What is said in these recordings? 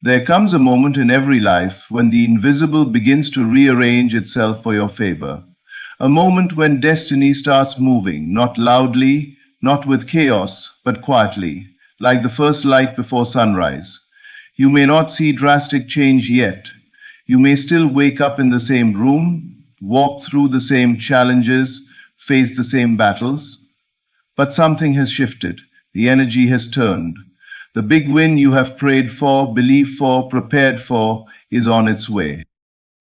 There comes a moment in every life when the invisible begins to rearrange itself for your favor. A moment when destiny starts moving, not loudly, not with chaos, but quietly, like the first light before sunrise. You may not see drastic change yet. You may still wake up in the same room, walk through the same challenges, face the same battles. But something has shifted. The energy has turned. The big win you have prayed for, believed for, prepared for is on its way.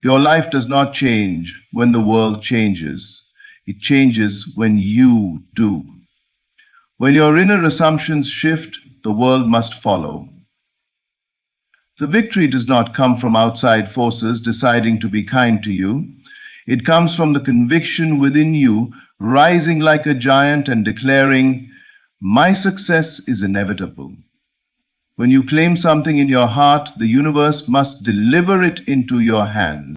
Your life does not change when the world changes. It changes when you do. When your inner assumptions shift, the world must follow. The victory does not come from outside forces deciding to be kind to you. It comes from the conviction within you rising like a giant and declaring, "My success is inevitable." When you claim something in your heart, the universe must deliver it into your hand.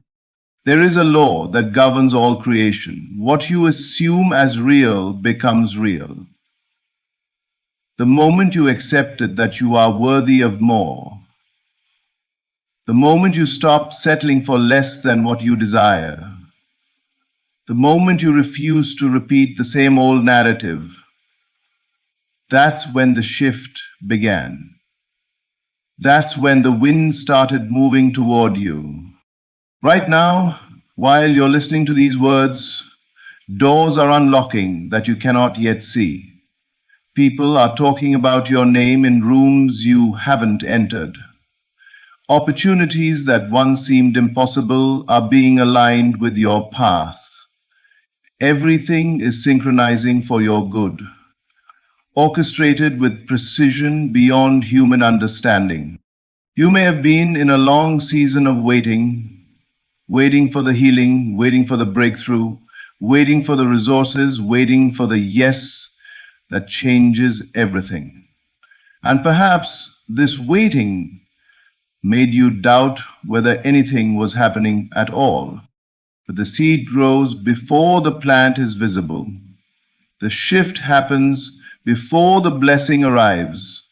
There is a law that governs all creation. What you assume as real becomes real. The moment you accepted that you are worthy of more, the moment you stop settling for less than what you desire, the moment you refuse to repeat the same old narrative, that's when the shift began. That's when the wind started moving toward you. Right now, while you're listening to these words, doors are unlocking that you cannot yet see. People are talking about your name in rooms you haven't entered. Opportunities that once seemed impossible are being aligned with your path. Everything is synchronizing for your good, orchestrated with precision beyond human understanding. You may have been in a long season of waiting for the healing, waiting for the breakthrough, waiting for the resources, waiting for the yes that changes everything. And perhaps this waiting made you doubt whether anything was happening at all. But the seed grows before the plant is visible. The shift happens before the blessing arrives.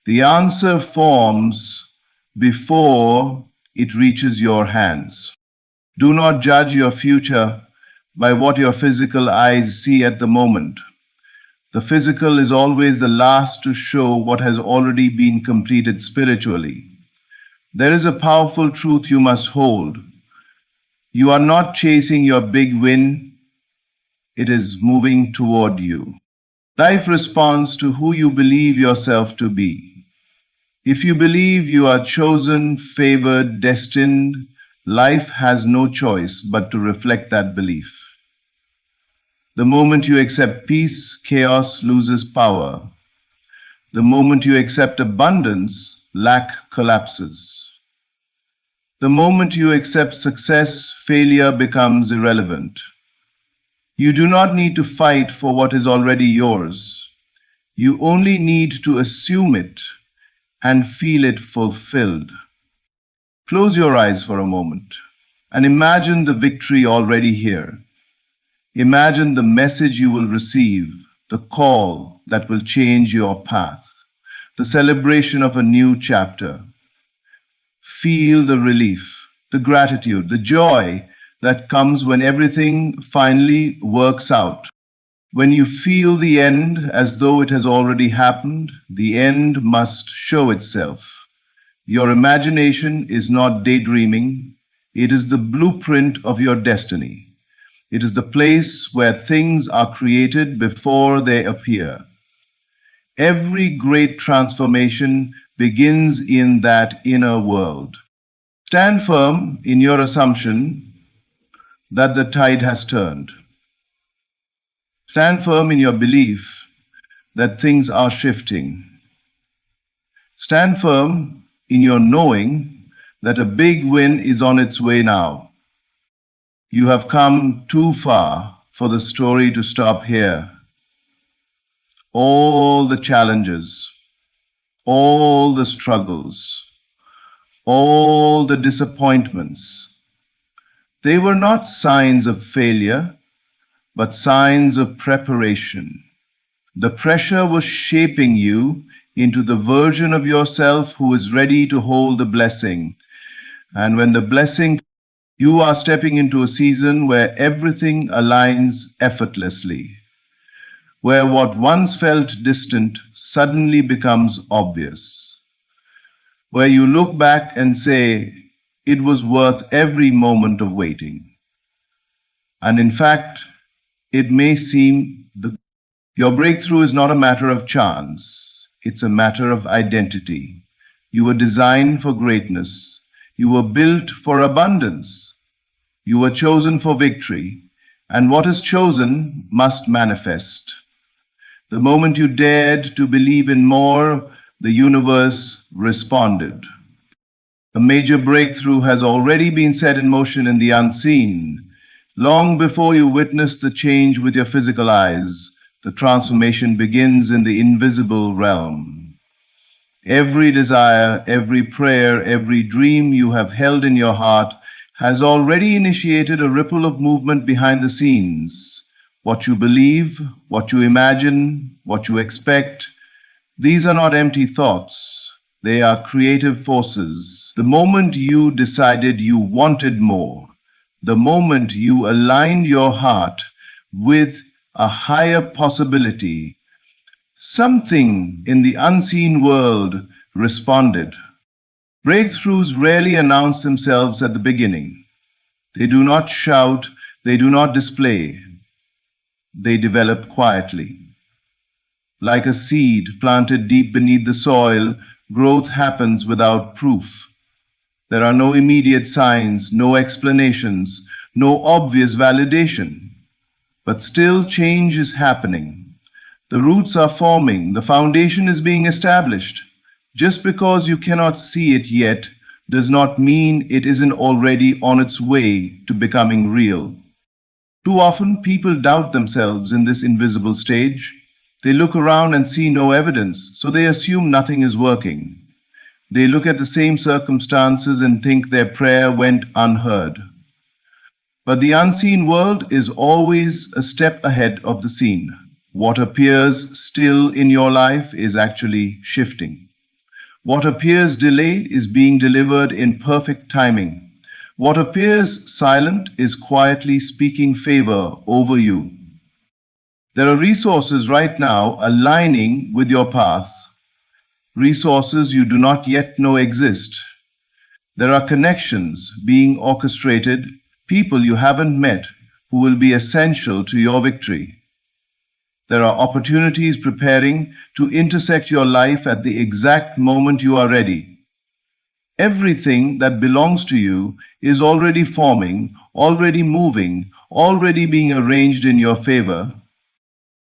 The answer forms before it reaches your hands. Do not judge your future by what your physical eyes see at the moment. The physical is always the last to show what has already been completed spiritually. There is a powerful truth you must hold. You are not chasing your big win, it is moving toward you. Life responds to who you believe yourself to be. If you believe you are chosen, favored, destined, life has no choice but to reflect that belief. The moment you accept peace, chaos loses power. The moment you accept abundance, lack collapses. The moment you accept success, failure becomes irrelevant. You do not need to fight for what is already yours. You only need to assume it and feel it fulfilled. Close your eyes for a moment and imagine the victory already here. Imagine the message you will receive, the call that will change your path, the celebration of a new chapter. Feel the relief, the gratitude, the joy that comes when everything finally works out. When you feel the end as though it has already happened, the end must show itself. Your imagination is not daydreaming, it is the blueprint of your destiny. It is the place where things are created before they appear. Every great transformation begins in that inner world. Stand firm in your assumption that the tide has turned. Stand firm in your belief that things are shifting. Stand firm in your knowing that a big win is on its way now. You have come too far for the story to stop here. All the challenges, all the struggles, all the disappointments, they were not signs of failure, but signs of preparation. The pressure was shaping you into the version of yourself who is ready to hold the blessing. And when the blessing, you are stepping into a season where everything aligns effortlessly, where what once felt distant suddenly becomes obvious, where you look back and say, it was worth every moment of waiting. And in fact, it may seem your breakthrough is not a matter of chance, it's a matter of identity. You were designed for greatness. You were built for abundance. You were chosen for victory, and what is chosen must manifest. The moment you dared to believe in more, the universe responded. A major breakthrough has already been set in motion in the unseen. Long before you witness the change with your physical eyes, the transformation begins in the invisible realm. Every desire, every prayer, every dream you have held in your heart has already initiated a ripple of movement behind the scenes. What you believe, what you imagine, what you expect, these are not empty thoughts. They are creative forces. The moment you decided you wanted more, the moment you aligned your heart with a higher possibility, something in the unseen world responded. Breakthroughs rarely announce themselves at the beginning. They do not shout, they do not display. They develop quietly. Like a seed planted deep beneath the soil, growth happens without proof. There are no immediate signs, no explanations, no obvious validation. But still change is happening. The roots are forming, the foundation is being established. Just because you cannot see it yet does not mean it isn't already on its way to becoming real. Too often people doubt themselves in this invisible stage. They look around and see no evidence, so they assume nothing is working. They look at the same circumstances and think their prayer went unheard. But the unseen world is always a step ahead of the seen. What appears still in your life is actually shifting. What appears delayed is being delivered in perfect timing. What appears silent is quietly speaking favor over you. There are resources right now aligning with your path, resources you do not yet know exist. There are connections being orchestrated, people you haven't met who will be essential to your victory. There are opportunities preparing to intersect your life at the exact moment you are ready. Everything that belongs to you is already forming, already moving, already being arranged in your favor.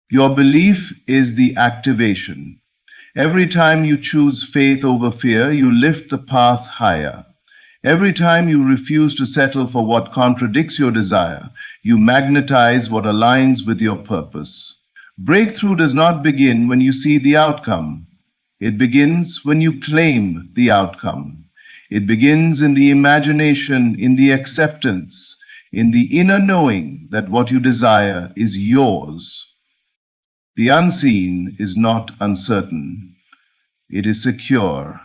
Your belief is the activation. Every time you choose faith over fear, you lift the path higher. Every time you refuse to settle for what contradicts your desire, you magnetize what aligns with your purpose. Breakthrough does not begin when you see the outcome. It begins when you claim the outcome. It begins in the imagination, in the acceptance, in the inner knowing that what you desire is yours. The unseen is not uncertain. It is secure.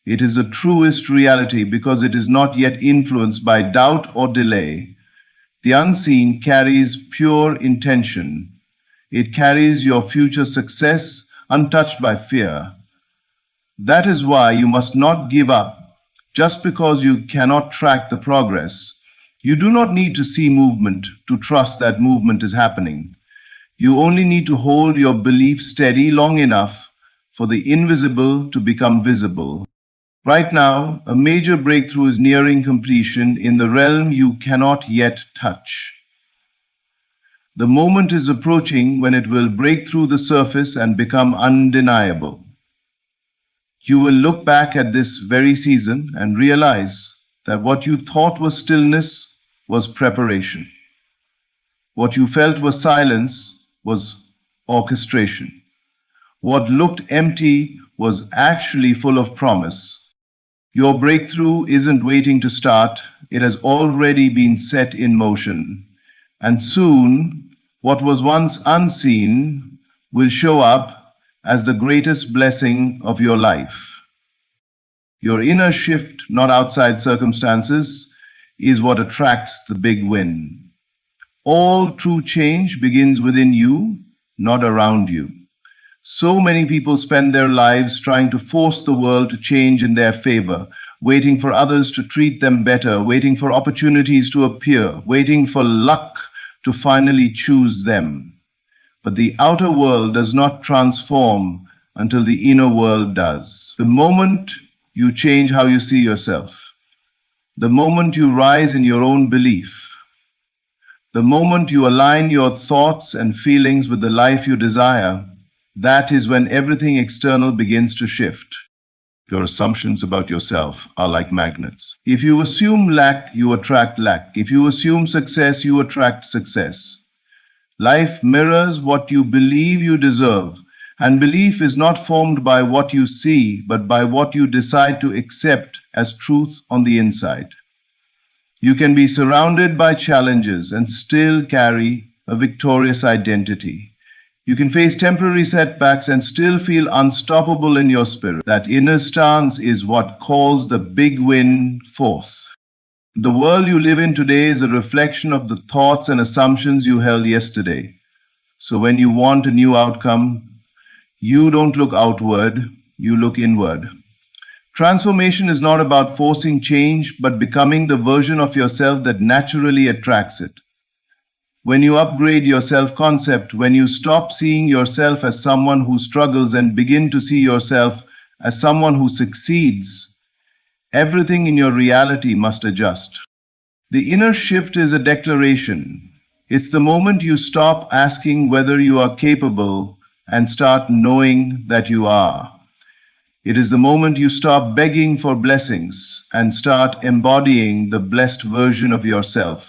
It is the truest reality because it is not yet influenced by doubt or delay. The unseen carries pure intention. It carries your future success untouched by fear. That is why you must not give up just because you cannot track the progress. You do not need to see movement to trust that movement is happening. You only need to hold your belief steady long enough for the invisible to become visible. Right now, a major breakthrough is nearing completion in the realm you cannot yet touch. The moment is approaching when it will break through the surface and become undeniable. You will look back at this very season and realize that what you thought was stillness was preparation. What you felt was silence was orchestration. What looked empty was actually full of promise. Your breakthrough isn't waiting to start, it has already been set in motion. And soon, what was once unseen will show up as the greatest blessing of your life. Your inner shift, not outside circumstances, is what attracts the big win. All true change begins within you, not around you. So many people spend their lives trying to force the world to change in their favor, waiting for others to treat them better, waiting for opportunities to appear, waiting for luck to finally choose them. But the outer world does not transform until the inner world does. The moment you change how you see yourself, the moment you rise in your own belief, the moment you align your thoughts and feelings with the life you desire, that is when everything external begins to shift. Your assumptions about yourself are like magnets. If you assume lack, you attract lack. If you assume success, you attract success. Life mirrors what you believe you deserve, and belief is not formed by what you see, but by what you decide to accept as truth on the inside. You can be surrounded by challenges and still carry a victorious identity. You can face temporary setbacks and still feel unstoppable in your spirit. That inner stance is what calls the big win forth. The world you live in today is a reflection of the thoughts and assumptions you held yesterday. So when you want a new outcome, you don't look outward, you look inward. Transformation is not about forcing change, but becoming the version of yourself that naturally attracts it. When you upgrade your self-concept, when you stop seeing yourself as someone who struggles and begin to see yourself as someone who succeeds, everything in your reality must adjust. The inner shift is a declaration. It's the moment you stop asking whether you are capable and start knowing that you are. It is the moment you stop begging for blessings and start embodying the blessed version of yourself.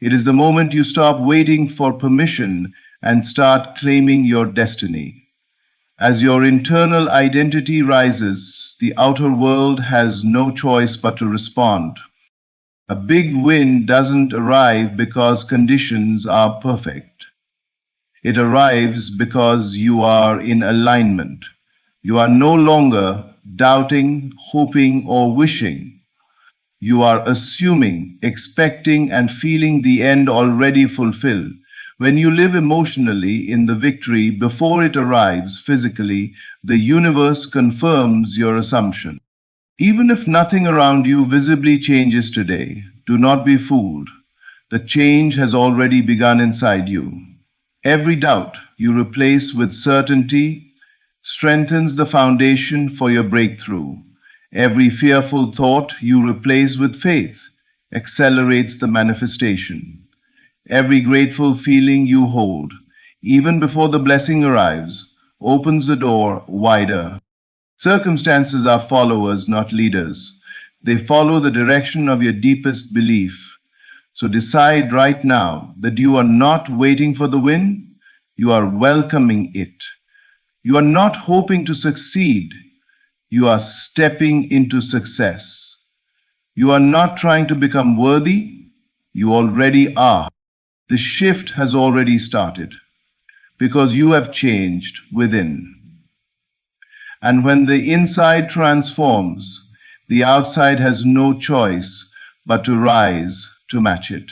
It is the moment you stop waiting for permission and start claiming your destiny. As your internal identity rises, the outer world has no choice but to respond. A big win doesn't arrive because conditions are perfect. It arrives because you are in alignment. You are no longer doubting, hoping, or wishing. You are assuming, expecting, and feeling the end already fulfilled. When you live emotionally in the victory before it arrives physically, the universe confirms your assumption. Even if nothing around you visibly changes today, do not be fooled. The change has already begun inside you. Every doubt you replace with certainty strengthens the foundation for your breakthrough. Every fearful thought you replace with faith accelerates the manifestation. Every grateful feeling you hold, even before the blessing arrives, opens the door wider. Circumstances are followers, not leaders. They follow the direction of your deepest belief. So decide right now that you are not waiting for the win, you are welcoming it. You are not hoping to succeed. You are stepping into success. You are not trying to become worthy. You already are. The shift has already started because you have changed within. And when the inside transforms, the outside has no choice but to rise to match it.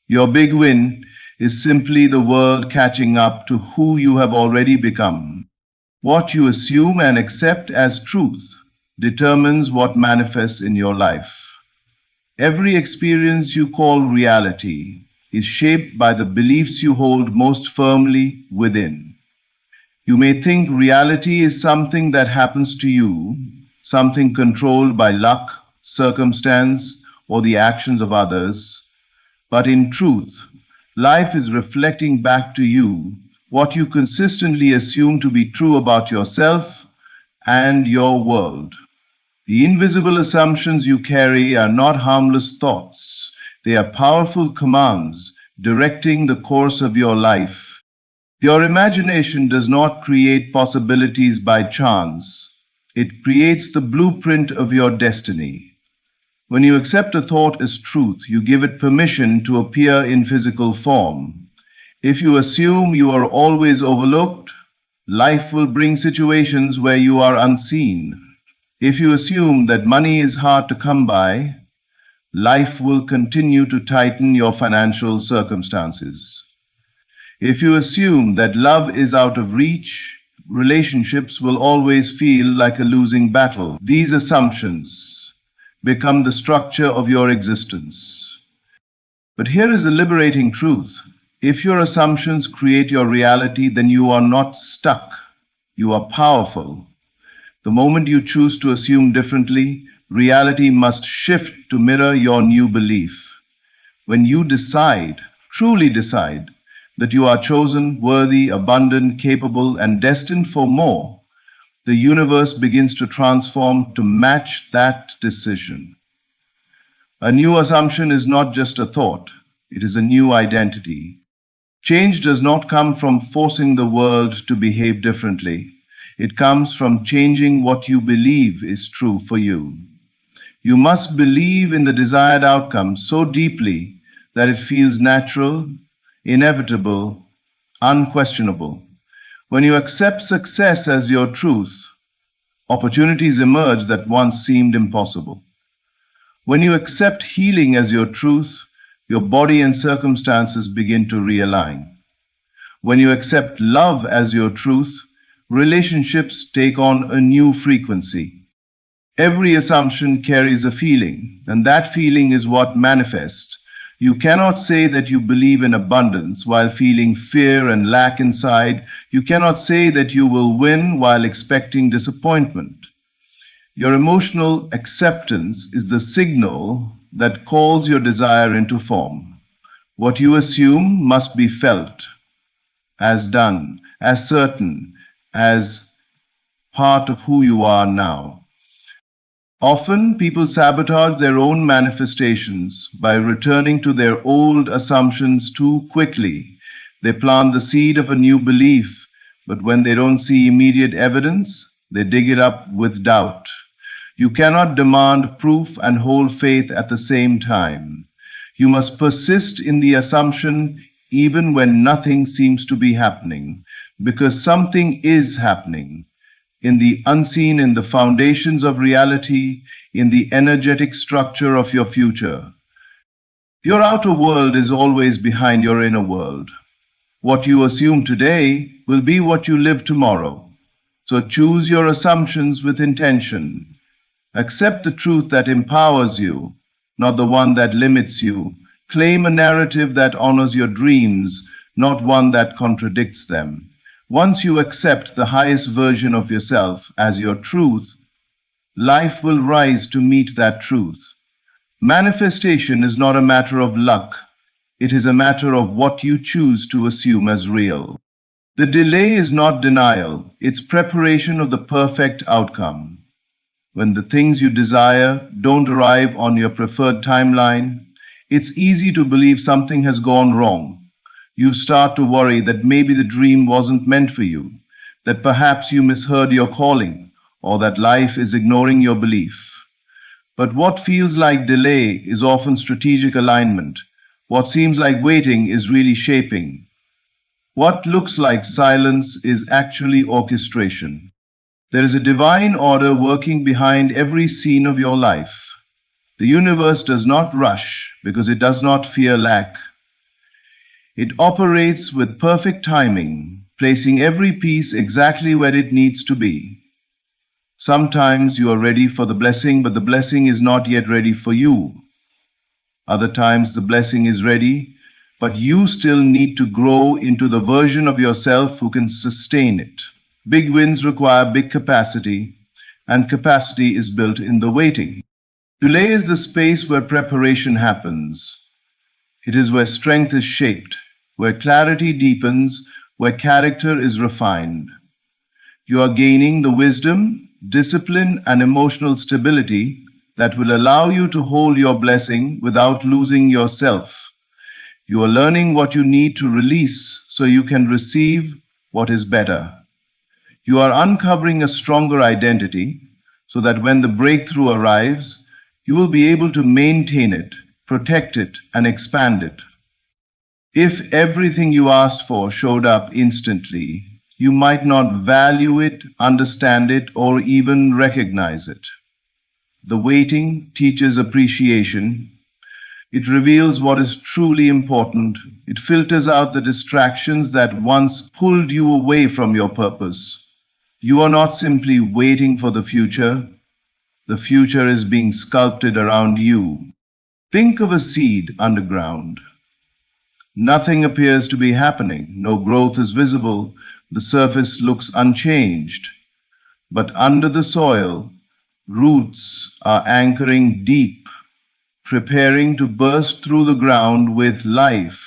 Your big win is simply the world catching up to who you have already become. What you assume and accept as truth determines what manifests in your life. Every experience you call reality is shaped by the beliefs you hold most firmly within. You may think reality is something that happens to you, something controlled by luck, circumstance, or the actions of others, but in truth, life is reflecting back to you what you consistently assume to be true about yourself and your world. The invisible assumptions you carry are not harmless thoughts. They are powerful commands directing the course of your life. Your imagination does not create possibilities by chance. It creates the blueprint of your destiny. When you accept a thought as truth, you give it permission to appear in physical form. If you assume you are always overlooked, Life will bring situations where you are unseen. If you assume that money is hard to come by, life will continue to tighten your financial circumstances. If you assume that love is out of reach, relationships will always feel like a losing battle. These assumptions become the structure of your existence. But here is the liberating truth. If your assumptions create your reality, then you are not stuck. You are powerful. The moment you choose to assume differently, reality must shift to mirror your new belief. When you decide, truly decide, that you are chosen, worthy, abundant, capable, and destined for more, the universe begins to transform to match that decision. A new assumption is not just a thought, it is a new identity. Change does not come from forcing the world to behave differently. It comes from changing what you believe is true for you. You must believe in the desired outcome so deeply that it feels natural, inevitable, unquestionable. When you accept success as your truth, opportunities emerge that once seemed impossible. When you accept healing as your truth, your body and circumstances begin to realign. When you accept love as your truth, relationships take on a new frequency. Every assumption carries a feeling, and that feeling is what manifests. You cannot say that you believe in abundance while feeling fear and lack inside. You cannot say that you will win while expecting disappointment. Your emotional acceptance is the signal that calls your desire into form. What you assume must be felt as done, as certain, as part of who you are now. Often, people sabotage their own manifestations by returning to their old assumptions too quickly. They plant the seed of a new belief, but when they don't see immediate evidence, they dig it up with doubt. You cannot demand proof and hold faith at the same time. You must persist in the assumption even when nothing seems to be happening, because something is happening. In the unseen, in the foundations of reality, in the energetic structure of your future. Your outer world is always behind your inner world. What you assume today will be what you live tomorrow. So choose your assumptions with intention. Accept the truth that empowers you, not the one that limits you. Claim a narrative that honors your dreams, not one that contradicts them. Once you accept the highest version of yourself as your truth, life will rise to meet that truth. Manifestation is not a matter of luck. It is a matter of what you choose to assume as real. The delay is not denial. It's preparation of the perfect outcome. When the things you desire don't arrive on your preferred timeline, it's easy to believe something has gone wrong. You start to worry that maybe the dream wasn't meant for you, that perhaps you misheard your calling, or that life is ignoring your belief. But what feels like delay is often strategic alignment. What seems like waiting is really shaping. What looks like silence is actually orchestration. There is a divine order working behind every scene of your life. The universe does not rush because it does not fear lack. It operates with perfect timing, placing every piece exactly where it needs to be. Sometimes you are ready for the blessing, but the blessing is not yet ready for you. Other times the blessing is ready, but you still need to grow into the version of yourself who can sustain it. Big wins require big capacity, and capacity is built in the waiting. Delay is the space where preparation happens. It is where strength is shaped, where clarity deepens, where character is refined. You are gaining the wisdom, discipline, and emotional stability that will allow you to hold your blessing without losing yourself. You are learning what you need to release so you can receive what is better. You are uncovering a stronger identity so that when the breakthrough arrives, you will be able to maintain it, protect it, and expand it. If everything you asked for showed up instantly, you might not value it, understand it, or even recognize it. The waiting teaches appreciation. It reveals what is truly important. It filters out the distractions that once pulled you away from your purpose. You are not simply waiting for the future. The future is being sculpted around you. Think of a seed underground. Nothing appears to be happening. No growth is visible. The surface looks unchanged. But under the soil, roots are anchoring deep, preparing to burst through the ground with life.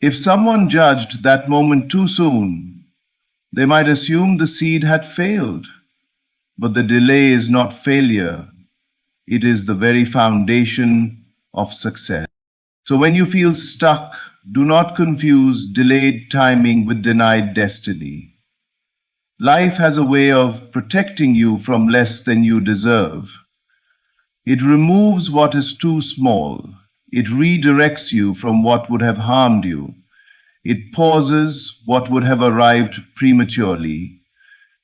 If someone judged that moment too soon, they might assume the seed had failed. But the delay is not failure. It is the very foundation of success. So when you feel stuck, do not confuse delayed timing with denied destiny. Life has a way of protecting you from less than you deserve. It removes what is too small. It redirects you from what would have harmed you. It pauses what would have arrived prematurely.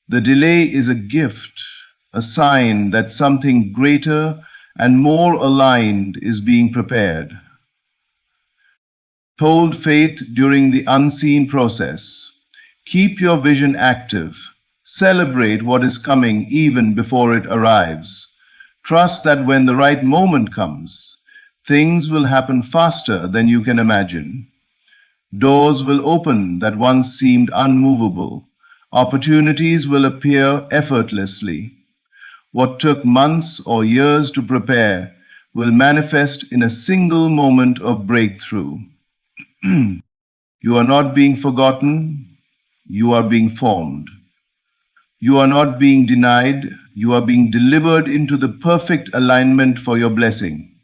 The delay is a gift, a sign that something greater and more aligned is being prepared. Hold faith during the unseen process. Keep your vision active. Celebrate what is coming even before it arrives. Trust that when the right moment comes, things will happen faster than you can imagine. Doors will open that once seemed unmovable. Opportunities will appear effortlessly. What took months or years to prepare will manifest in a single moment of breakthrough. You are not being forgotten, you are being formed. You are not being denied, you are being delivered into the perfect alignment for your blessing.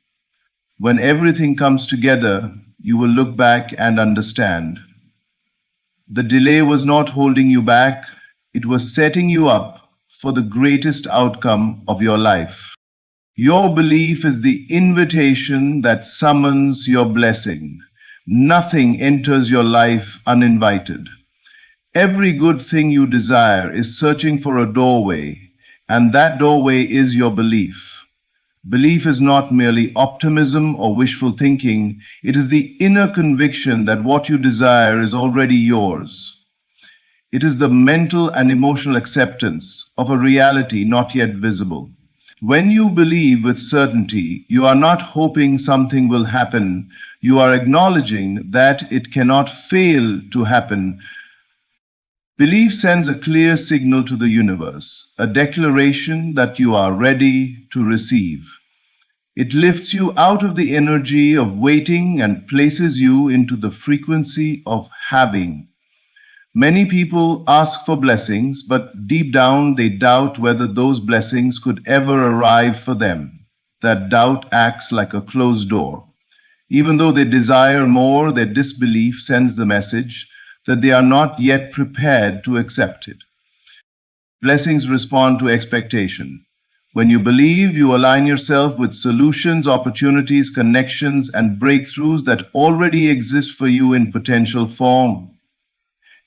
When everything comes together, you will look back and understand. The delay was not holding you back, it was setting you up for the greatest outcome of your life. Your belief is the invitation that summons your blessing. Nothing enters your life uninvited. Every good thing you desire is searching for a doorway, and that doorway is your belief. Belief is not merely optimism or wishful thinking, it is the inner conviction that what you desire is already yours. It is the mental and emotional acceptance of a reality not yet visible. When you believe with certainty, you are not hoping something will happen, you are acknowledging that it cannot fail to happen. Belief sends a clear signal to the universe, a declaration that you are ready to receive. It lifts you out of the energy of waiting and places you into the frequency of having. Many people ask for blessings, but deep down they doubt whether those blessings could ever arrive for them. That doubt acts like a closed door. Even though they desire more, their disbelief sends the message that they are not yet prepared to accept it. Blessings respond to expectation. When you believe, you align yourself with solutions, opportunities, connections, and breakthroughs that already exist for you in potential form.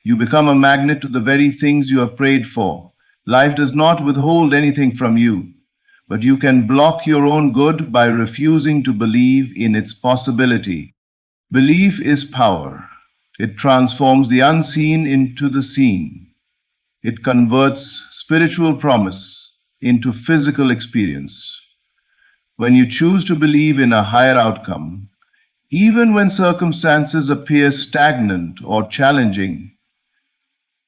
You become a magnet to the very things you have prayed for. Life does not withhold anything from you, but you can block your own good by refusing to believe in its possibility. Belief is power. It transforms the unseen into the seen. It converts spiritual promise into physical experience. When you choose to believe in a higher outcome, even when circumstances appear stagnant or challenging,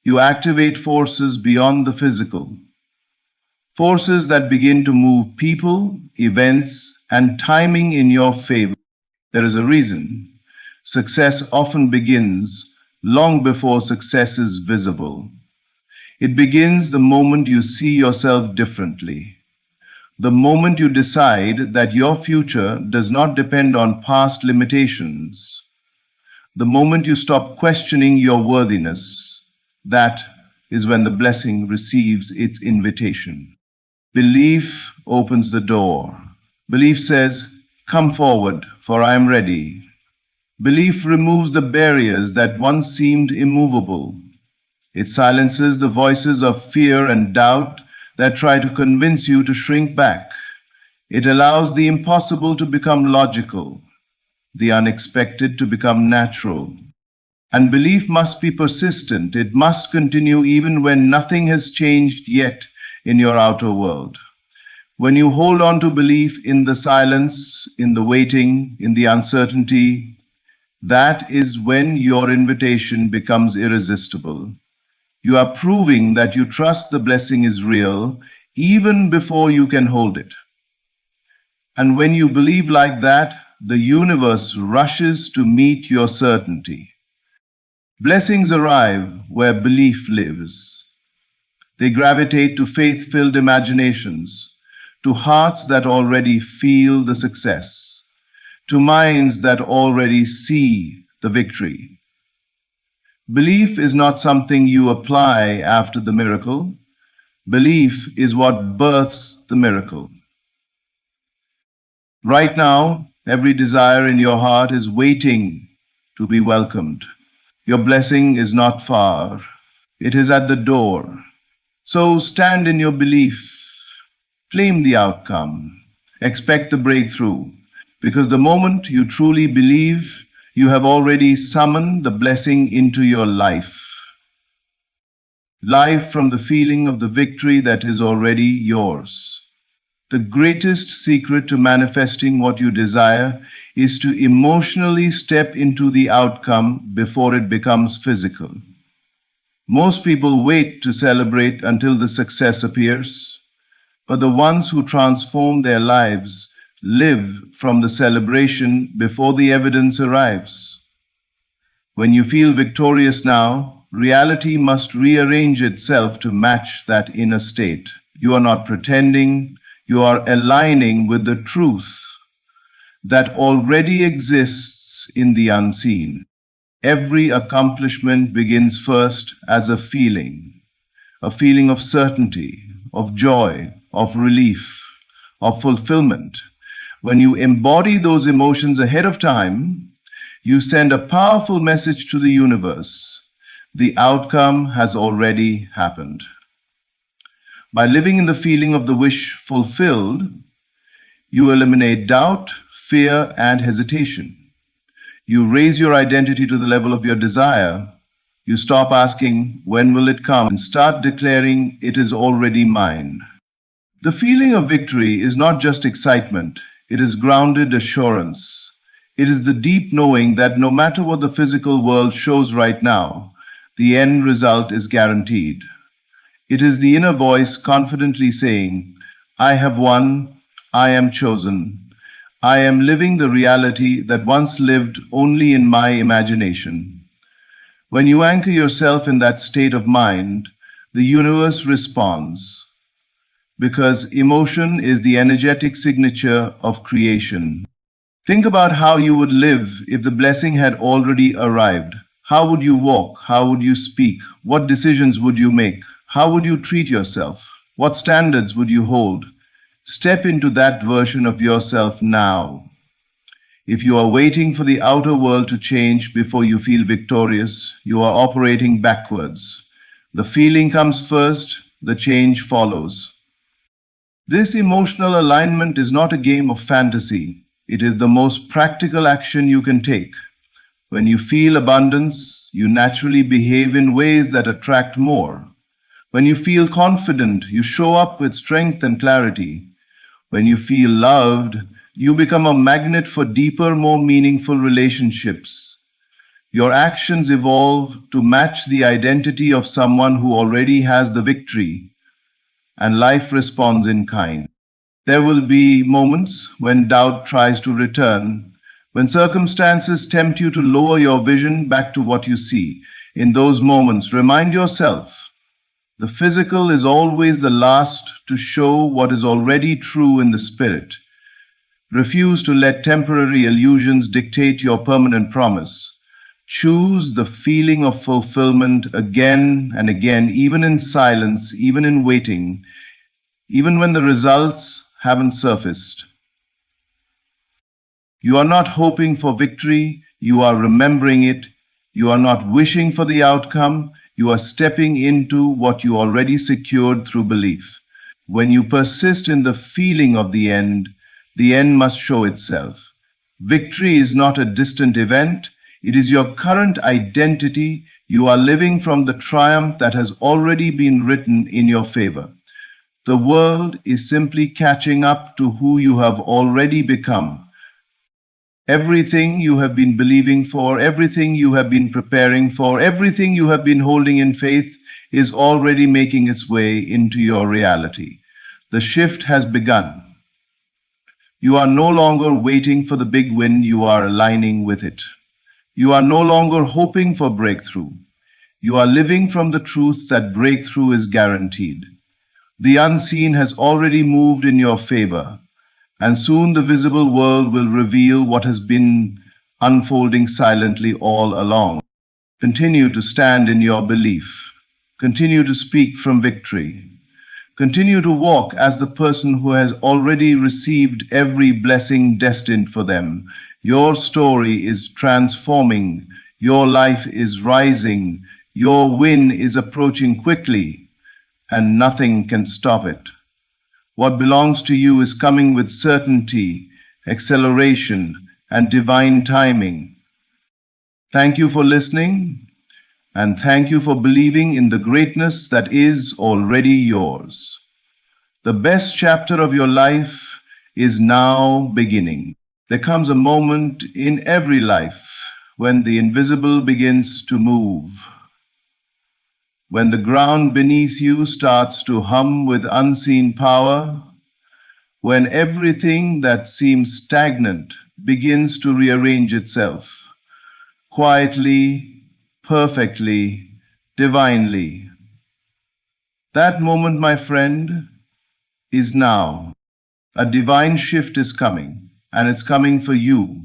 you activate forces beyond the physical, forces that begin to move people, events, and timing in your favor. There is a reason. Success often begins long before success is visible. It begins the moment you see yourself differently. The moment you decide that your future does not depend on past limitations. The moment you stop questioning your worthiness. That is when the blessing receives its invitation. Belief opens the door. Belief says, "Come forward, for I am ready." Belief removes the barriers that once seemed immovable. It silences the voices of fear and doubt that try to convince you to shrink back. It allows the impossible to become logical, the unexpected to become natural. And belief must be persistent. It must continue even when nothing has changed yet in your outer world. When you hold on to belief in the silence, in the waiting, in the uncertainty, that is when your invitation becomes irresistible. You are proving that you trust the blessing is real even before you can hold it. And when you believe like that, the universe rushes to meet your certainty. Blessings arrive where belief lives. They gravitate to faith-filled imaginations, to hearts that already feel the success, to minds that already see the victory. Belief is not something you apply after the miracle. Belief is what births the miracle. Right now, every desire in your heart is waiting to be welcomed. Your blessing is not far. It is at the door. So stand in your belief. Claim the outcome. Expect the breakthrough. Because the moment you truly believe, you have already summoned the blessing into your life. Life from the feeling of the victory that is already yours. The greatest secret to manifesting what you desire is to emotionally step into the outcome before it becomes physical. Most people wait to celebrate until the success appears, but the ones who transform their lives live from the celebration before the evidence arrives. When you feel victorious now, reality must rearrange itself to match that inner state. You are not pretending, you are aligning with the truth that already exists in the unseen. Every accomplishment begins first as a feeling of certainty, of joy, of relief, of fulfillment. When you embody those emotions ahead of time, you send a powerful message to the universe. The outcome has already happened. By living in the feeling of the wish fulfilled, you eliminate doubt, fear, and hesitation. You raise your identity to the level of your desire. You stop asking, when will it come, and start declaring, it is already mine. The feeling of victory is not just excitement, it is grounded assurance. It is the deep knowing that no matter what the physical world shows right now, the end result is guaranteed. It is the inner voice confidently saying, I have won, I am chosen. I am living the reality that once lived only in my imagination. When you anchor yourself in that state of mind, the universe responds, because emotion is the energetic signature of creation. Think about how you would live if the blessing had already arrived. How would you walk? How would you speak? What decisions would you make? How would you treat yourself? What standards would you hold? Step into that version of yourself now. If you are waiting for the outer world to change before you feel victorious, you are operating backwards. The feeling comes first, the change follows. This emotional alignment is not a game of fantasy. It is the most practical action you can take. When you feel abundance, you naturally behave in ways that attract more. When you feel confident, you show up with strength and clarity. When you feel loved, you become a magnet for deeper, more meaningful relationships. Your actions evolve to match the identity of someone who already has the victory, and life responds in kind. There will be moments when doubt tries to return, when circumstances tempt you to lower your vision back to what you see. In those moments, remind yourself, the physical is always the last to show what is already true in the spirit. Refuse to let temporary illusions dictate your permanent promise. Choose the feeling of fulfillment again and again, even in silence, even in waiting, even when the results haven't surfaced. You are not hoping for victory, you are remembering it. You are not wishing for the outcome, You are stepping into what you already secured through belief. When you persist in the feeling of the end must show itself. Victory is not a distant event, it is your current identity. You are living from the triumph that has already been written in your favor. The world is simply catching up to who you have already become. Everything you have been believing for, everything you have been preparing for, everything you have been holding in faith is already making its way into your reality. The shift has begun. You are no longer waiting for the big win, you are aligning with it. You are no longer hoping for breakthrough. You are living from the truth that breakthrough is guaranteed. The unseen has already moved in your favor, and soon the visible world will reveal what has been unfolding silently all along. Continue to stand in your belief. Continue to speak from victory. Continue to walk as the person who has already received every blessing destined for them. Your story is transforming. Your life is rising. Your win is approaching quickly, and nothing can stop it. What belongs to you is coming with certainty, acceleration, and divine timing. Thank you for listening, and thank you for believing in the greatness that is already yours. The best chapter of your life is now beginning. There comes a moment in every life when the invisible begins to move, when the ground beneath you starts to hum with unseen power, when everything that seems stagnant begins to rearrange itself, quietly, perfectly, divinely. That moment, my friend, is now. A divine shift is coming, and it's coming for you.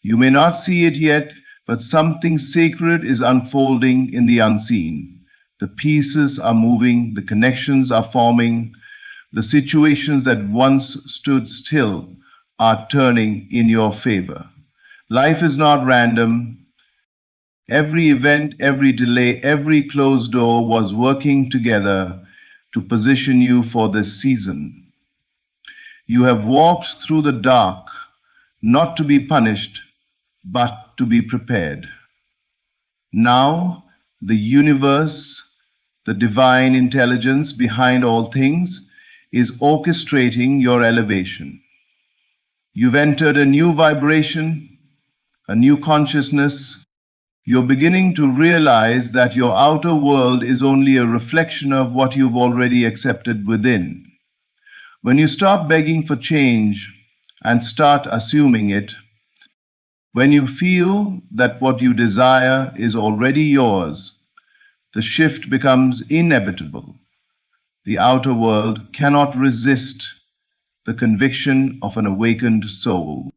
You may not see it yet, but something sacred is unfolding in the unseen. The pieces are moving, the connections are forming, the situations that once stood still are turning in your favor. Life is not random. Every event, every delay, every closed door was working together to position you for this season. You have walked through the dark, not to be punished, but to be prepared. Now, the universe, the divine intelligence behind all things, is orchestrating your elevation. You've entered a new vibration, a new consciousness. You're beginning to realize that your outer world is only a reflection of what you've already accepted within. When you stop begging for change and start assuming it, when you feel that what you desire is already yours, the shift becomes inevitable. The outer world cannot resist the conviction of an awakened soul.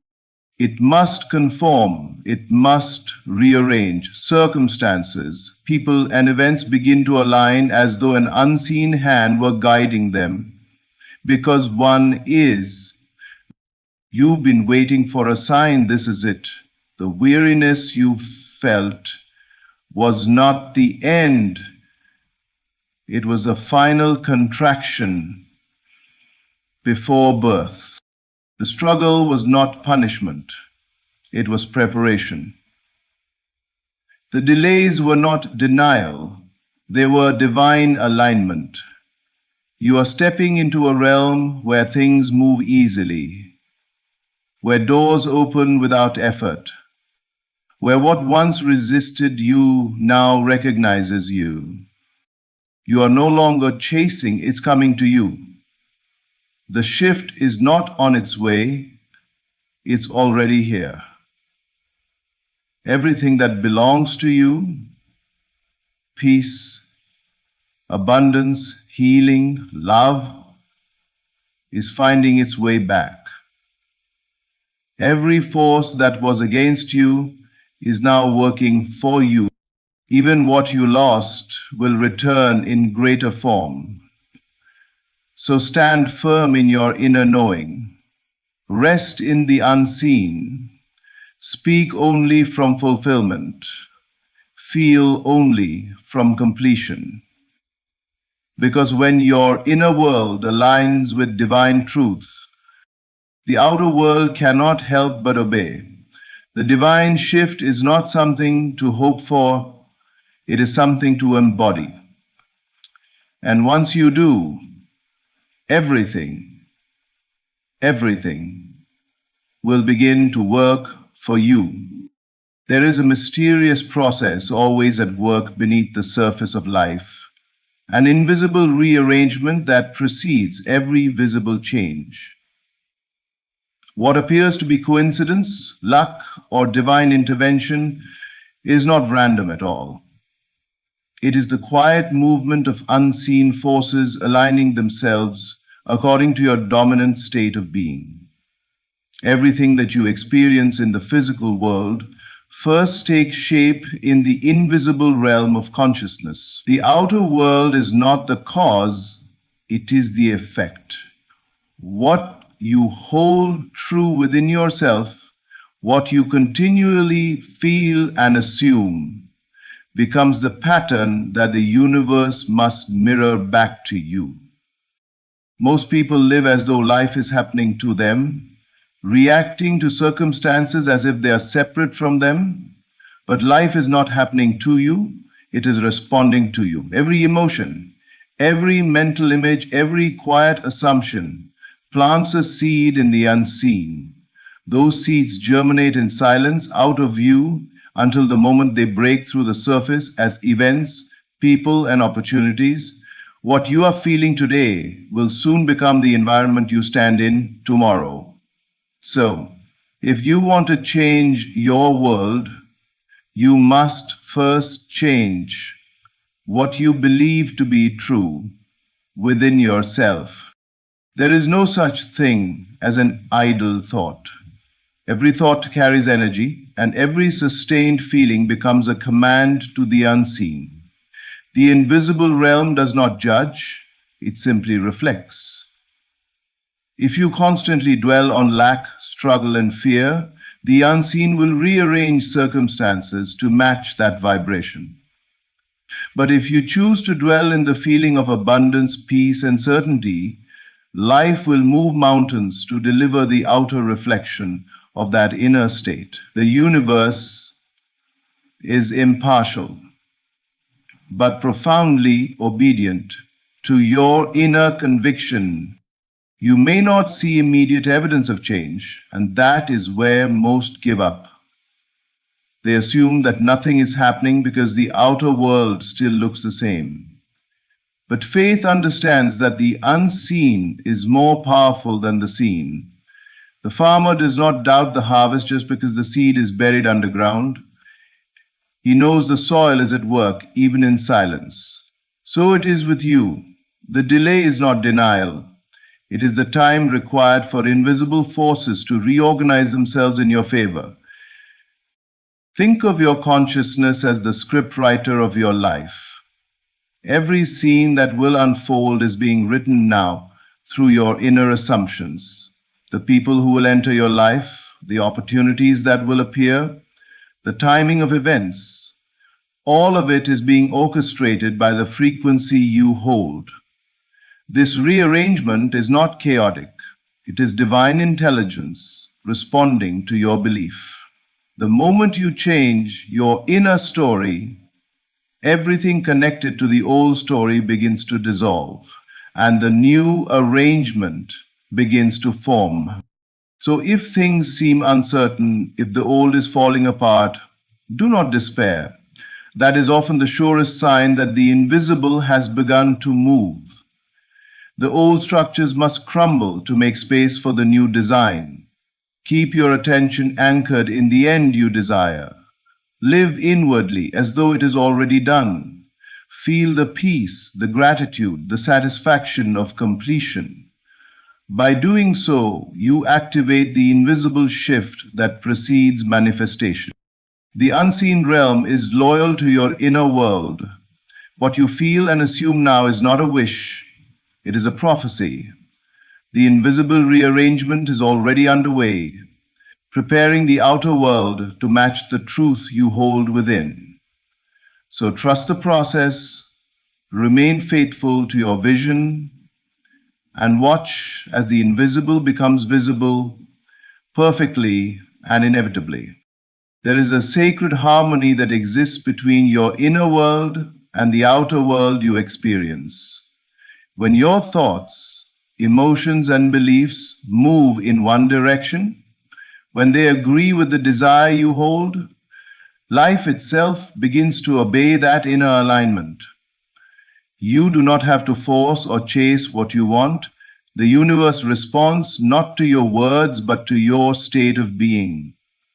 It must conform, it must rearrange. Circumstances, people, and events begin to align as though an unseen hand were guiding them, because one is. You've been waiting for a sign, this is it. The weariness you felt was not the end. It was a final contraction before birth. The struggle was not punishment, it was preparation. The delays were not denial, they were divine alignment. You are stepping into a realm where things move easily, where doors open without effort, where what once resisted you now recognizes you. You are no longer chasing, it's coming to you. The shift is not on its way, it's already here. Everything that belongs to you, peace, abundance, healing, love, is finding its way back. Every force that was against you is now working for you. Even what you lost will return in greater form. So stand firm in your inner knowing. Rest in the unseen. Speak only from fulfillment. feel only from completion. Because when your inner world aligns with divine truth, the outer world cannot help but obey. The divine shift is not something to hope for, it is something to embody. And once you do, everything, everything will begin to work for you. There is a mysterious process always at work beneath the surface of life, an invisible rearrangement that precedes every visible change. What appears to be coincidence, luck, or divine intervention is not random at all. It is the quiet movement of unseen forces aligning themselves according to your dominant state of being. Everything that you experience in the physical world first takes shape in the invisible realm of consciousness. The outer world is not the cause, it is the effect. What you hold true within yourself, what you continually feel and assume, becomes the pattern that the universe must mirror back to you. Most people live as though life is happening to them, reacting to circumstances as if they are separate from them. But life is not happening to you, it is responding to you. Every emotion, every mental image, every quiet assumption plants a seed in the unseen. Those seeds germinate in silence, out of view, until the moment they break through the surface as events, people, and opportunities. What you are feeling today will soon become the environment you stand in tomorrow. So, if you want to change your world, you must first change what you believe to be true within yourself. There is no such thing as an idle thought. Every thought carries energy, and every sustained feeling becomes a command to the unseen. The invisible realm does not judge, it simply reflects. If you constantly dwell on lack, struggle, and fear, the unseen will rearrange circumstances to match that vibration. But if you choose to dwell in the feeling of abundance, peace, and certainty, life will move mountains to deliver the outer reflection of that inner state. The universe is impartial, but profoundly obedient to your inner conviction. You may not see immediate evidence of change, and that is where most give up. They assume that nothing is happening because the outer world still looks the same. But faith understands that the unseen is more powerful than the seen. The farmer does not doubt the harvest just because the seed is buried underground. He knows the soil is at work even in silence. So it is with you. The delay is not denial. It is the time required for invisible forces to reorganize themselves in your favor. Think of your consciousness as the scriptwriter of your life. Every scene that will unfold is being written now through your inner assumptions. The people who will enter your life, the opportunities that will appear, the timing of events, all of it is being orchestrated by the frequency you hold. This rearrangement is not chaotic. It is divine intelligence responding to your belief. The moment you change your inner story, everything connected to the old story begins to dissolve, and the new arrangement begins to form. So if things seem uncertain, if the old is falling apart, do not despair. That is often the surest sign that the invisible has begun to move. The old structures must crumble to make space for the new design. Keep your attention anchored in the end you desire. Live inwardly as though it is already done. Feel the peace, the gratitude, the satisfaction of completion. By doing so, you activate the invisible shift that precedes manifestation. The unseen realm is loyal to your inner world. What you feel and assume now is not a wish, it is a prophecy. The invisible rearrangement is already underway, preparing the outer world to match the truth you hold within. So trust the process, remain faithful to your vision, and watch as the invisible becomes visible perfectly and inevitably. There is a sacred harmony that exists between your inner world and the outer world you experience. When your thoughts, emotions, and beliefs move in one direction, when they agree with the desire you hold, life itself begins to obey that inner alignment. You do not have to force or chase what you want. The universe responds not to your words but to your state of being.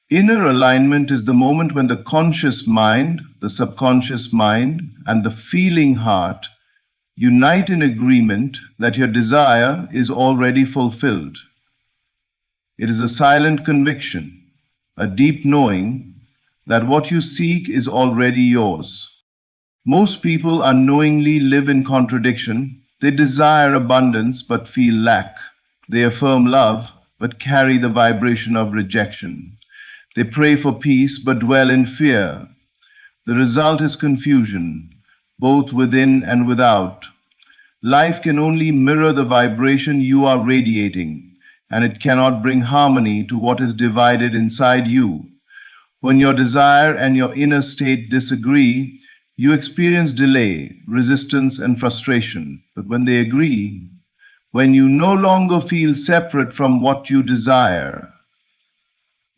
Inner alignment is the moment when the conscious mind, the subconscious mind, and the feeling heart unite in agreement that your desire is already fulfilled. It is a silent conviction, a deep knowing that what you seek is already yours. Most people unknowingly live in contradiction. They desire abundance but feel lack. They affirm love but carry the vibration of rejection. They pray for peace but dwell in fear. The result is confusion, both within and without. Life can only mirror the vibration you are radiating, and it cannot bring harmony to what is divided inside you. When your desire and your inner state disagree, you experience delay, resistance, and frustration. But when they agree, when you no longer feel separate from what you desire,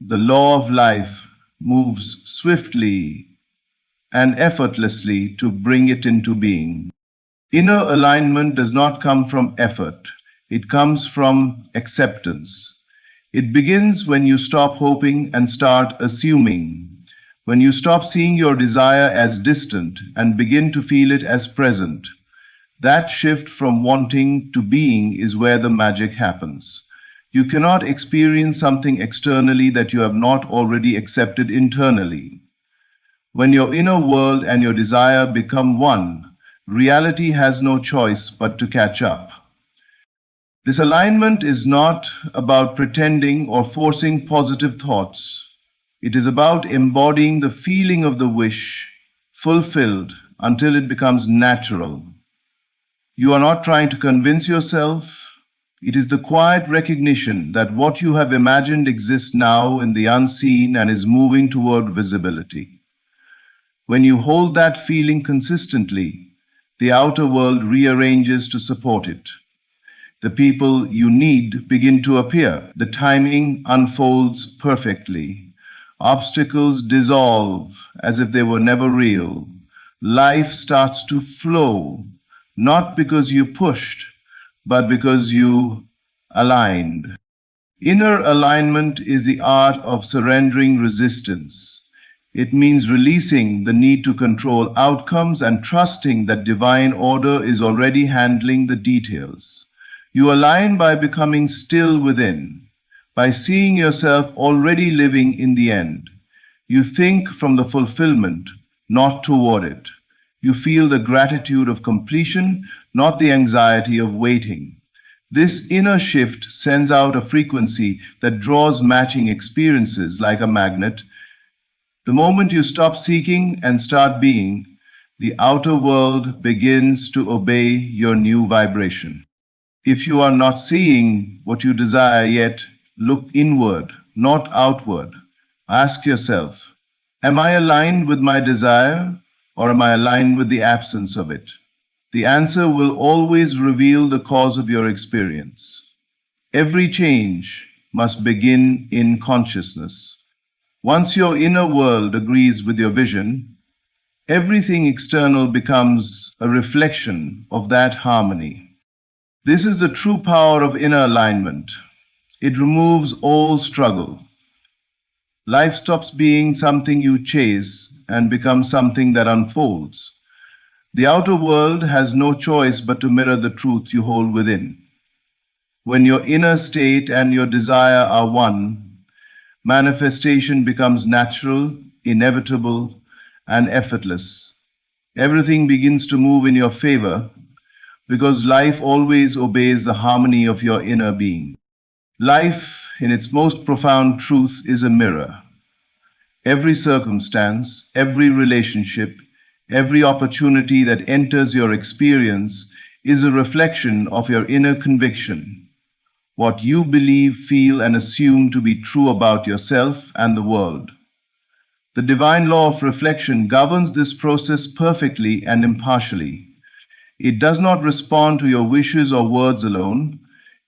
the law of life moves swiftly and effortlessly to bring it into being. Inner alignment does not come from effort, it comes from acceptance. It begins when you stop hoping and start assuming, when you stop seeing your desire as distant and begin to feel it as present. That shift from wanting to being is where the magic happens. You cannot experience something externally that you have not already accepted internally. When your inner world and your desire become one, reality has no choice but to catch up. This alignment is not about pretending or forcing positive thoughts. It is about embodying the feeling of the wish, fulfilled until it becomes natural. You are not trying to convince yourself. It is the quiet recognition that what you have imagined exists now in the unseen and is moving toward visibility. When you hold that feeling consistently, the outer world rearranges to support it. The people you need begin to appear. The timing unfolds perfectly. Obstacles dissolve as if they were never real. Life starts to flow, not because you pushed, but because you aligned. Inner alignment is the art of surrendering resistance. It means releasing the need to control outcomes and trusting that divine order is already handling the details. You align by becoming still within, by seeing yourself already living in the end. You think from the fulfillment, not toward it. You feel the gratitude of completion, not the anxiety of waiting. This inner shift sends out a frequency that draws matching experiences like a magnet. The moment you stop seeking and start being, the outer world begins to obey your new vibration. If you are not seeing what you desire yet, look inward, not outward. Ask yourself, am I aligned with my desire or am I aligned with the absence of it? The answer will always reveal the cause of your experience. Every change must begin in consciousness. Once your inner world agrees with your vision, everything external becomes a reflection of that harmony. This is the true power of inner alignment. It removes all struggle. Life stops being something you chase and becomes something that unfolds. The outer world has no choice but to mirror the truth you hold within. When your inner state and your desire are one, manifestation becomes natural, inevitable, and effortless. Everything begins to move in your favor because life always obeys the harmony of your inner being. Life, in its most profound truth, is a mirror. Every circumstance, every relationship, Every opportunity that enters your experience is a reflection of your inner conviction, what you believe, feel, and assume to be true about yourself and the world. The divine law of reflection governs this process perfectly and impartially. It does not respond to your wishes or words alone.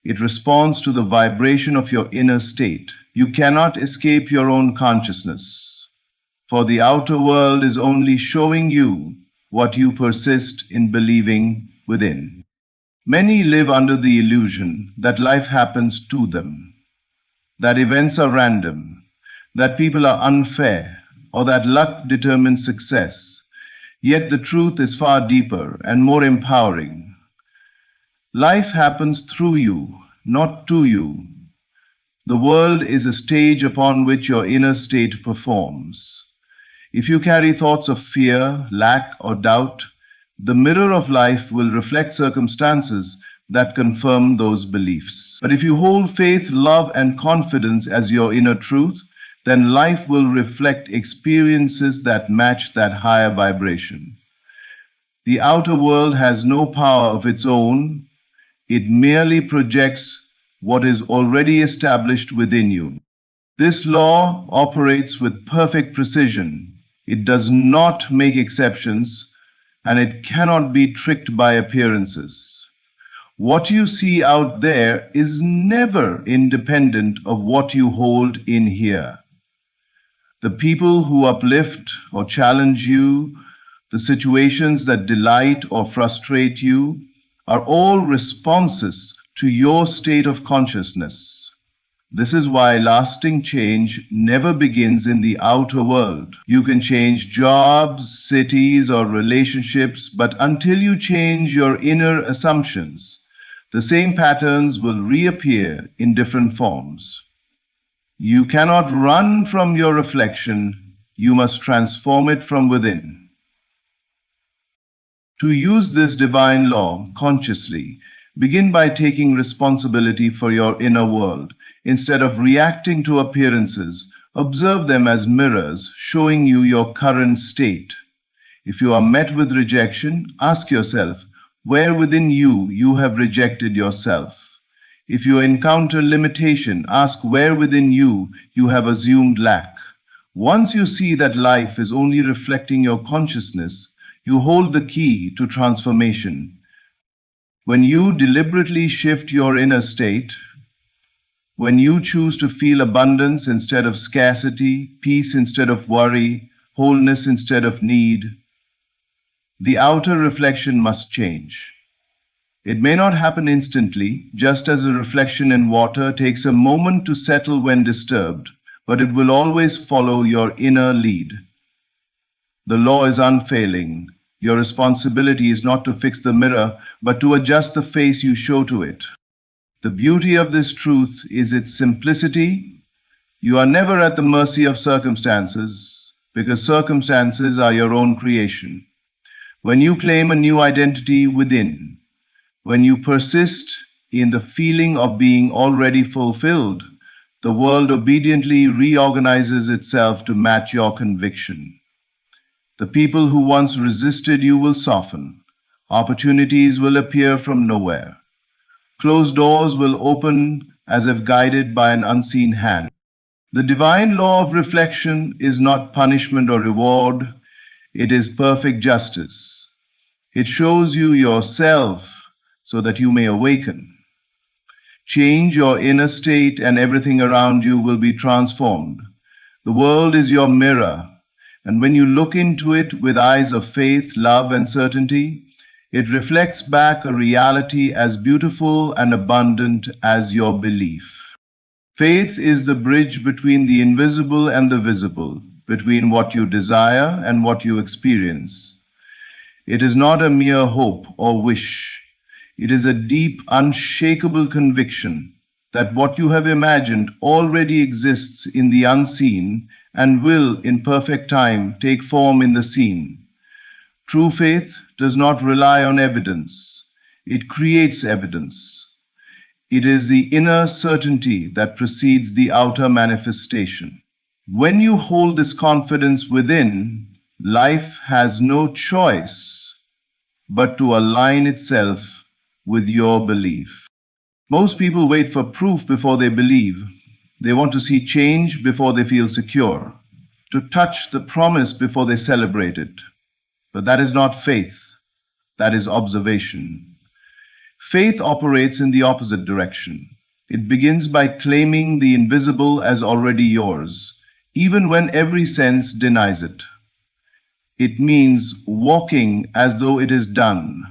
It responds to the vibration of your inner state. You cannot escape your own consciousness, for the outer world is only showing you what you persist in believing within. Many live under the illusion that life happens to them, that events are random, that people are unfair, or that luck determines success. Yet the truth is far deeper and more empowering. Life happens through you, not to you. The world is a stage upon which your inner state performs. If you carry thoughts of fear, lack, or doubt, the mirror of life will reflect circumstances that confirm those beliefs. But if you hold faith, love, and confidence as your inner truth, then life will reflect experiences that match that higher vibration. The outer world has no power of its own. It merely projects what is already established within you. This law operates with perfect precision. It does not make exceptions, and it cannot be tricked by appearances. What you see out there is never independent of what you hold in here. The people who uplift or challenge you, the situations that delight or frustrate you, are all responses to your state of consciousness. This is why lasting change never begins in the outer world. You can change jobs, cities, or relationships, but until you change your inner assumptions, the same patterns will reappear in different forms. You cannot run from your reflection. You must transform it from within. To use this divine law consciously, begin by taking responsibility for your inner world. Instead of reacting to appearances, observe them as mirrors showing you your current state. If you are met with rejection, ask yourself, where within you have rejected yourself? If you encounter limitation, ask where within you have assumed lack. Once you see that life is only reflecting your consciousness, you hold the key to transformation. When you deliberately shift your inner state, when you choose to feel abundance instead of scarcity, peace instead of worry, wholeness instead of need, the outer reflection must change. It may not happen instantly, just as a reflection in water takes a moment to settle when disturbed, but it will always follow your inner lead. The law is unfailing. Your responsibility is not to fix the mirror, but to adjust the face you show to it. The beauty of this truth is its simplicity. You are never at the mercy of circumstances, because circumstances are your own creation. When you claim a new identity within, when you persist in the feeling of being already fulfilled, the world obediently reorganizes itself to match your conviction. The people who once resisted you will soften. Opportunities will appear from nowhere. Closed doors will open as if guided by an unseen hand. The divine law of reflection is not punishment or reward. It is perfect justice. It shows you yourself so that you may awaken. Change your inner state and everything around you will be transformed. The world is your mirror, and when you look into it with eyes of faith, love, and certainty, it reflects back a reality as beautiful and abundant as your belief. Faith is the bridge between the invisible and the visible, between what you desire and what you experience. It is not a mere hope or wish. It is a deep, unshakable conviction that what you have imagined already exists in the unseen and will, in perfect time, take form in the seen. True faith does not rely on evidence. It creates evidence. It is the inner certainty that precedes the outer manifestation. When you hold this confidence within, Life has no choice but to align itself with your belief. Most people wait for proof before they believe. They want to see change before they feel secure, to touch the promise before they celebrate it. But that is not faith, that is observation. Faith operates in the opposite direction. It begins by claiming the invisible as already yours, even when every sense denies it. It means walking as though it is done,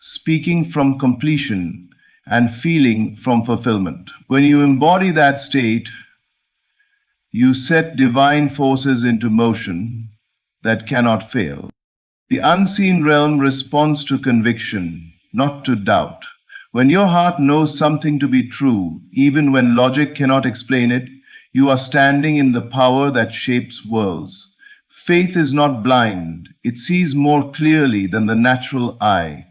speaking from completion, and feeling from fulfillment. When you embody that state, you set divine forces into motion that cannot fail. The unseen realm responds to conviction, not to doubt. When your heart knows something to be true, even when logic cannot explain it, you are standing in the power that shapes worlds. Faith is not blind. It sees more clearly than the natural eye.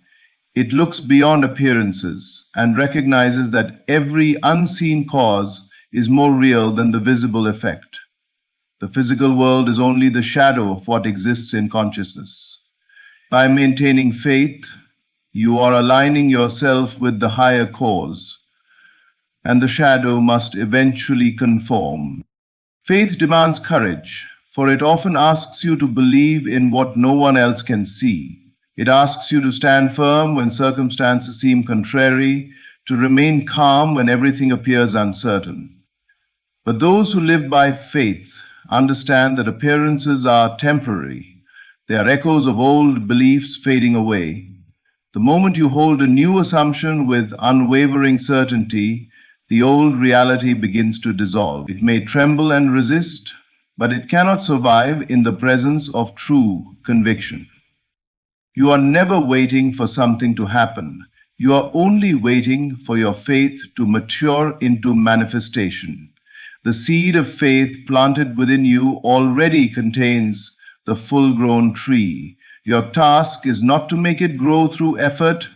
It looks beyond appearances and recognizes that every unseen cause is more real than the visible effect. The physical world is only the shadow of what exists in consciousness. By maintaining faith, you are aligning yourself with the higher cause, and the shadow must eventually conform. Faith demands courage, for it often asks you to believe in what no one else can see. It asks you to stand firm when circumstances seem contrary, to remain calm when everything appears uncertain. But those who live by faith understand that appearances are temporary. They are echoes of old beliefs fading away. The moment you hold a new assumption with unwavering certainty, the old reality begins to dissolve. It may tremble and resist, but it cannot survive in the presence of true conviction. You are never waiting for something to happen. You are only waiting for your faith to mature into manifestation. The seed of faith planted within you already contains the full-grown tree. Your task is not to make it grow through effort,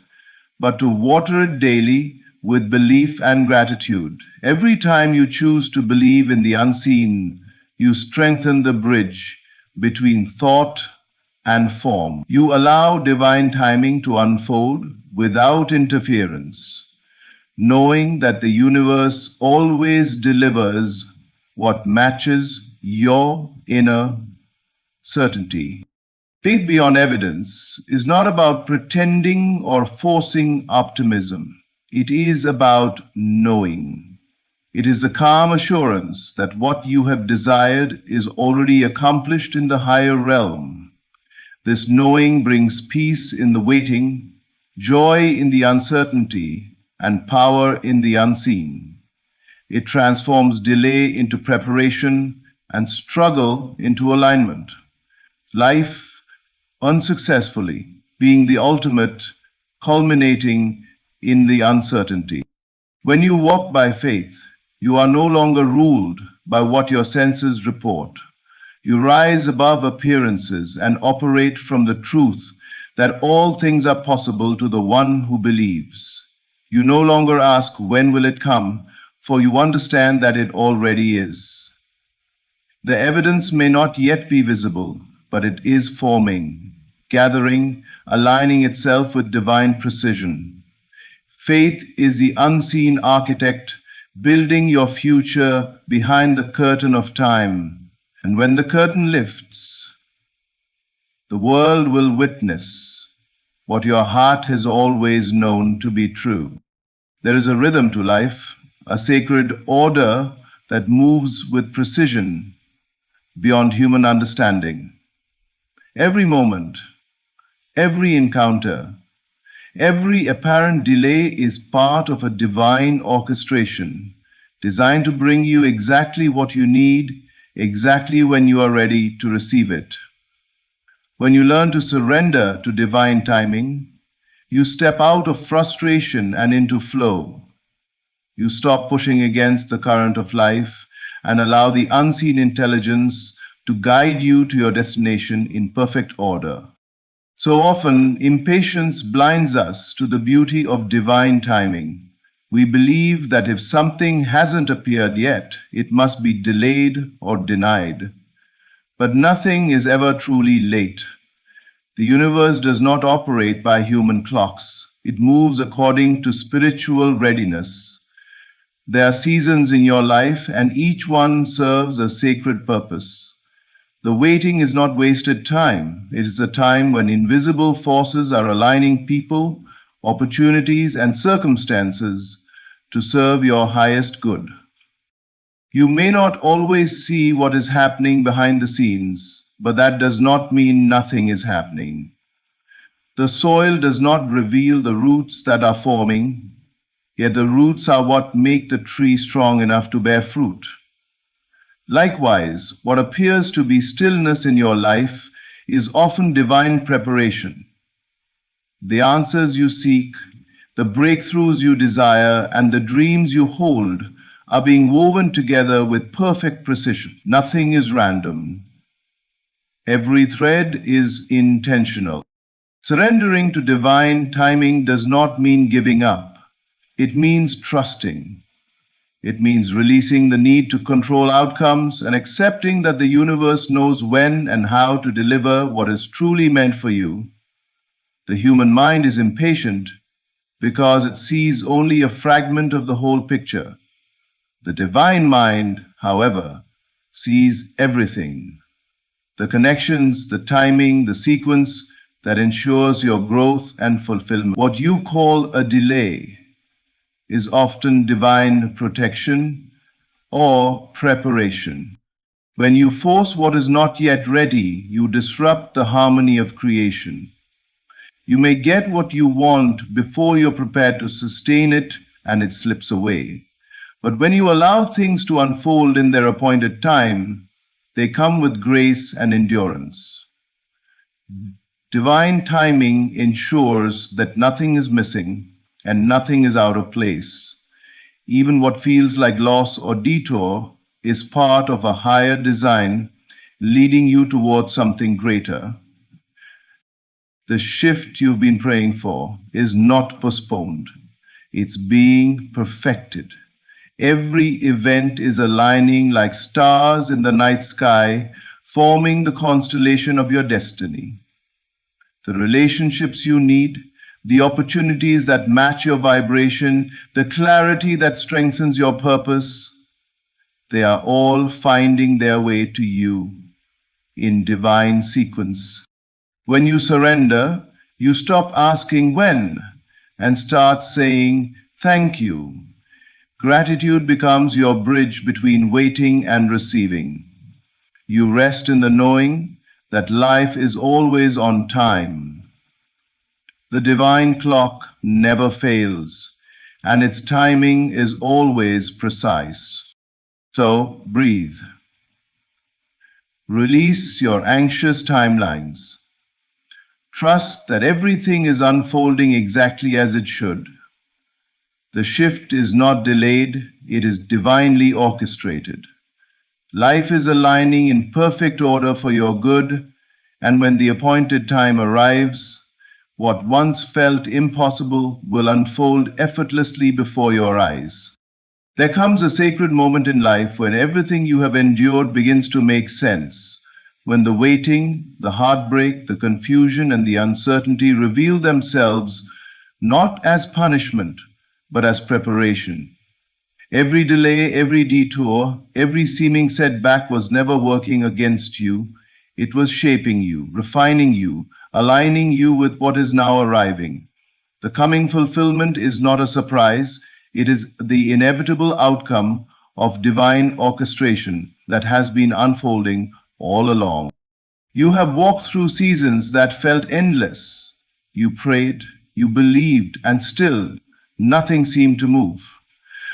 but to water it daily with belief and gratitude. Every time you choose to believe in the unseen, you strengthen the bridge between thought and form. You allow divine timing to unfold without interference, knowing that the universe always delivers what matches your inner certainty. Faith beyond evidence is not about pretending or forcing optimism. It is about knowing. It is the calm assurance that what you have desired is already accomplished in the higher realm. This knowing brings peace in the waiting, joy in the uncertainty, and power in the unseen. It transforms delay into preparation and struggle into alignment. Life unsuccessfully being the ultimate, culminating in the uncertainty. When you walk by faith, you are no longer ruled by what your senses report. You rise above appearances and operate from the truth that all things are possible to the one who believes. You no longer ask, when will it come? For you understand that it already is. The evidence may not yet be visible, but it is forming, gathering, aligning itself with divine precision. Faith is the unseen architect building your future behind the curtain of time. And when the curtain lifts, the world will witness what your heart has always known to be true. There is a rhythm to life, a sacred order that moves with precision beyond human understanding. Every moment, every encounter, every apparent delay is part of a divine orchestration designed to bring you exactly what you need, exactly when you are ready to receive it. When you learn to surrender to divine timing, you step out of frustration and into flow. You stop pushing against the current of life and allow the unseen intelligence to guide you to your destination in perfect order. So often, impatience blinds us to the beauty of divine timing. We believe that if something hasn't appeared yet, it must be delayed or denied. But nothing is ever truly late. The universe does not operate by human clocks. It moves according to spiritual readiness. There are seasons in your life, and each one serves a sacred purpose. The waiting is not wasted time. It is a time when invisible forces are aligning people, opportunities, and circumstances to serve your highest good. You may not always see what is happening behind the scenes, but that does not mean nothing is happening. The soil does not reveal the roots that are forming, yet the roots are what make the tree strong enough to bear fruit. Likewise, what appears to be stillness in your life is often divine preparation. The answers you seek, the breakthroughs you desire, and the dreams you hold are being woven together with perfect precision. Nothing is random. Every thread is intentional. Surrendering to divine timing does not mean giving up. It means trusting. It means releasing the need to control outcomes and accepting that the universe knows when and how to deliver what is truly meant for you. The human mind is impatient because it sees only a fragment of the whole picture. The divine mind, however, sees everything. The connections, the timing, the sequence that ensures your growth and fulfillment. What you call a delay is often divine protection or preparation. When you force what is not yet ready, you disrupt the harmony of creation. You may get what you want before you're prepared to sustain it, and it slips away. But when you allow things to unfold in their appointed time, they come with grace and endurance. Divine timing ensures that nothing is missing and nothing is out of place. Even what feels like loss or detour is part of a higher design leading you towards something greater. The shift you've been praying for is not postponed. It's being perfected. Every event is aligning like stars in the night sky, forming the constellation of your destiny. The relationships you need, the opportunities that match your vibration, the clarity that strengthens your purpose, they are all finding their way to you in divine sequence. When you surrender, you stop asking when and start saying thank you. Gratitude becomes your bridge between waiting and receiving. You rest in the knowing that life is always on time. The divine clock never fails, and its timing is always precise. So breathe. Release your anxious timelines. Trust that everything is unfolding exactly as it should. The shift is not delayed, it is divinely orchestrated. Life is aligning in perfect order for your good, and when the appointed time arrives, what once felt impossible will unfold effortlessly before your eyes. There comes a sacred moment in life when everything you have endured begins to make sense, when the waiting, the heartbreak, the confusion, and the uncertainty reveal themselves not as punishment, but as preparation. Every delay, every detour, every seeming setback was never working against you. It was shaping you, refining you, aligning you with what is now arriving. The coming fulfillment is not a surprise. It is the inevitable outcome of divine orchestration that has been unfolding all along. You have walked through seasons that felt endless. You prayed, you believed, and still nothing seemed to move.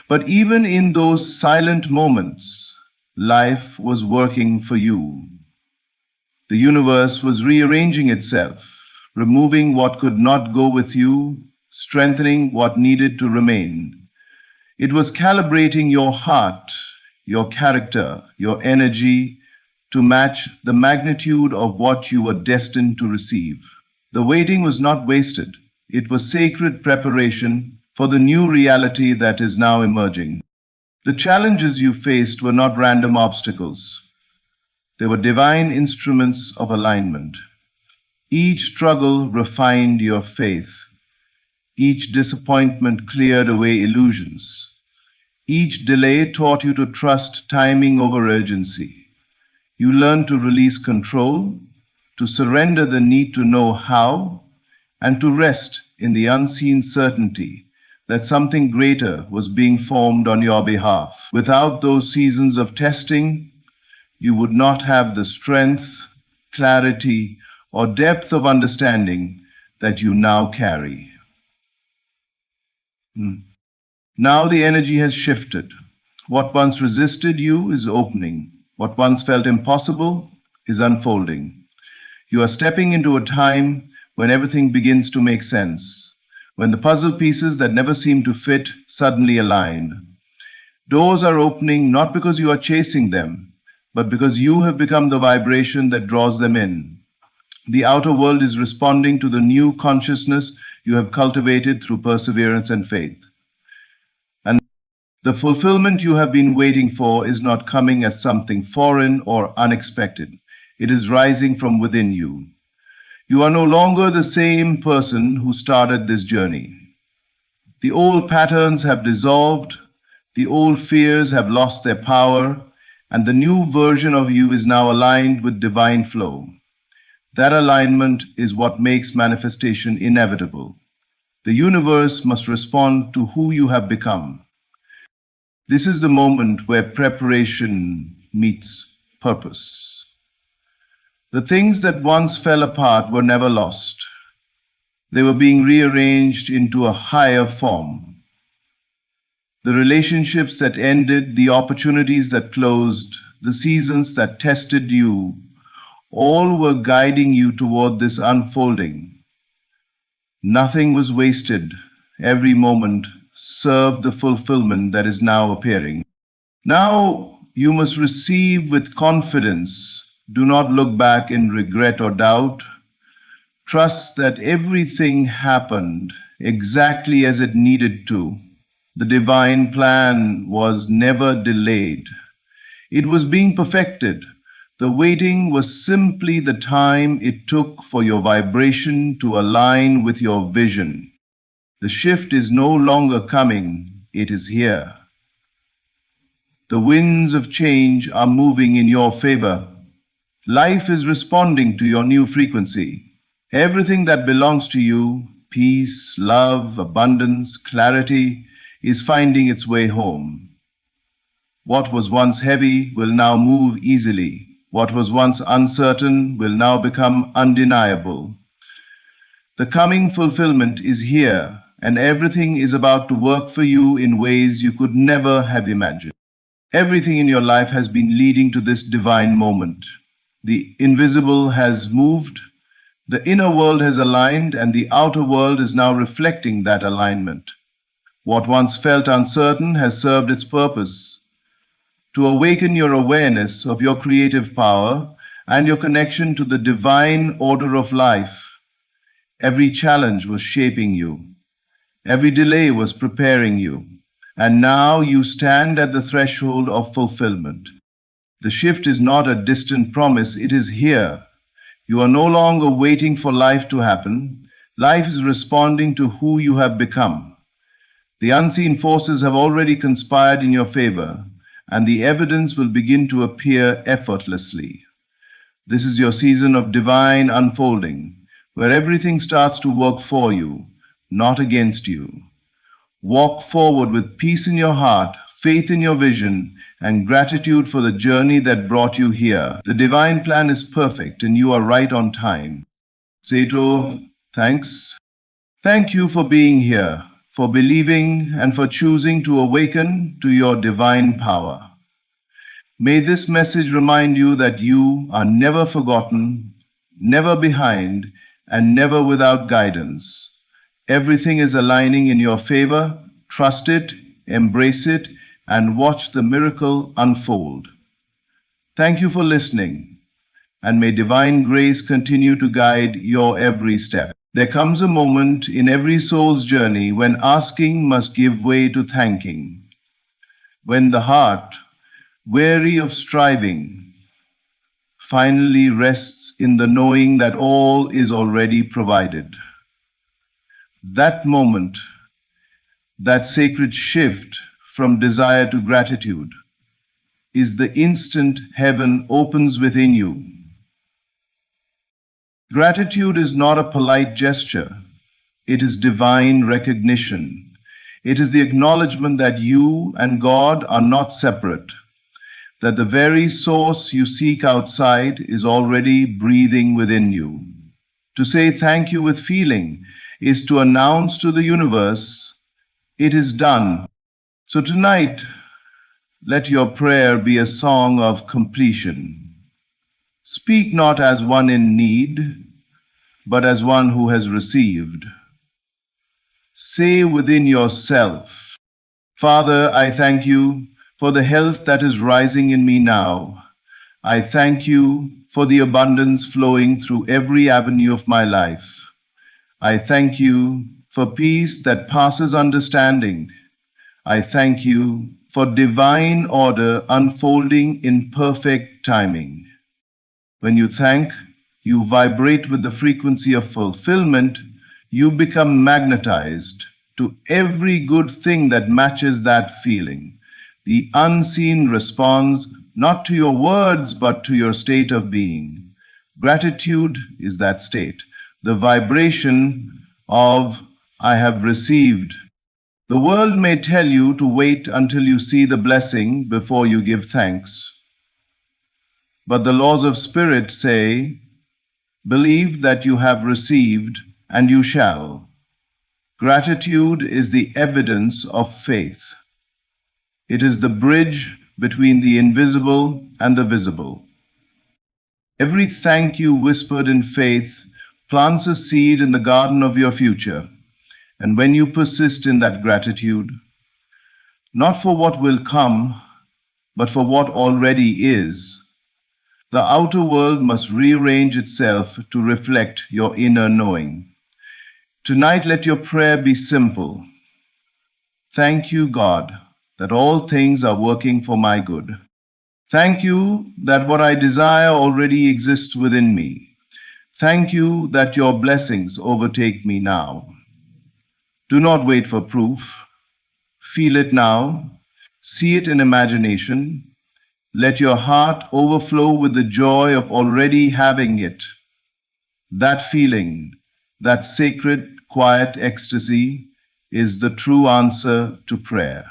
But even in those silent moments, life was working for you. The universe was rearranging itself, removing what could not go with you, strengthening what needed to remain. It was calibrating your heart, your character, your energy to match the magnitude of what you were destined to receive. The waiting was not wasted. It was sacred preparation for the new reality that is now emerging. The challenges you faced were not random obstacles. They were divine instruments of alignment. Each struggle refined your faith. Each disappointment cleared away illusions. Each delay taught you to trust timing over urgency. You learned to release control, to surrender the need to know how, and to rest in the unseen certainty that something greater was being formed on your behalf. Without those seasons of testing, you would not have the strength, clarity, or depth of understanding that you now carry. Now the energy has shifted. What once resisted you is opening. What once felt impossible is unfolding. You are stepping into a time when everything begins to make sense, when the puzzle pieces that never seemed to fit suddenly align. Doors are opening not because you are chasing them, but because you have become the vibration that draws them in. The outer world is responding to the new consciousness you have cultivated through perseverance and faith. And the fulfillment you have been waiting for is not coming as something foreign or unexpected. It is rising from within you. You are no longer the same person who started this journey. The old patterns have dissolved, the old fears have lost their power, and the new version of you is now aligned with divine flow. That alignment is what makes manifestation inevitable. The universe must respond to who you have become. This is the moment where preparation meets purpose. The things that once fell apart were never lost. They were being rearranged into a higher form. The relationships that ended, the opportunities that closed, the seasons that tested you, all were guiding you toward this unfolding. Nothing was wasted. Every moment served the fulfillment that is now appearing. Now you must receive with confidence. Do not look back in regret or doubt. Trust that everything happened exactly as it needed to. The divine plan was never delayed. It was being perfected. The waiting was simply the time it took for your vibration to align with your vision. The shift is no longer coming, it is here. The winds of change are moving in your favor. Life is responding to your new frequency. Everything that belongs to you, peace, love, abundance, clarity, is finding its way home. What was once heavy will now move easily. What was once uncertain will now become undeniable. The coming fulfillment is here, and everything is about to work for you in ways you could never have imagined. Everything in your life has been leading to this divine moment. The invisible has moved, the inner world has aligned, and the outer world is now reflecting that alignment. What once felt uncertain has served its purpose to awaken your awareness of your creative power and your connection to the divine order of life. Every challenge was shaping you. Every delay was preparing you. And now you stand at the threshold of fulfillment. The shift is not a distant promise, it is here. You are no longer waiting for life to happen. Life is responding to who you have become. The unseen forces have already conspired in your favor, and the evidence will begin to appear effortlessly. This is your season of divine unfolding, where everything starts to work for you, not against you. Walk forward with peace in your heart, faith in your vision, and gratitude for the journey that brought you here. The divine plan is perfect, and you are right on time. Sato, thanks. Thank you for being here, for believing, and for choosing to awaken to your divine power. May this message remind you that you are never forgotten, never behind, and never without guidance. Everything is aligning in your favor. Trust it, embrace it, and watch the miracle unfold. Thank you for listening, and may divine grace continue to guide your every step. There comes a moment in every soul's journey when asking must give way to thanking. When the heart, weary of striving, finally rests in the knowing that all is already provided. That moment, that sacred shift from desire to gratitude, is the instant heaven opens within you. Gratitude is not a polite gesture. It is divine recognition. It is the acknowledgement that you and God are not separate, that the very source you seek outside is already breathing within you. To say thank you with feeling is to announce to the universe, it is done. So tonight, let your prayer be a song of completion. Speak not as one in need, but as one who has received. Say within yourself, Father, I thank you for the health that is rising in me now. I thank you for the abundance flowing through every avenue of my life. I thank you for peace that passes understanding. I thank you for divine order unfolding in perfect timing. When you thank, you vibrate with the frequency of fulfillment. You become magnetized to every good thing that matches that feeling. The unseen responds not to your words, but to your state of being. Gratitude is that state, the vibration of I have received. The world may tell you to wait until you see the blessing before you give thanks. But the laws of spirit say, believe that you have received, and you shall. Gratitude is the evidence of faith. It is the bridge between the invisible and the visible. Every thank you whispered in faith plants a seed in the garden of your future. And when you persist in that gratitude, not for what will come, but for what already is, the outer world must rearrange itself to reflect your inner knowing. Tonight, let your prayer be simple. Thank you, God, that all things are working for my good. Thank you that what I desire already exists within me. Thank you that your blessings overtake me now. Do not wait for proof. Feel it now. See it in imagination. Let your heart overflow with the joy of already having it. That feeling, that sacred, quiet ecstasy is the true answer to prayer.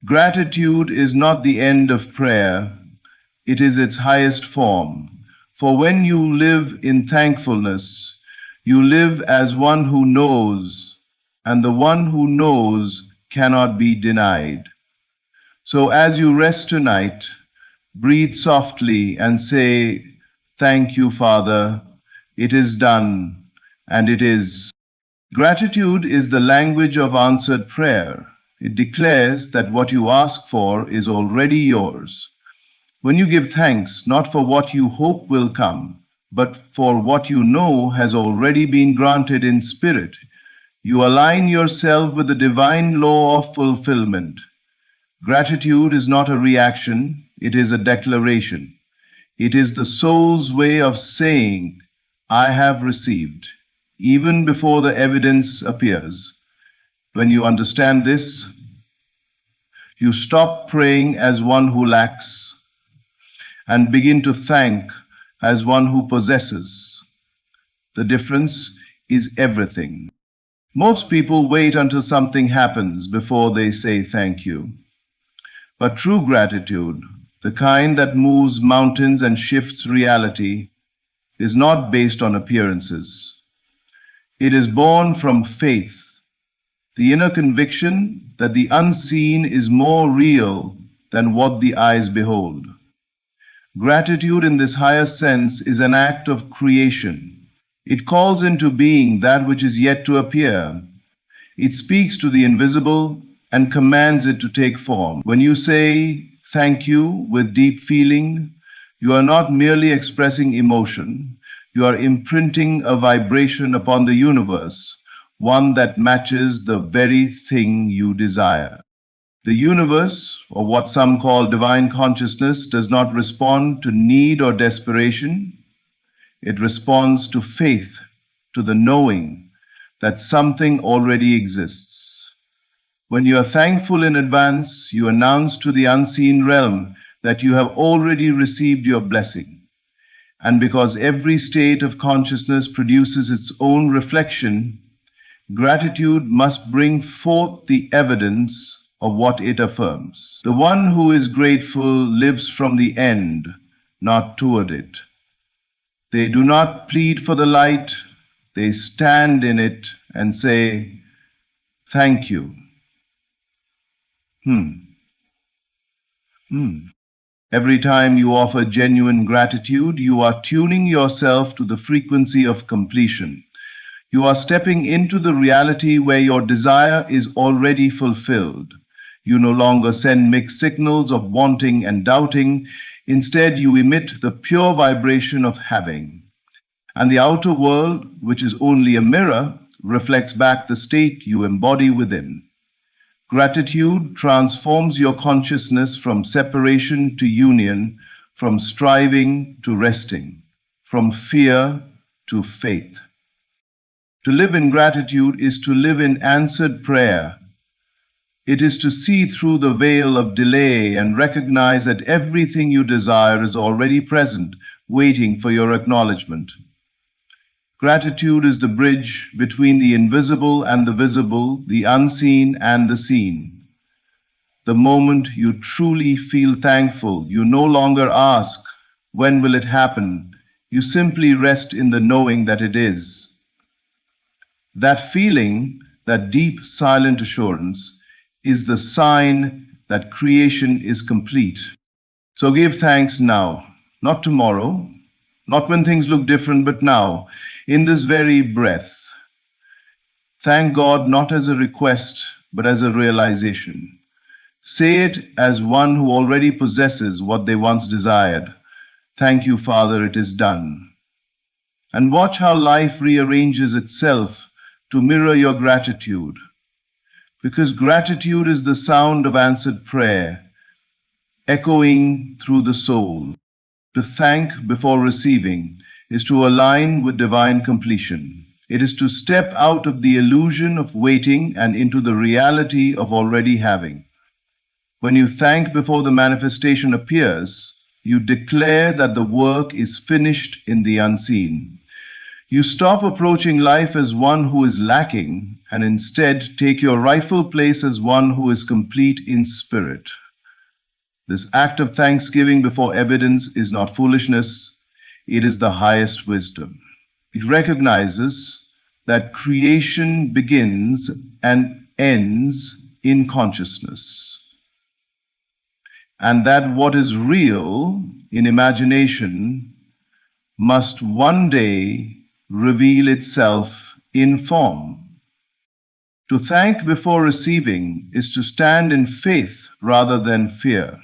Gratitude is not the end of prayer, it is its highest form. For when you live in thankfulness, you live as one who knows, and the one who knows cannot be denied. So as you rest tonight, breathe softly and say, thank you, Father, it is done. And it is. Gratitude is the language of answered prayer. It declares that what you ask for is already yours. When you give thanks, not for what you hope will come, but for what you know has already been granted in spirit, you align yourself with the divine law of fulfillment. Gratitude is not a reaction, it is a declaration. It is the soul's way of saying, I have received, even before the evidence appears. When you understand this, you stop praying as one who lacks and begin to thank as one who possesses. The difference is everything. Most people wait until something happens before they say thank you. But true gratitude, the kind that moves mountains and shifts reality, is not based on appearances. It is born from faith, the inner conviction that the unseen is more real than what the eyes behold. Gratitude in this higher sense is an act of creation. It calls into being that which is yet to appear. It speaks to the invisible and commands it to take form. When you say thank you with deep feeling, you are not merely expressing emotion. You are imprinting a vibration upon the universe, one that matches the very thing you desire. The universe, or what some call divine consciousness, does not respond to need or desperation. It responds to faith, to the knowing that something already exists. When you are thankful in advance, you announce to the unseen realm that you have already received your blessing. And because every state of consciousness produces its own reflection, gratitude must bring forth the evidence of what it affirms. The one who is grateful lives from the end, not toward it. They do not plead for the light, they stand in it and say, "Thank you." Every time you offer genuine gratitude, you are tuning yourself to the frequency of completion. You are stepping into the reality where your desire is already fulfilled. You no longer send mixed signals of wanting and doubting. Instead, you emit the pure vibration of having. And the outer world, which is only a mirror, reflects back the state you embody within. Gratitude transforms your consciousness from separation to union, from striving to resting, from fear to faith. To live in gratitude is to live in answered prayer. It is to see through the veil of delay and recognize that everything you desire is already present, waiting for your acknowledgement. Gratitude is the bridge between the invisible and the visible, the unseen and the seen. The moment you truly feel thankful, you no longer ask, "When will it happen?" You simply rest in the knowing that it is. That feeling, that deep, silent assurance, is the sign that creation is complete. So give thanks now, not tomorrow, not when things look different, but now, in this very breath. Thank God not as a request, but as a realization. Say it as one who already possesses what they once desired. "Thank you, Father, it is done." And watch how life rearranges itself to mirror your gratitude. Because gratitude is the sound of answered prayer, echoing through the soul. To thank before receiving is to align with divine completion. It is to step out of the illusion of waiting and into the reality of already having. When you thank before the manifestation appears, you declare that the work is finished in the unseen. You stop approaching life as one who is lacking and instead take your rightful place as one who is complete in spirit. This act of thanksgiving before evidence is not foolishness, it is the highest wisdom. It recognizes that creation begins and ends in consciousness, and that what is real in imagination must one day reveal itself in form. To thank before receiving is to stand in faith rather than fear.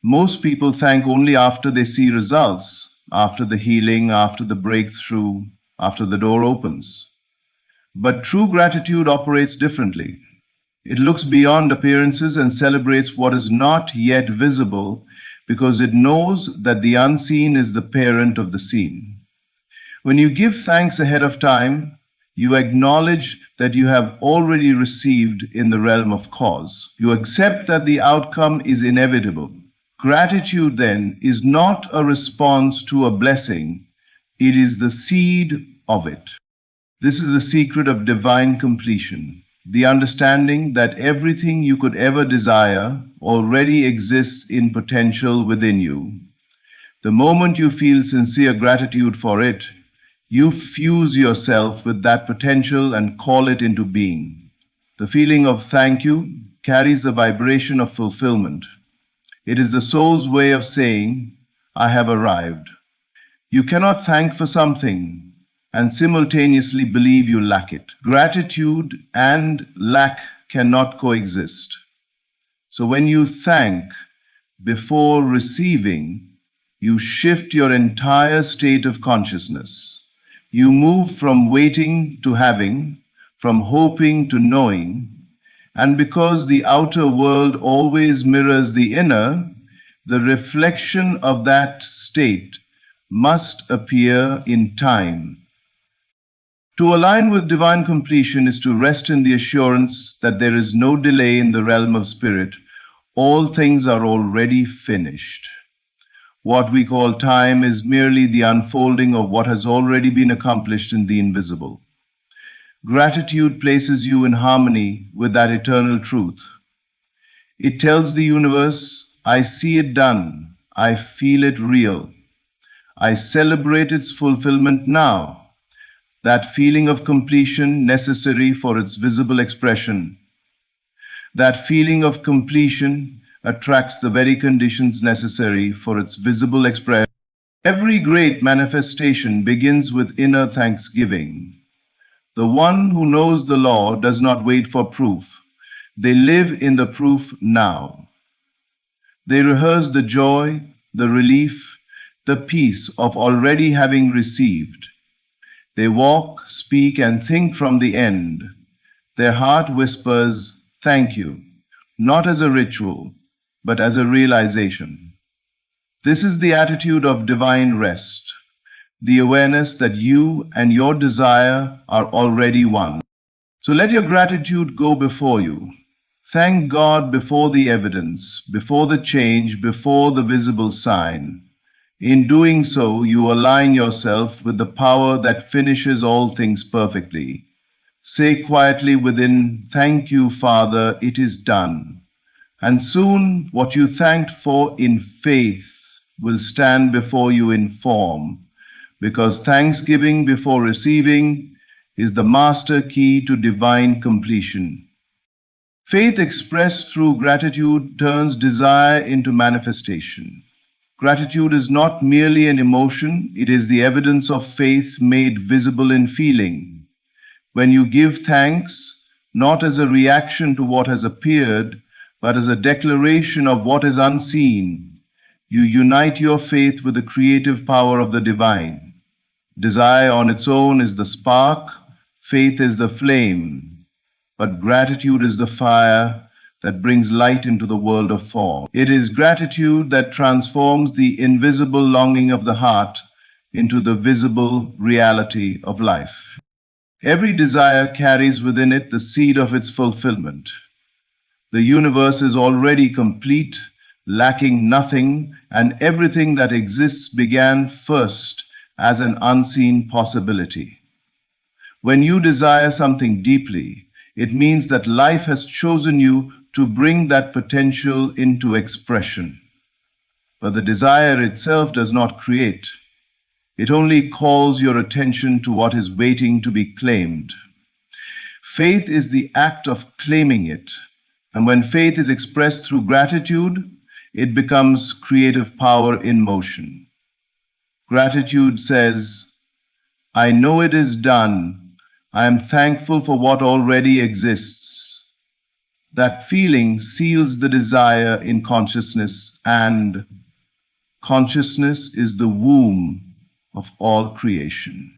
Most people thank only after they see results, after the healing, after the breakthrough, after the door opens. But true gratitude operates differently. It looks beyond appearances and celebrates what is not yet visible because it knows that the unseen is the parent of the seen. When you give thanks ahead of time, you acknowledge that you have already received in the realm of cause. You accept that the outcome is inevitable. Gratitude, then, is not a response to a blessing, it is the seed of it. This is the secret of divine completion, the understanding that everything you could ever desire already exists in potential within you. The moment you feel sincere gratitude for it, you fuse yourself with that potential and call it into being. The feeling of thank you carries the vibration of fulfillment. It is the soul's way of saying, "I have arrived." You cannot thank for something and simultaneously believe you lack it. Gratitude and lack cannot coexist. So when you thank before receiving, you shift your entire state of consciousness. You move from waiting to having, from hoping to knowing, And because the outer world always mirrors the inner, the reflection of that state must appear in time. To align with divine completion is to rest in the assurance that there is no delay in the realm of spirit. All things are already finished. What we call time is merely the unfolding of what has already been accomplished in the invisible. Gratitude places you in harmony with that eternal truth. It tells the universe, I see it done, I feel it real, I celebrate its fulfillment now. That feeling of completion necessary for its visible expression. That feeling of completion attracts the very conditions necessary for its visible expression. Every great manifestation begins with inner thanksgiving. The one who knows the law does not wait for proof. They live in the proof now. They rehearse the joy, the relief, the peace of already having received. They walk, speak, and think from the end. Their heart whispers, thank you, not as a ritual, but as a realization. This is the attitude of divine rest, the awareness that you and your desire are already one. So let your gratitude go before you. Thank God before the evidence, before the change, before the visible sign. In doing so, you align yourself with the power that finishes all things perfectly. Say quietly within, thank you, Father, it is done. And soon what you thanked for in faith will stand before you in form, because thanksgiving before receiving is the master key to divine completion. Faith expressed through gratitude turns desire into manifestation. Gratitude is not merely an emotion, it is the evidence of faith made visible in feeling. When you give thanks, not as a reaction to what has appeared, but as a declaration of what is unseen, you unite your faith with the creative power of the divine. Desire on its own is the spark, faith is the flame, but gratitude is the fire that brings light into the world of form. It is gratitude that transforms the invisible longing of the heart into the visible reality of life. Every desire carries within it the seed of its fulfillment. The universe is already complete, lacking nothing, and everything that exists began first as an unseen possibility. When you desire something deeply, it means that life has chosen you to bring that potential into expression. But the desire itself does not create. It only calls your attention to what is waiting to be claimed. Faith is the act of claiming it, and when faith is expressed through gratitude, it becomes creative power in motion. Gratitude says, I know it is done. I am thankful for what already exists. That feeling seals the desire in consciousness, and consciousness is the womb of all creation.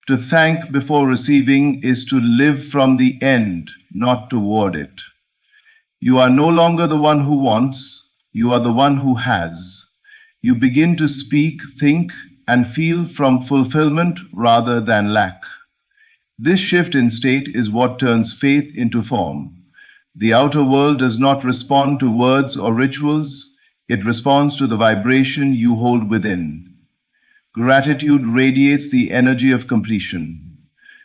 To thank before receiving is to live from the end, not toward it. You are no longer the one who wants, you are the one who has. You begin to speak, think, and feel from fulfillment rather than lack. This shift in state is what turns faith into form. The outer world does not respond to words or rituals, it responds to the vibration you hold within. Gratitude radiates the energy of completion,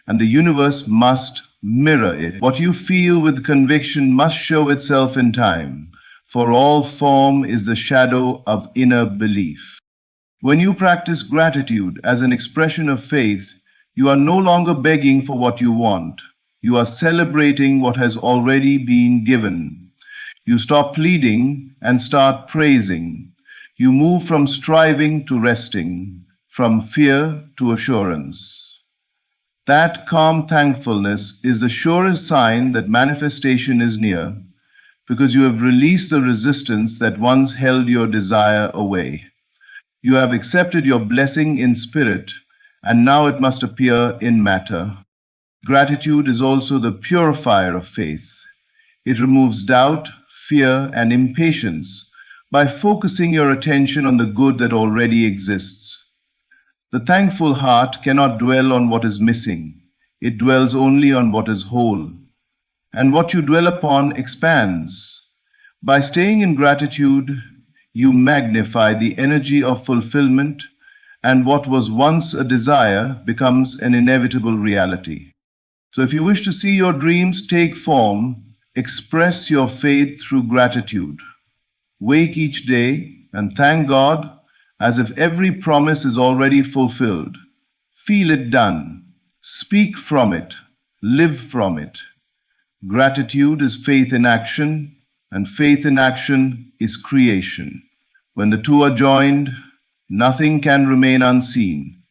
and the universe must mirror it. What you feel with conviction must show itself in time, for all form is the shadow of inner belief. When you practice gratitude as an expression of faith, you are no longer begging for what you want. You are celebrating what has already been given. You stop pleading and start praising. You move from striving to resting, from fear to assurance. That calm thankfulness is the surest sign that manifestation is near, because you have released the resistance that once held your desire away. You have accepted your blessing in spirit, and now it must appear in matter. Gratitude is also the purifier of faith. It removes doubt, fear, and impatience by focusing your attention on the good that already exists. The thankful heart cannot dwell on what is missing. It dwells only on what is whole. And what you dwell upon expands. By staying in gratitude, you magnify the energy of fulfillment, and what was once a desire becomes an inevitable reality. So if you wish to see your dreams take form, express your faith through gratitude. Wake each day and thank God as if every promise is already fulfilled. Feel it done. Speak from it. Live from it. Gratitude is faith in action, and faith in action is creation. When the two are joined, nothing can remain unseen.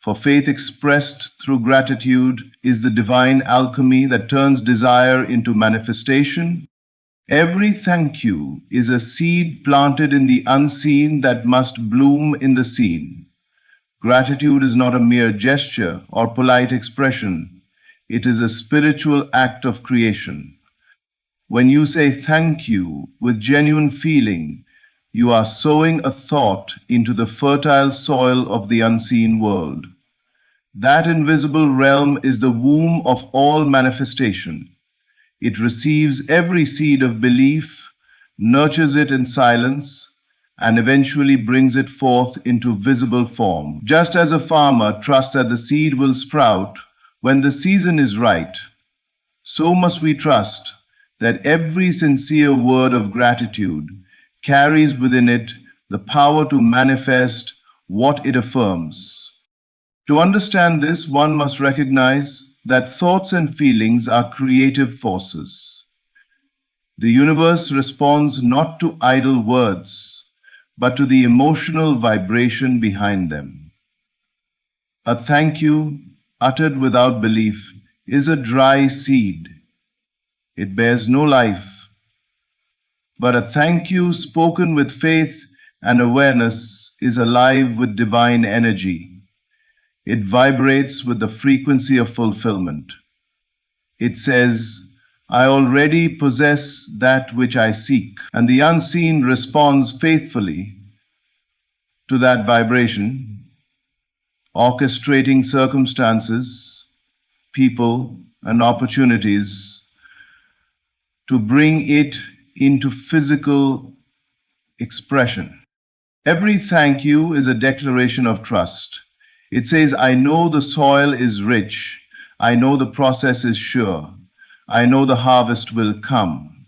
For faith expressed through gratitude is the divine alchemy that turns desire into manifestation. Every thank you is a seed planted in the unseen that must bloom in the seen. Gratitude is not a mere gesture or polite expression. It is a spiritual act of creation. When you say thank you with genuine feeling, you are sowing a thought into the fertile soil of the unseen world. That invisible realm is the womb of all manifestation. It receives every seed of belief, nurtures it in silence, and eventually brings it forth into visible form. Just as a farmer trusts that the seed will sprout when the season is right, so must we trust that every sincere word of gratitude carries within it the power to manifest what it affirms. To understand this, one must recognize that thoughts and feelings are creative forces. The universe responds not to idle words, but to the emotional vibration behind them. A thank you uttered without belief is a dry seed. It bears no life. But a thank you spoken with faith and awareness is alive with divine energy. It vibrates with the frequency of fulfillment. It says, I already possess that which I seek, and the unseen responds faithfully to that vibration, orchestrating circumstances, people, and opportunities to bring it into physical expression. Every thank you is a declaration of trust. It says, I know the soil is rich. I know the process is sure. I know the harvest will come.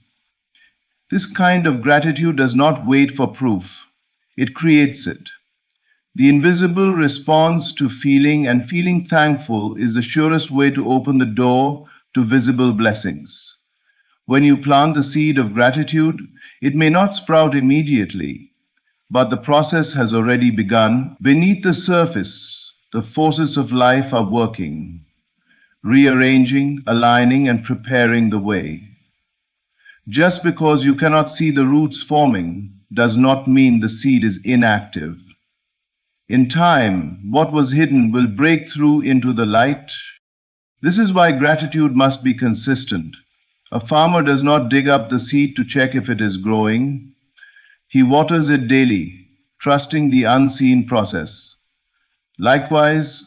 This kind of gratitude does not wait for proof. It creates it. The invisible response to feeling, and feeling thankful is the surest way to open the door to visible blessings. When you plant the seed of gratitude, it may not sprout immediately, but the process has already begun. Beneath the surface, the forces of life are working, rearranging, aligning, and preparing the way. Just because you cannot see the roots forming does not mean the seed is inactive. In time, what was hidden will break through into the light. This is why gratitude must be consistent. A farmer does not dig up the seed to check if it is growing. He waters it daily, trusting the unseen process. Likewise,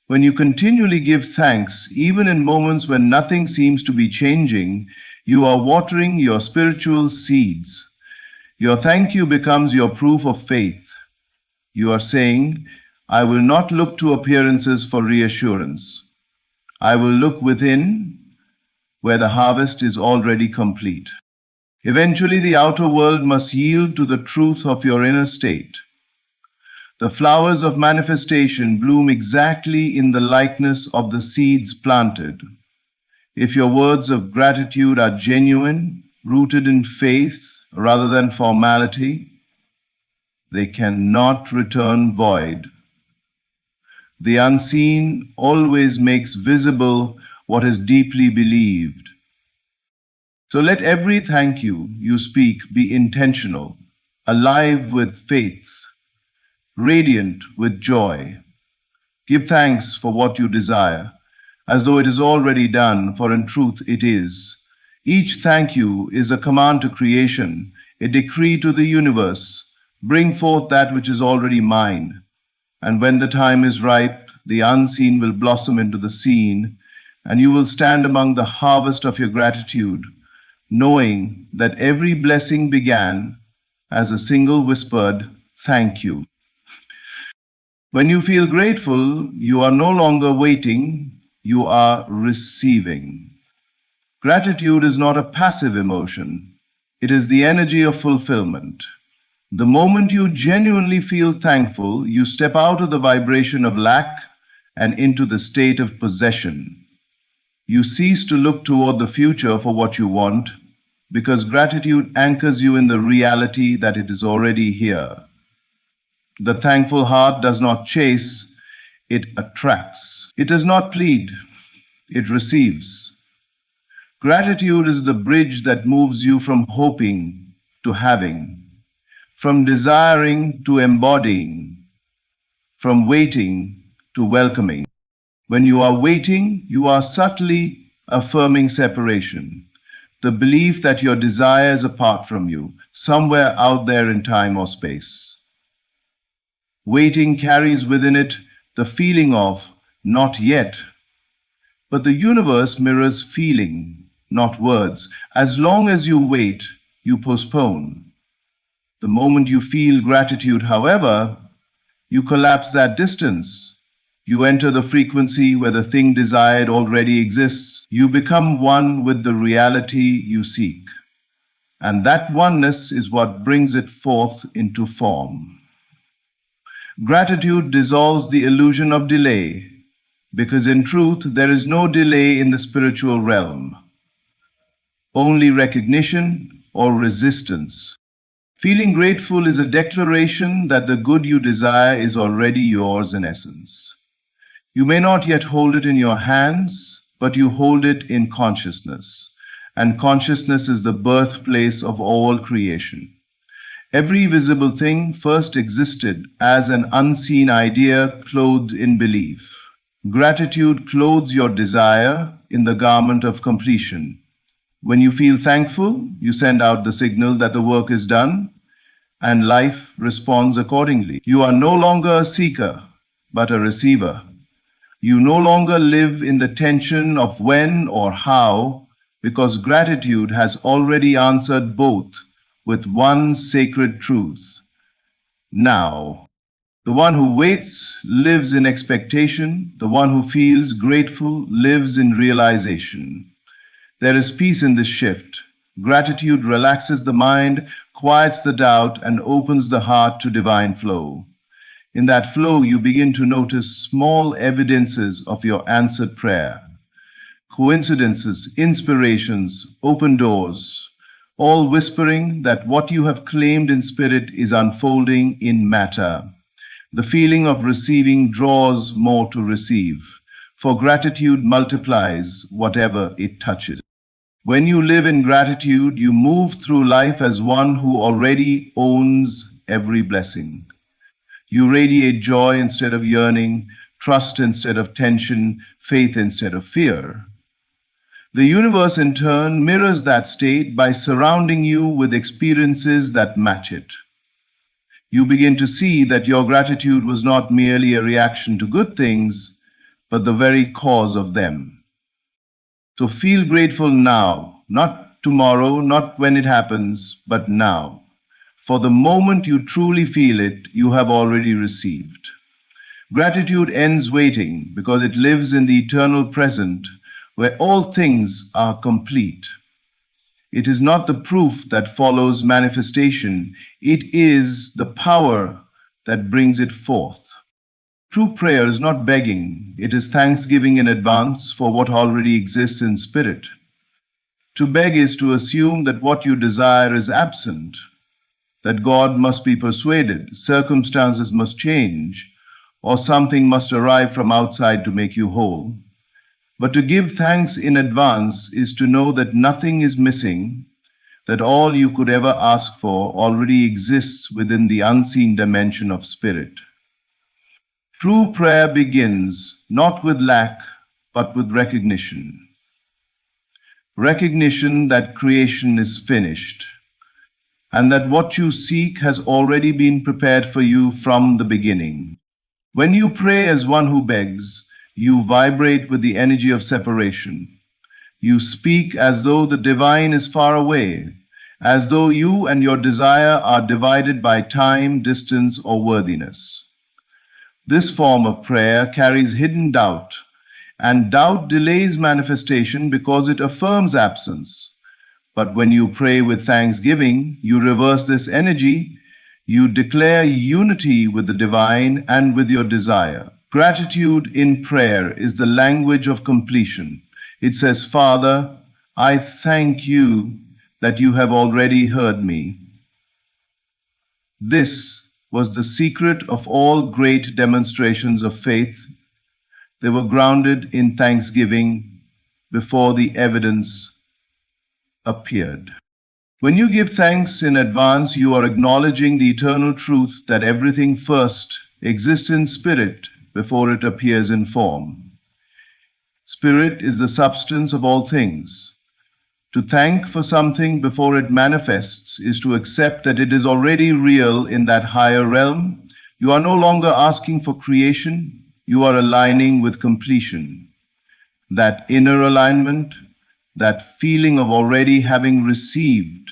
when you continually give thanks, even in moments when nothing seems to be changing, you are watering your spiritual seeds. Your thank you becomes your proof of faith. You are saying, I will not look to appearances for reassurance. I will look within, where the harvest is already complete. Eventually, the outer world must yield to the truth of your inner state. The flowers of manifestation bloom exactly in the likeness of the seeds planted. If your words of gratitude are genuine, rooted in faith rather than formality, they cannot return void. The unseen always makes visible what is deeply believed. So let every thank you speak be intentional, alive with faith, radiant with joy. Give thanks for what you desire, as though it is already done, for in truth it is. Each thank you is a command to creation, a decree to the universe. Bring forth that which is already mine. And when the time is ripe, the unseen will blossom into the seen, and you will stand among the harvest of your gratitude, knowing that every blessing began as a single whispered thank you. When you feel grateful, you are no longer waiting, you are receiving. Gratitude is not a passive emotion, it is the energy of fulfillment. The moment you genuinely feel thankful, you step out of the vibration of lack and into the state of possession. You cease to look toward the future for what you want, because gratitude anchors you in the reality that it is already here. The thankful heart does not chase, it attracts. It does not plead, it receives. Gratitude is the bridge that moves you from hoping to having, from desiring to embodying, from waiting to welcoming. When you are waiting, you are subtly affirming separation, the belief that your desire is apart from you, somewhere out there in time or space. Waiting carries within it the feeling of not yet, but the universe mirrors feeling, not words. As long as you wait, you postpone. The moment you feel gratitude, however, you collapse that distance. You enter the frequency where the thing desired already exists. You become one with the reality you seek. And that oneness is what brings it forth into form. Gratitude dissolves the illusion of delay, because in truth there is no delay in the spiritual realm, only recognition or resistance. Feeling grateful is a declaration that the good you desire is already yours in essence. You may not yet hold it in your hands, but you hold it in consciousness, and consciousness is the birthplace of all creation. Every visible thing first existed as an unseen idea clothed in belief. Gratitude clothes your desire in the garment of completion. When you feel thankful, you send out the signal that the work is done, and life responds accordingly. You are no longer a seeker, but a receiver. You no longer live in the tension of when or how, because gratitude has already answered both with one sacred truth. Now, the one who waits lives in expectation. The one who feels grateful lives in realization. There is peace in this shift. Gratitude relaxes the mind, quiets the doubt, and opens the heart to divine flow. In that flow, you begin to notice small evidences of your answered prayer. Coincidences, inspirations, open doors, all whispering that what you have claimed in spirit is unfolding in matter. The feeling of receiving draws more to receive, for gratitude multiplies whatever it touches. When you live in gratitude, you move through life as one who already owns every blessing. You radiate joy instead of yearning, trust instead of tension, faith instead of fear. The universe, in turn, mirrors that state by surrounding you with experiences that match it. You begin to see that your gratitude was not merely a reaction to good things, but the very cause of them. So feel grateful now, not tomorrow, not when it happens, but now. For the moment you truly feel it, you have already received. Gratitude ends waiting because it lives in the eternal present, where all things are complete. It is not the proof that follows manifestation, it is the power that brings it forth. True prayer is not begging, it is thanksgiving in advance for what already exists in spirit. To beg is to assume that what you desire is absent, that God must be persuaded, circumstances must change, or something must arrive from outside to make you whole. But to give thanks in advance is to know that nothing is missing, that all you could ever ask for already exists within the unseen dimension of spirit. True prayer begins not with lack, but with recognition. recognition that creation is finished, and that what you seek has already been prepared for you from the beginning. When you pray as one who begs, you vibrate with the energy of separation. You speak as though the divine is far away, as though you and your desire are divided by time, distance, or worthiness. This form of prayer carries hidden doubt, and doubt delays manifestation because it affirms absence. But when you pray with thanksgiving, you reverse this energy. You declare unity with the divine and with your desire. Gratitude in prayer is the language of completion. It says, Father, I thank you that you have already heard me. This was the secret of all great demonstrations of faith. They were grounded in thanksgiving before the evidence appeared. When you give thanks in advance, you are acknowledging the eternal truth that everything first exists in spirit before it appears in form. Spirit is the substance of all things. To thank for something before it manifests is to accept that it is already real in that higher realm. You are no longer asking for creation, you are aligning with completion. That inner alignment, that feeling of already having received,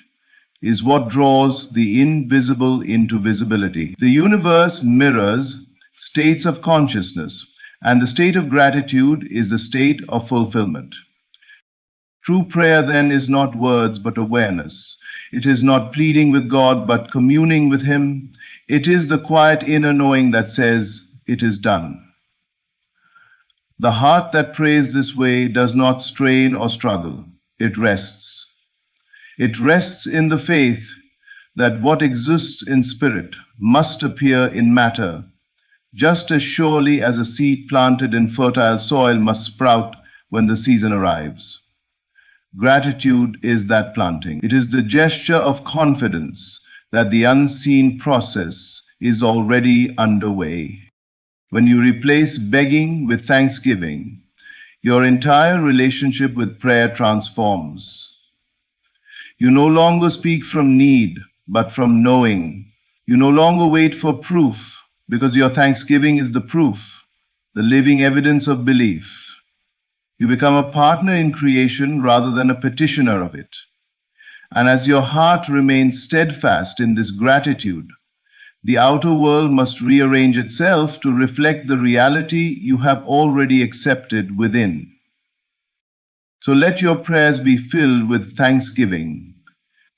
is what draws the invisible into visibility. The universe mirrors states of consciousness, and the state of gratitude is the state of fulfillment. True prayer then is not words but awareness. It is not pleading with God but communing with Him. It is the quiet inner knowing that says, it is done. The heart that prays this way does not strain or struggle. It rests. It rests in the faith that what exists in spirit must appear in matter, just as surely as a seed planted in fertile soil must sprout when the season arrives. Gratitude is that planting. It is the gesture of confidence that the unseen process is already underway. When you replace begging with thanksgiving, your entire relationship with prayer transforms. You no longer speak from need, but from knowing. You no longer wait for proof, because your thanksgiving is the proof, the living evidence of belief. You become a partner in creation rather than a petitioner of it. And as your heart remains steadfast in this gratitude, the outer world must rearrange itself to reflect the reality you have already accepted within. So let your prayers be filled with thanksgiving.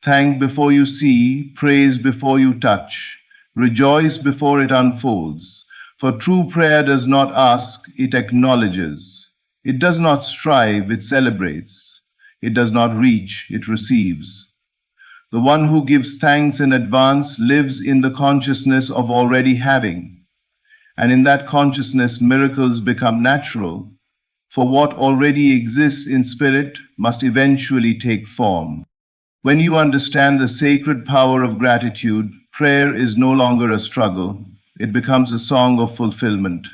Thank before you see, praise before you touch, rejoice before it unfolds. For true prayer does not ask, it acknowledges. It does not strive, it celebrates. It does not reach, it receives. The one who gives thanks in advance lives in the consciousness of already having. And in that consciousness, miracles become natural, for what already exists in spirit must eventually take form. When you understand the sacred power of gratitude, prayer is no longer a struggle. It becomes a song of fulfillment.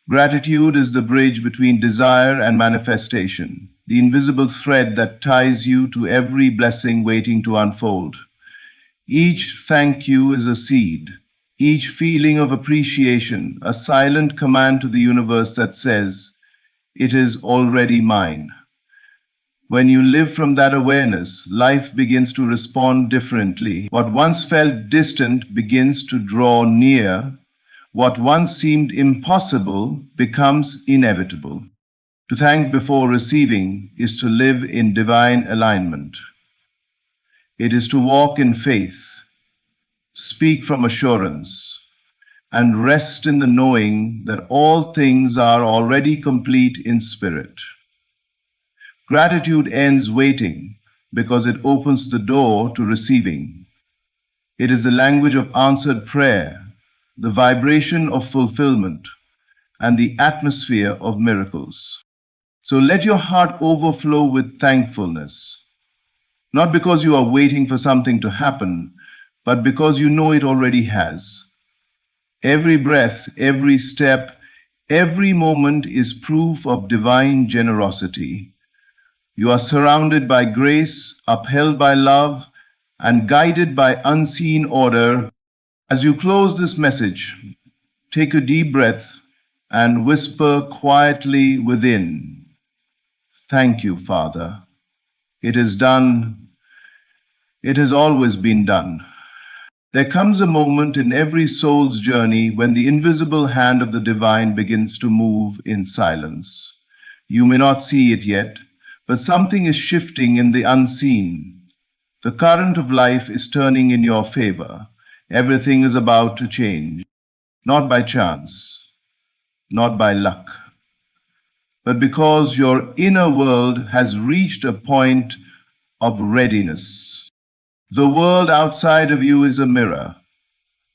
Gratitude is the bridge between desire and manifestation, the invisible thread that ties you to every blessing waiting to unfold. Each thank you is a seed, each feeling of appreciation, a silent command to the universe that says, it is already mine. When you live from that awareness, life begins to respond differently. What once felt distant begins to draw near. What once seemed impossible becomes inevitable. To thank before receiving is to live in divine alignment. It is to walk in faith, speak from assurance, and rest in the knowing that all things are already complete in spirit. Gratitude ends waiting because it opens the door to receiving. It is the language of answered prayer, the vibration of fulfillment, and the atmosphere of miracles. So let your heart overflow with thankfulness, not because you are waiting for something to happen, but because you know it already has. Every breath, every step, every moment is proof of divine generosity. You are surrounded by grace, upheld by love, and guided by unseen order. As you close this message, take a deep breath and whisper quietly within, "Thank you, Father. It is done. It has always been done." There comes a moment in every soul's journey when the invisible hand of the divine begins to move in silence. You may not see it yet, but something is shifting in the unseen. The current of life is turning in your favor. Everything is about to change, not by chance, not by luck, but because your inner world has reached a point of readiness. The world outside of you is a mirror,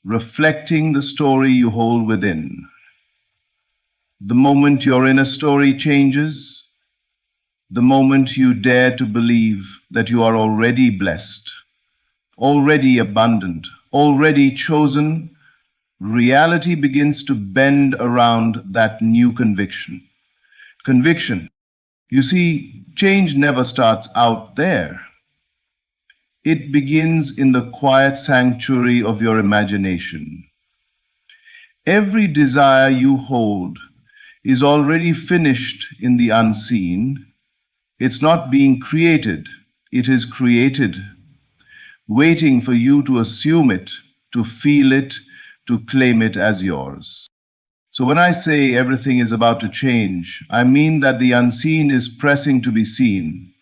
reflecting the story you hold within. The moment your inner story changes, the moment you dare to believe that you are already blessed, already abundant, already chosen, reality begins to bend around that new conviction. Conviction. You see, change never starts out there. It begins in the quiet sanctuary of your imagination. Every desire you hold is already finished in the unseen. It's not being created, it is created, waiting for you to assume it, to feel it, to claim it as yours. So when I say everything is about to change, I mean that the unseen is pressing to be seen.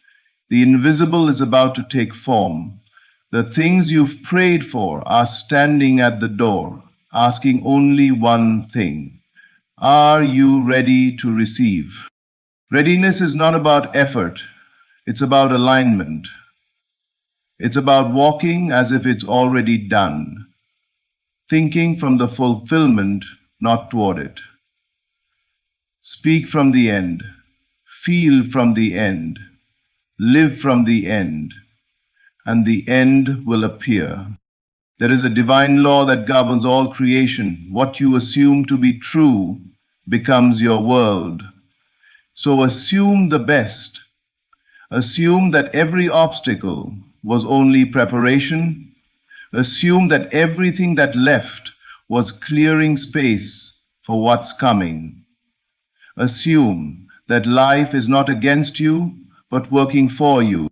The invisible is about to take form. The things you've prayed for are standing at the door, asking only one thing. Are you ready to receive? Readiness is not about effort. It's about alignment. It's about walking as if it's already done, thinking from the fulfillment, not toward it. Speak from the end. Feel from the end. Live from the end. And the end will appear. There is a divine law that governs all creation. What you assume to be true becomes your world. So assume the best. Assume that every obstacle was only preparation. Assume that everything that left was clearing space for what's coming. Assume that life is not against you, but working for you.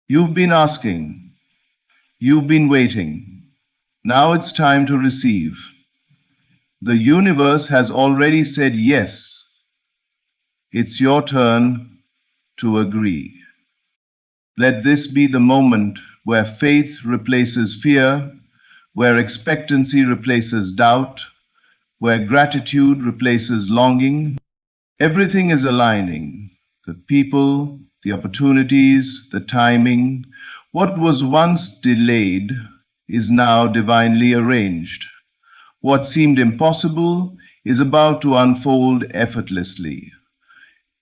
You've been asking. You've been waiting. Now it's time to receive. The universe has already said yes. It's your turn to agree. Let this be the moment where faith replaces fear, where expectancy replaces doubt, where gratitude replaces longing. Everything is aligning. The people, the opportunities, the timing. What was once delayed is now divinely arranged. What seemed impossible is about to unfold effortlessly.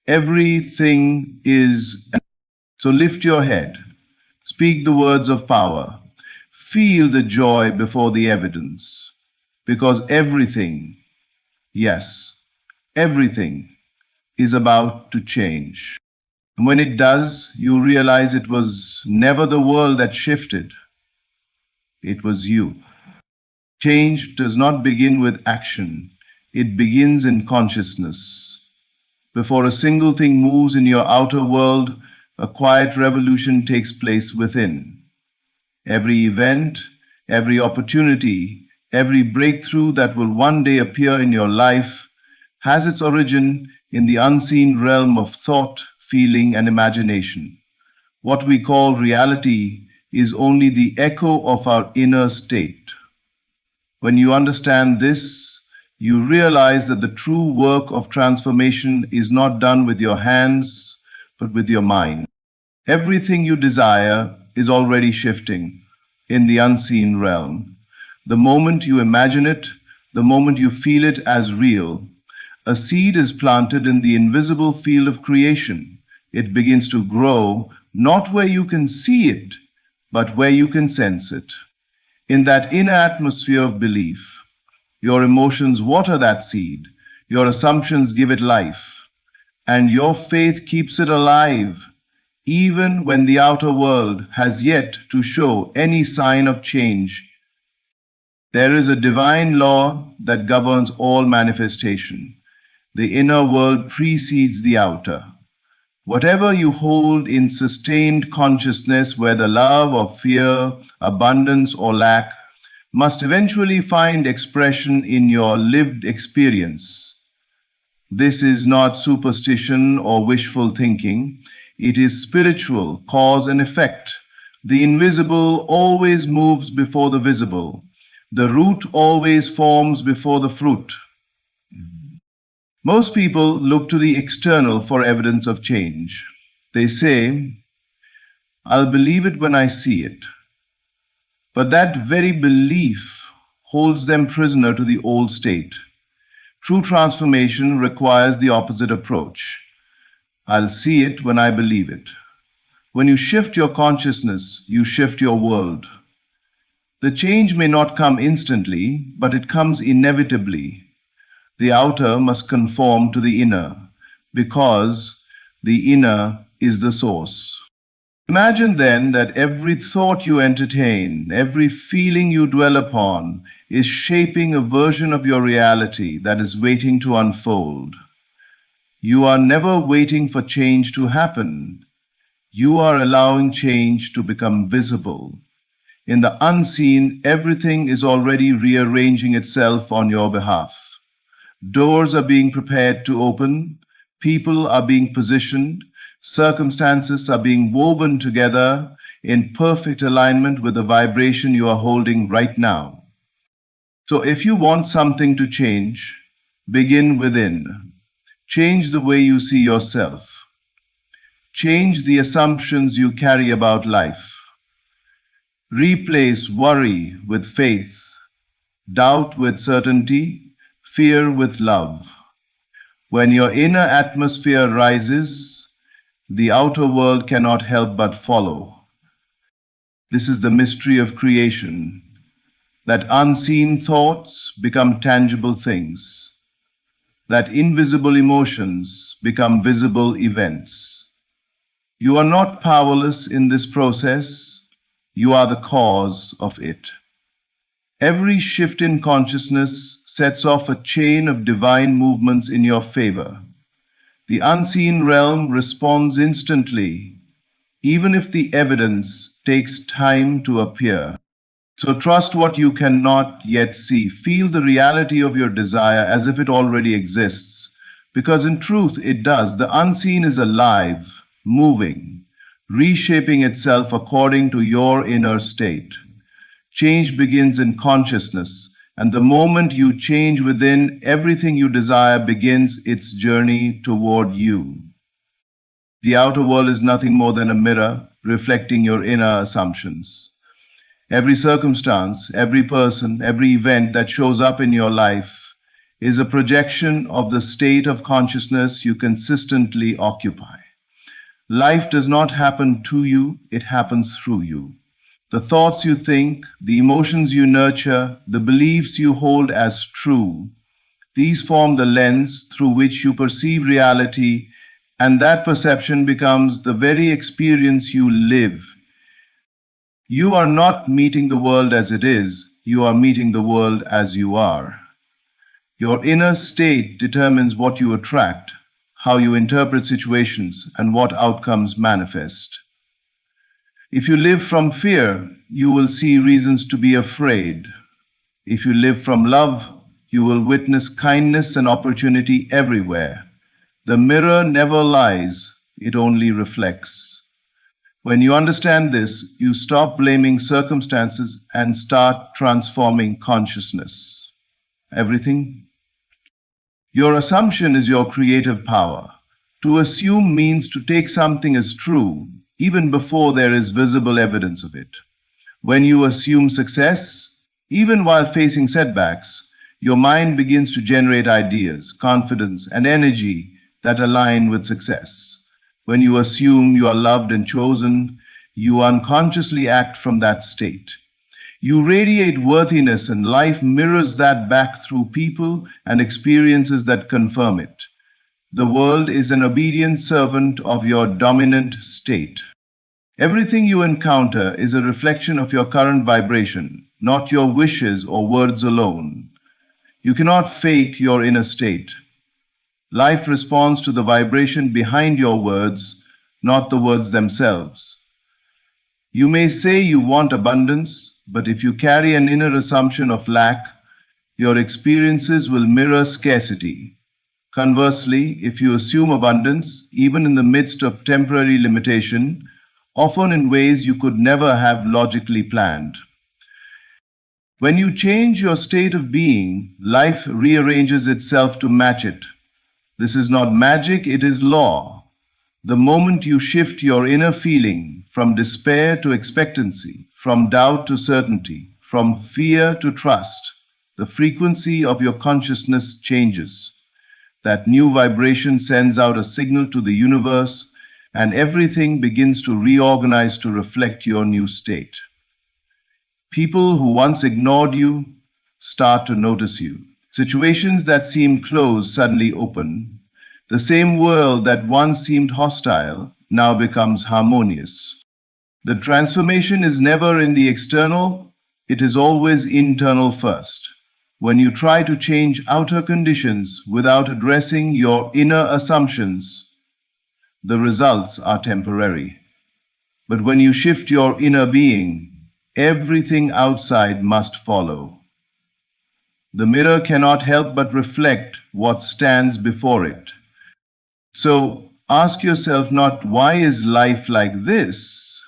Everything is. So lift your head. Speak the words of power. Feel the joy before the evidence. Because everything, yes, everything is about to change. And when it does, you realize it was never the world that shifted. It was you. Change does not begin with action. It begins in consciousness. Before a single thing moves in your outer world, a quiet revolution takes place within. Every event, every opportunity, every breakthrough that will one day appear in your life has its origin in the unseen realm of thought, feeling, and imagination. What we call reality is only the echo of our inner state. When you understand this, you realize that the true work of transformation is not done with your hands, but with your mind. Everything you desire is already shifting in the unseen realm. The moment you imagine it, the moment you feel it as real, a seed is planted in the invisible field of creation. It begins to grow, not where you can see it, but where you can sense it. In that inner atmosphere of belief, your emotions water that seed, your assumptions give it life, and your faith keeps it alive. even when the outer world has yet to show any sign of change. There is a divine law that governs all manifestation. The inner world precedes the outer. Whatever you hold in sustained consciousness, whether love or fear, abundance or lack, must eventually find expression in your lived experience. This is not superstition or wishful thinking. It is spiritual cause and effect. The invisible always moves before the visible. The root always forms before the fruit. Most people look to the external for evidence of change. They say, "I'll believe it when I see it." But that very belief holds them prisoner to the old state. True transformation requires the opposite approach. I'll see it when I believe it. When you shift your consciousness, you shift your world. The change may not come instantly, but it comes inevitably. The outer must conform to the inner, because the inner is the source. Imagine then that every thought you entertain, every feeling you dwell upon, is shaping a version of your reality that is waiting to unfold. You are never waiting for change to happen. You are allowing change to become visible. In the unseen, everything is already rearranging itself on your behalf. Doors are being prepared to open, people are being positioned, circumstances are being woven together in perfect alignment with the vibration you are holding right now. So if you want something to change, begin within. Change the way you see yourself. Change the assumptions you carry about life. Replace worry with faith, doubt with certainty, fear with love. When your inner atmosphere rises, the outer world cannot help but follow. This is the mystery of creation, that unseen thoughts become tangible things, that invisible emotions become visible events. You are not powerless in this process. You are the cause of it. Every shift in consciousness sets off a chain of divine movements in your favor. The unseen realm responds instantly, even if the evidence takes time to appear. So trust what you cannot yet see. Feel the reality of your desire as if it already exists, because in truth it does. The unseen is alive, moving, reshaping itself according to your inner state. Change begins in consciousness, and the moment you change within, everything you desire begins its journey toward you. The outer world is nothing more than a mirror reflecting your inner assumptions. Every circumstance, every person, every event that shows up in your life is a projection of the state of consciousness you consistently occupy. Life does not happen to you, it happens through you. The thoughts you think, the emotions you nurture, the beliefs you hold as true, these form the lens through which you perceive reality, and that perception becomes the very experience you live. You are not meeting the world as it is, you are meeting the world as you are. Your inner state determines what you attract, how you interpret situations, and what outcomes manifest. If you live from fear, you will see reasons to be afraid. If you live from love, you will witness kindness and opportunity everywhere. The mirror never lies, it only reflects. When you understand this, you stop blaming circumstances and start transforming consciousness. Everything. Your assumption is your creative power. To assume means to take something as true, even before there is visible evidence of it. When you assume success, even while facing setbacks, your mind begins to generate ideas, confidence, and energy that align with success. When you assume you are loved and chosen, you unconsciously act from that state. You radiate worthiness, and life mirrors that back through people and experiences that confirm it. The world is an obedient servant of your dominant state. Everything you encounter is a reflection of your current vibration, not your wishes or words alone. You cannot fake your inner state. Life responds to the vibration behind your words, not the words themselves. You may say you want abundance, but if you carry an inner assumption of lack, your experiences will mirror scarcity. Conversely, if you assume abundance, even in the midst of temporary limitation, often in ways you could never have logically planned. When you change your state of being, life rearranges itself to match it. This is not magic, it is law. The moment you shift your inner feeling from despair to expectancy, from doubt to certainty, from fear to trust, the frequency of your consciousness changes. That new vibration sends out a signal to the universe, and everything begins to reorganize to reflect your new state. People who once ignored you start to notice you. Situations that seemed closed suddenly open. The same world that once seemed hostile now becomes harmonious. The transformation is never in the external, it is always internal first. When you try to change outer conditions without addressing your inner assumptions, the results are temporary. But when you shift your inner being, everything outside must follow. The mirror cannot help but reflect what stands before it. So ask yourself not why is life like this,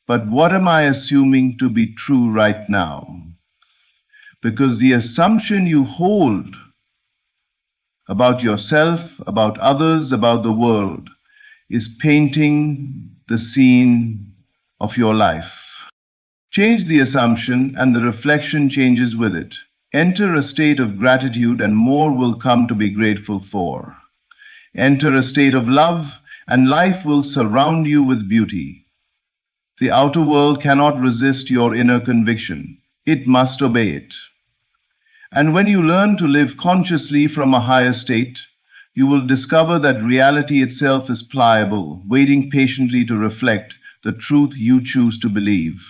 but what am I assuming to be true right now? Because the assumption you hold about yourself, about others, about the world is painting the scene of your life. Change the assumption and the reflection changes with it. Enter a state of gratitude and more will come to be grateful for. Enter a state of love and life will surround you with beauty. The outer world cannot resist your inner conviction. It must obey it. And when you learn to live consciously from a higher state, you will discover that reality itself is pliable, waiting patiently to reflect the truth you choose to believe.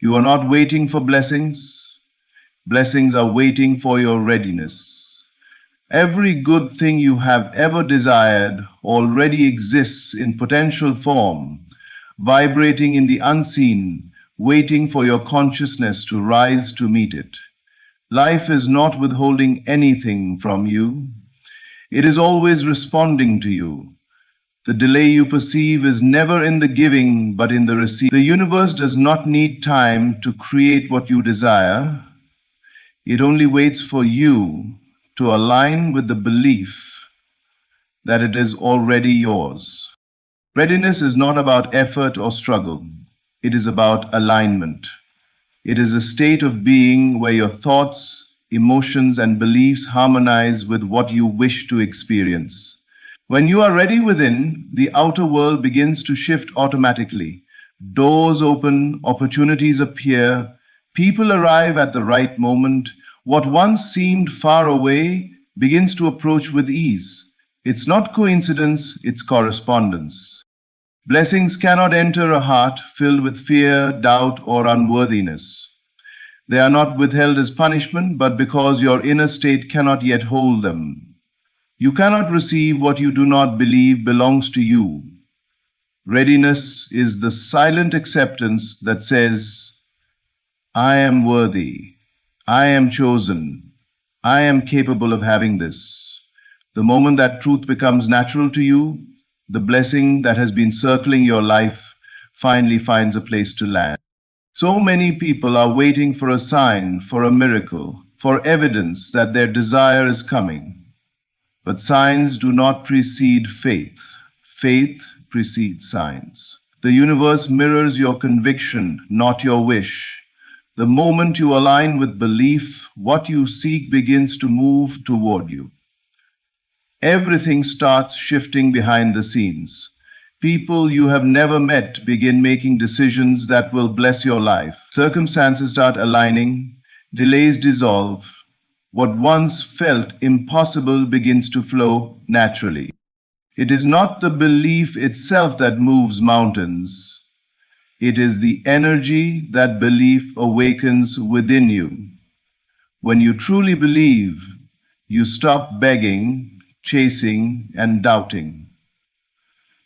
You are not waiting for blessings. Blessings are waiting for your readiness. Every good thing you have ever desired already exists in potential form, vibrating in the unseen, waiting for your consciousness to rise to meet it. Life is not withholding anything from you. It is always responding to you. The delay you perceive is never in the giving, but in the receiving. The universe does not need time to create what you desire. It only waits for you to align with the belief that it is already yours. Readiness is not about effort or struggle. It is about alignment. It is a state of being where your thoughts, emotions, and beliefs harmonize with what you wish to experience. When you are ready within, the outer world begins to shift automatically. Doors open, opportunities appear, people arrive at the right moment. What once seemed far away begins to approach with ease. It's not coincidence, it's correspondence. Blessings cannot enter a heart filled with fear, doubt, or unworthiness. They are not withheld as punishment, but because your inner state cannot yet hold them. You cannot receive what you do not believe belongs to you. Readiness is the silent acceptance that says, I am worthy, I am chosen, I am capable of having this. The moment that truth becomes natural to you, the blessing that has been circling your life finally finds a place to land. So many people are waiting for a sign, for a miracle, for evidence that their desire is coming. But signs do not precede faith. Faith precedes signs. The universe mirrors your conviction, not your wish. The moment you align with belief, what you seek begins to move toward you. Everything starts shifting behind the scenes. People you have never met begin making decisions that will bless your life. Circumstances start aligning, delays dissolve, What once felt impossible begins to flow naturally. It is not the belief itself that moves mountains. It is the energy that belief awakens within you. When you truly believe, you stop begging, chasing, and doubting.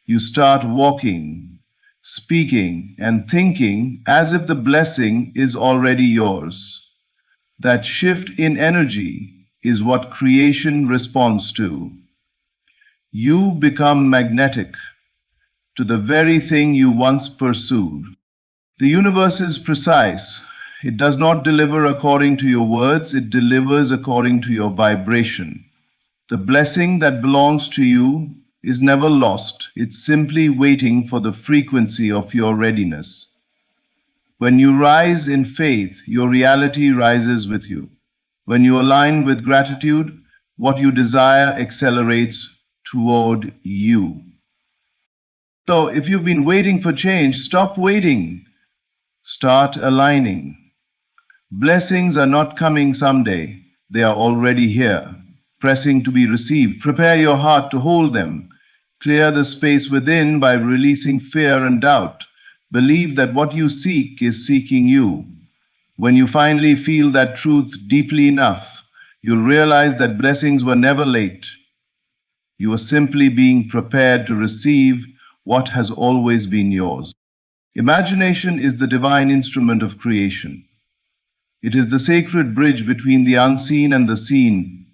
You start walking, speaking, and thinking as if the blessing is already yours. That shift in energy is what creation responds to. You become magnetic to the very thing you once pursued. The universe is precise. It does not deliver according to your words, it delivers according to your vibration. The blessing that belongs to you is never lost. It's simply waiting for the frequency of your readiness. When you rise in faith, your reality rises with you. When you align with gratitude, what you desire accelerates toward you. So if you've been waiting for change, stop waiting. Start aligning. Blessings are not coming someday. They are already here, pressing to be received. Prepare your heart to hold them. Clear the space within by releasing fear and doubt. Believe that what you seek is seeking you. When you finally feel that truth deeply enough, you'll realize that blessings were never late. You are simply being prepared to receive what has always been yours. Imagination is the divine instrument of creation. It is the sacred bridge between the unseen and the seen,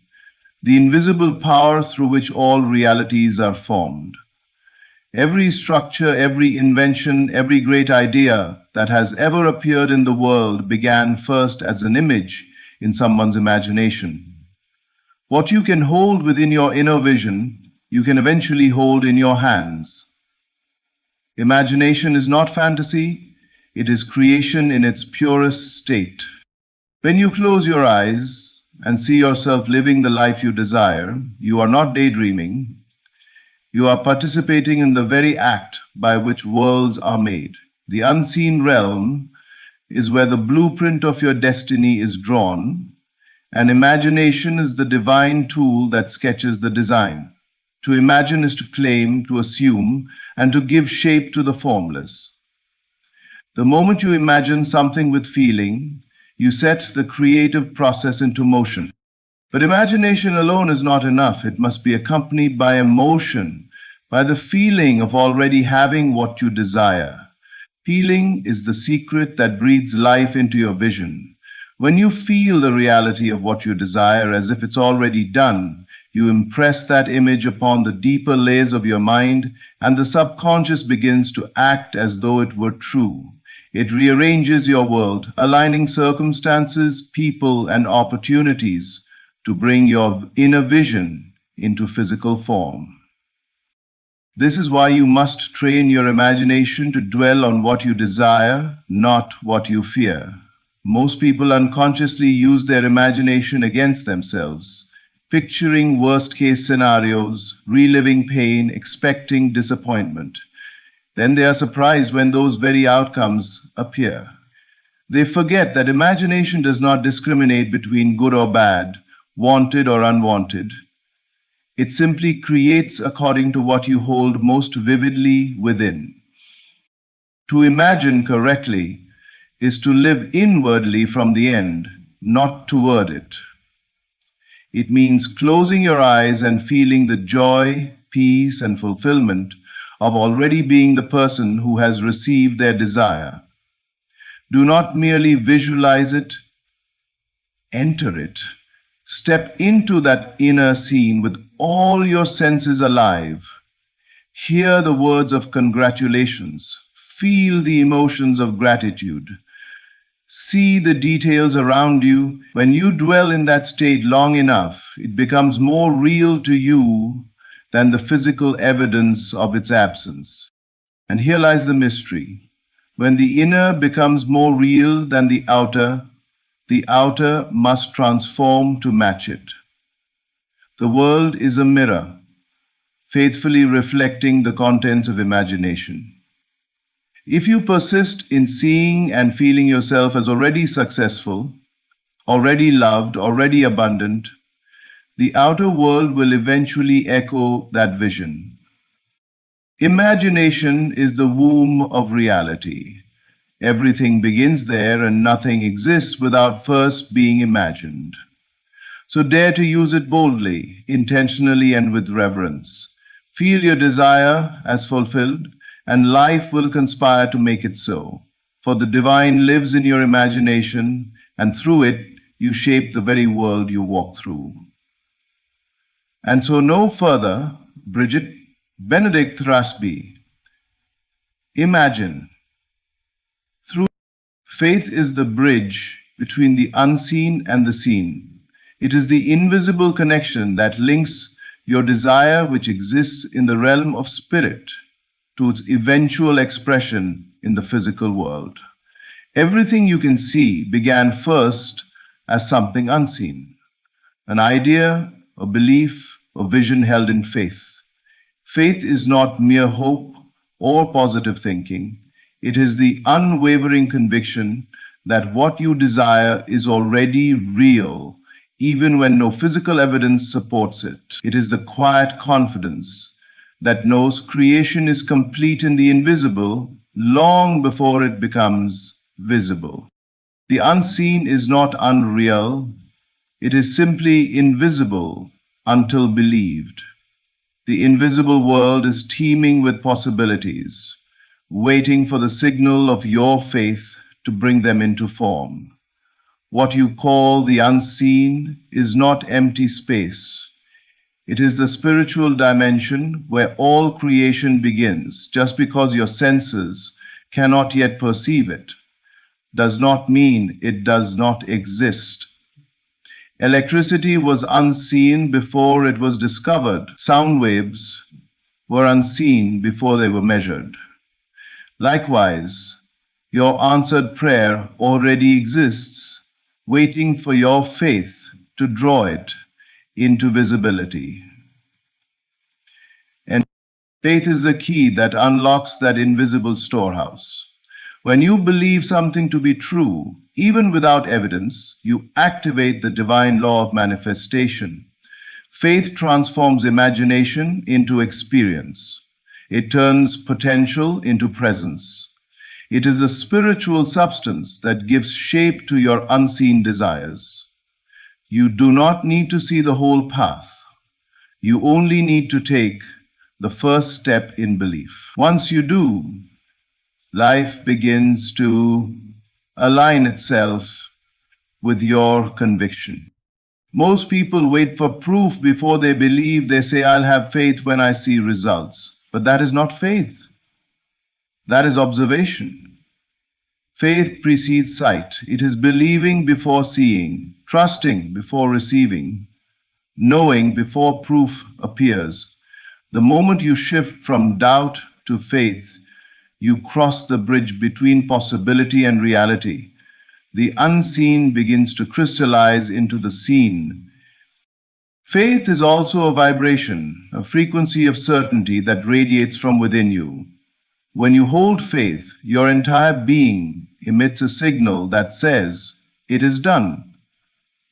the invisible power through which all realities are formed. Every structure, every invention, every great idea that has ever appeared in the world began first as an image in someone's imagination. What you can hold within your inner vision, you can eventually hold in your hands. Imagination is not fantasy, it is creation in its purest state. When you close your eyes and see yourself living the life you desire, you are not daydreaming. You are participating in the very act by which worlds are made. The unseen realm is where the blueprint of your destiny is drawn, and imagination is the divine tool that sketches the design. To imagine is to claim, to assume, and to give shape to the formless. The moment you imagine something with feeling, you set the creative process into motion. But imagination alone is not enough. It must be accompanied by emotion, by the feeling of already having what you desire. Feeling is the secret that breathes life into your vision. When you feel the reality of what you desire as if it's already done, you impress that image upon the deeper layers of your mind, and the subconscious begins to act as though it were true. It rearranges your world, aligning circumstances, people, and opportunities to bring your inner vision into physical form. This is why you must train your imagination to dwell on what you desire, not what you fear. Most people unconsciously use their imagination against themselves, picturing worst-case scenarios, reliving pain, expecting disappointment. Then they are surprised when those very outcomes appear. They forget that imagination does not discriminate between good or bad, wanted or unwanted. It simply creates according to what you hold most vividly within. To imagine correctly is to live inwardly from the end, not toward it. It means closing your eyes and feeling the joy, peace, and fulfillment of already being the person who has received their desire. Do not merely visualize it, enter it. Step into that inner scene with all your senses alive. Hear the words of congratulations. Feel the emotions of gratitude. See the details around you. When you dwell in that state long enough, it becomes more real to you than the physical evidence of its absence. And here lies the mystery. When the inner becomes more real than the outer must transform to match it. The world is a mirror, faithfully reflecting the contents of imagination. If you persist in seeing and feeling yourself as already successful, already loved, already abundant, the outer world will eventually echo that vision. Imagination is the womb of reality. Everything begins there and nothing exists without first being imagined. So dare to use it boldly, intentionally, and with reverence. Feel your desire as fulfilled, and life will conspire to make it so. For the divine lives in your imagination, and through it you shape the very world you walk through. And so no further, Bridget, Benedict Thrasby. Imagine. Through faith is the bridge between the unseen and the seen. It is the invisible connection that links your desire, which exists in the realm of spirit, to its eventual expression in the physical world. Everything you can see began first as something unseen, an idea, a belief, a vision held in faith. Faith is not mere hope or positive thinking. It is the unwavering conviction that what you desire is already real, even when no physical evidence supports it. It is the quiet confidence that knows creation is complete in the invisible long before it becomes visible. The unseen is not unreal, it is simply invisible until believed. The invisible world is teeming with possibilities, waiting for the signal of your faith to bring them into form. What you call the unseen is not empty space. It is the spiritual dimension where all creation begins. Just because your senses cannot yet perceive it does not mean it does not exist. Electricity was unseen before it was discovered. Sound waves were unseen before they were measured. Likewise, your answered prayer already exists, waiting for your faith to draw it into visibility. And faith is the key that unlocks that invisible storehouse. When you believe something to be true, even without evidence, you activate the divine law of manifestation. Faith transforms imagination into experience. It turns potential into presence. It is the spiritual substance that gives shape to your unseen desires. You do not need to see the whole path. You only need to take the first step in belief. Once you do, life begins to align itself with your conviction. Most people wait for proof before they believe. They say, I'll have faith when I see results. But that is not faith. That is observation. Faith precedes sight. It is believing before seeing, trusting before receiving, knowing before proof appears. The moment you shift from doubt to faith, you cross the bridge between possibility and reality. The unseen begins to crystallize into the seen. Faith is also a vibration, a frequency of certainty that radiates from within you. When you hold faith, your entire being emits a signal that says, it is done.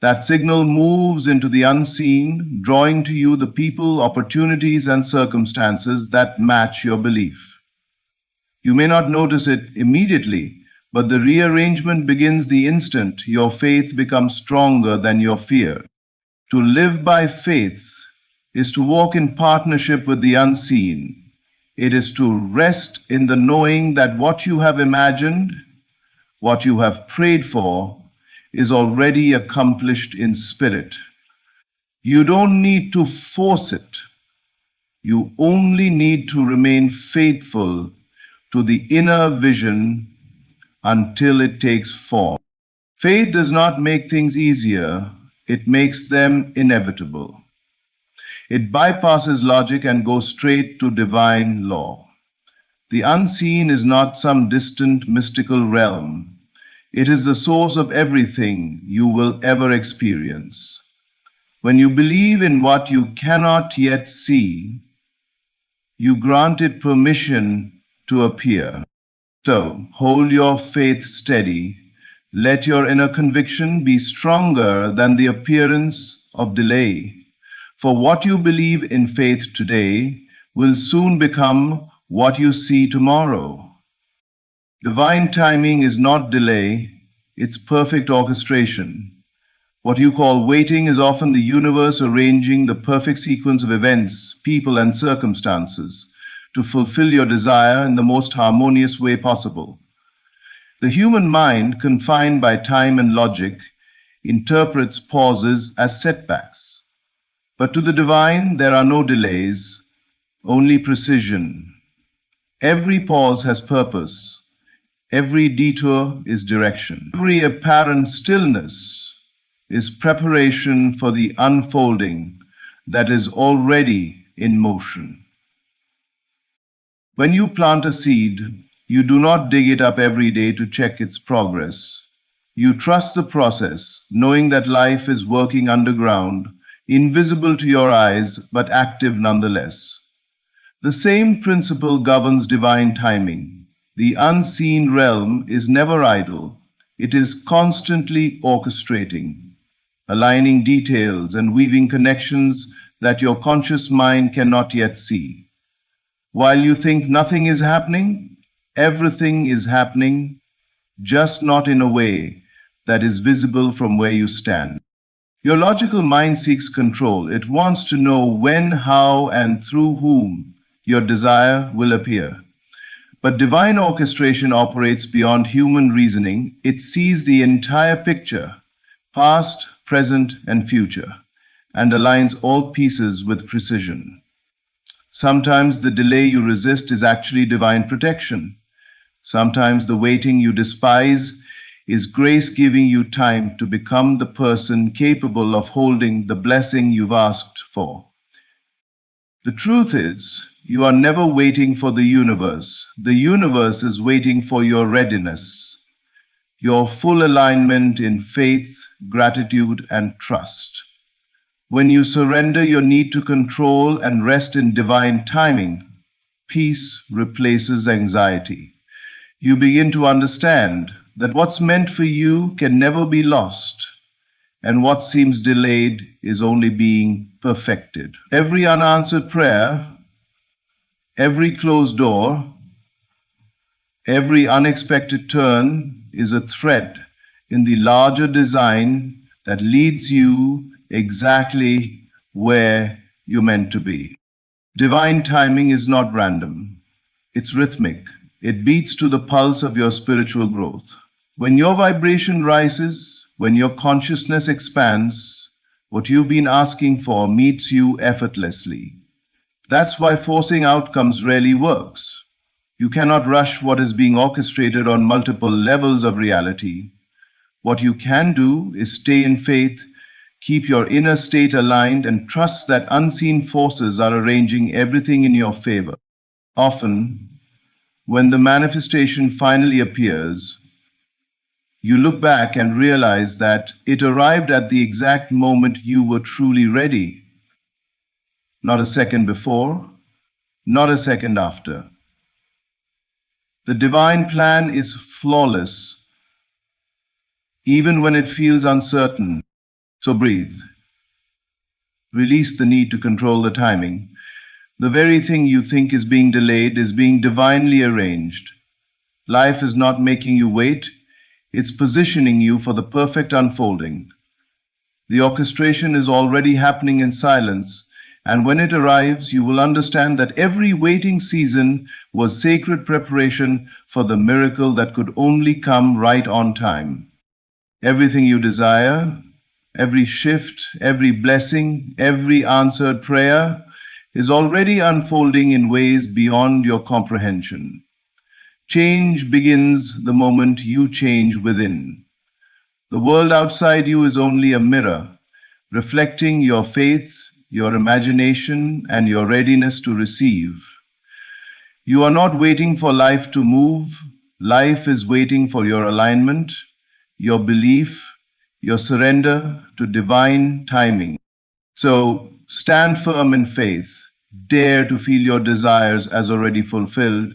That signal moves into the unseen, drawing to you the people, opportunities, and circumstances that match your belief. You may not notice it immediately, but the rearrangement begins the instant your faith becomes stronger than your fear. To live by faith is to walk in partnership with the unseen. It is to rest in the knowing that what you have imagined, what you have prayed for, is already accomplished in spirit. You don't need to force it. You only need to remain faithful to the inner vision until it takes form. Faith does not make things easier, it makes them inevitable. It bypasses logic and goes straight to divine law. The unseen is not some distant mystical realm. It is the source of everything you will ever experience. When you believe in what you cannot yet see, you grant it permission to appear. So hold your faith steady, Let your inner conviction be stronger than the appearance of delay. For what you believe in faith today will soon become what you see tomorrow. Divine timing is not delay, it's perfect orchestration. What you call waiting is often the universe arranging the perfect sequence of events, people, and circumstances to fulfill your desire in the most harmonious way possible. The human mind, confined by time and logic, interprets pauses as setbacks. But to the divine, there are no delays, only precision. Every pause has purpose. Every detour is direction. Every apparent stillness is preparation for the unfolding that is already in motion. When you plant a seed, you do not dig it up every day to check its progress. You trust the process, knowing that life is working underground, invisible to your eyes, but active nonetheless. The same principle governs divine timing. The unseen realm is never idle. It is constantly orchestrating, aligning details and weaving connections that your conscious mind cannot yet see. While you think nothing is happening, everything is happening, just not in a way that is visible from where you stand. Your logical mind seeks control. It wants to know when, how, and through whom your desire will appear. But divine orchestration operates beyond human reasoning. It sees the entire picture, past, present, and future, and aligns all pieces with precision. Sometimes the delay you resist is actually divine protection. Sometimes the waiting you despise is grace giving you time to become the person capable of holding the blessing you've asked for. The truth is, you are never waiting for the universe. The universe is waiting for your readiness, your full alignment in faith, gratitude, and trust. When you surrender your need to control and rest in divine timing, peace replaces anxiety. You begin to understand that what's meant for you can never be lost, and what seems delayed is only being perfected. Every unanswered prayer, every closed door, every unexpected turn is a thread in the larger design that leads you exactly where you're meant to be. Divine timing is not random. It's rhythmic. It beats to the pulse of your spiritual growth. When your vibration rises, when your consciousness expands, what you've been asking for meets you effortlessly. That's why forcing outcomes rarely works. You cannot rush what is being orchestrated on multiple levels of reality. What you can do is stay in faith, keep your inner state aligned, and trust that unseen forces are arranging everything in your favor. Often, when the manifestation finally appears, you look back and realize that it arrived at the exact moment you were truly ready. Not a second before, not a second after. The divine plan is flawless, even when it feels uncertain. So breathe. Release the need to control the timing. The very thing you think is being delayed is being divinely arranged. Life is not making you wait, it's positioning you for the perfect unfolding. The orchestration is already happening in silence, and when it arrives, you will understand that every waiting season was sacred preparation for the miracle that could only come right on time. Everything you desire, every shift, every blessing, every answered prayer is already unfolding in ways beyond your comprehension. Change begins the moment you change within. The world outside you is only a mirror, reflecting your faith, your imagination, and your readiness to receive. You are not waiting for life to move. Life is waiting for your alignment, your belief, your surrender to divine timing. So stand firm in faith. Dare to feel your desires as already fulfilled.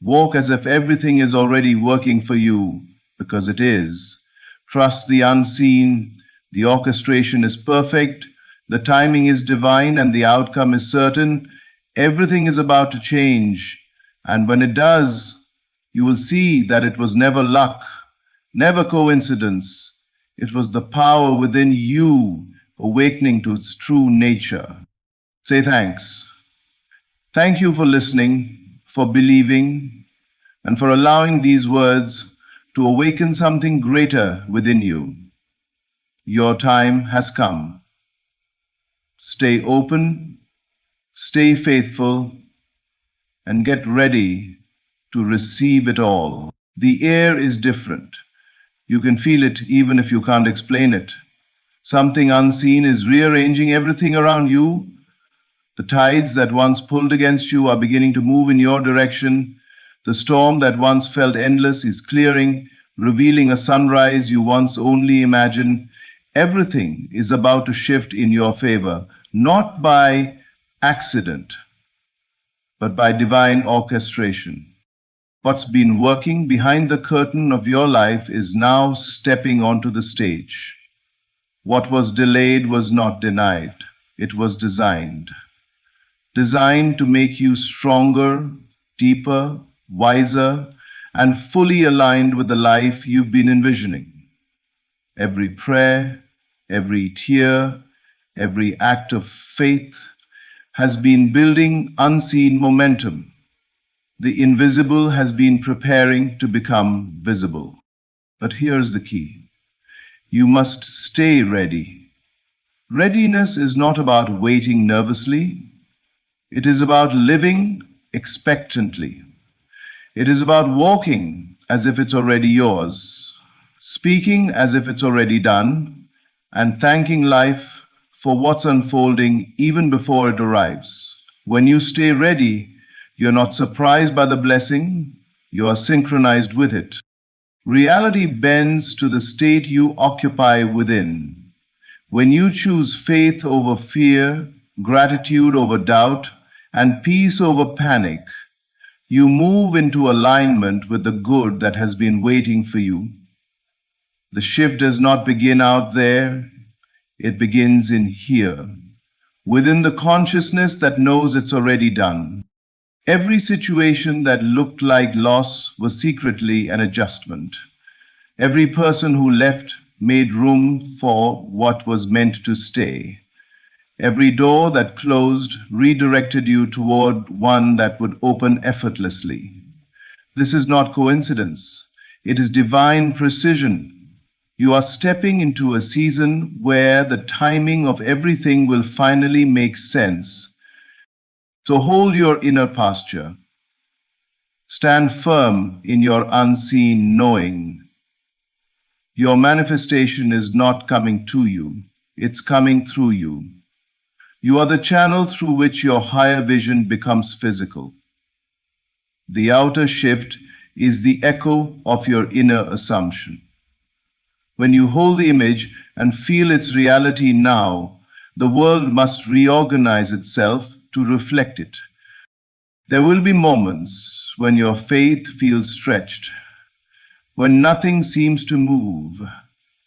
Walk as if everything is already working for you, because it is. Trust the unseen. The orchestration is perfect. The timing is divine and the outcome is certain. Everything is about to change. And when it does, you will see that it was never luck, never coincidence. It was the power within you awakening to its true nature. Say thanks. Thank you for listening, for believing, and for allowing these words to awaken something greater within you. Your time has come. Stay open, stay faithful, and get ready to receive it all. The air is different. You can feel it even if you can't explain it. Something unseen is rearranging everything around you. The tides that once pulled against you are beginning to move in your direction. The storm that once felt endless is clearing, revealing a sunrise you once only imagined. Everything is about to shift in your favor, not by accident, but by divine orchestration. What's been working behind the curtain of your life is now stepping onto the stage. What was delayed was not denied. It was designed. Designed to make you stronger, deeper, wiser, and fully aligned with the life you've been envisioning. Every prayer, every tear, every act of faith has been building unseen momentum. The invisible has been preparing to become visible. But here's the key. You must stay ready. Readiness is not about waiting nervously. It is about living expectantly. It is about walking as if it's already yours, speaking as if it's already done, and thanking life for what's unfolding even before it arrives. When you stay ready, you're not surprised by the blessing, you are synchronized with it. Reality bends to the state you occupy within. When you choose faith over fear, gratitude over doubt, and peace over panic, you move into alignment with the good that has been waiting for you. The shift does not begin out there, it begins in here, within the consciousness that knows it's already done. Every situation that looked like loss was secretly an adjustment. Every person who left made room for what was meant to stay. Every door that closed redirected you toward one that would open effortlessly. This is not coincidence. It is divine precision. You are stepping into a season where the timing of everything will finally make sense. So hold your inner posture. Stand firm in your unseen knowing. Your manifestation is not coming to you, it's coming through you. You are the channel through which your higher vision becomes physical. The outer shift is the echo of your inner assumption. When you hold the image and feel its reality now, the world must reorganize itself to reflect it. There will be moments when your faith feels stretched, when nothing seems to move,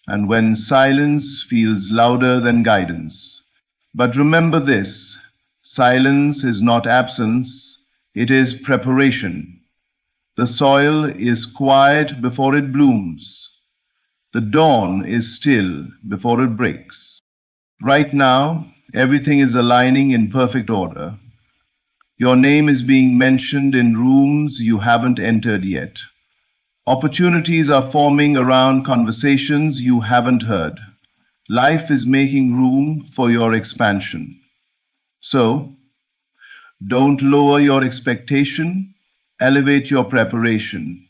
and when silence feels louder than guidance. But remember this, silence is not absence, it is preparation. The soil is quiet before it blooms. The dawn is still before it breaks. Right now, everything is aligning in perfect order. Your name is being mentioned in rooms you haven't entered yet. Opportunities are forming around conversations you haven't heard. Life is making room for your expansion. So, don't lower your expectation, elevate your preparation.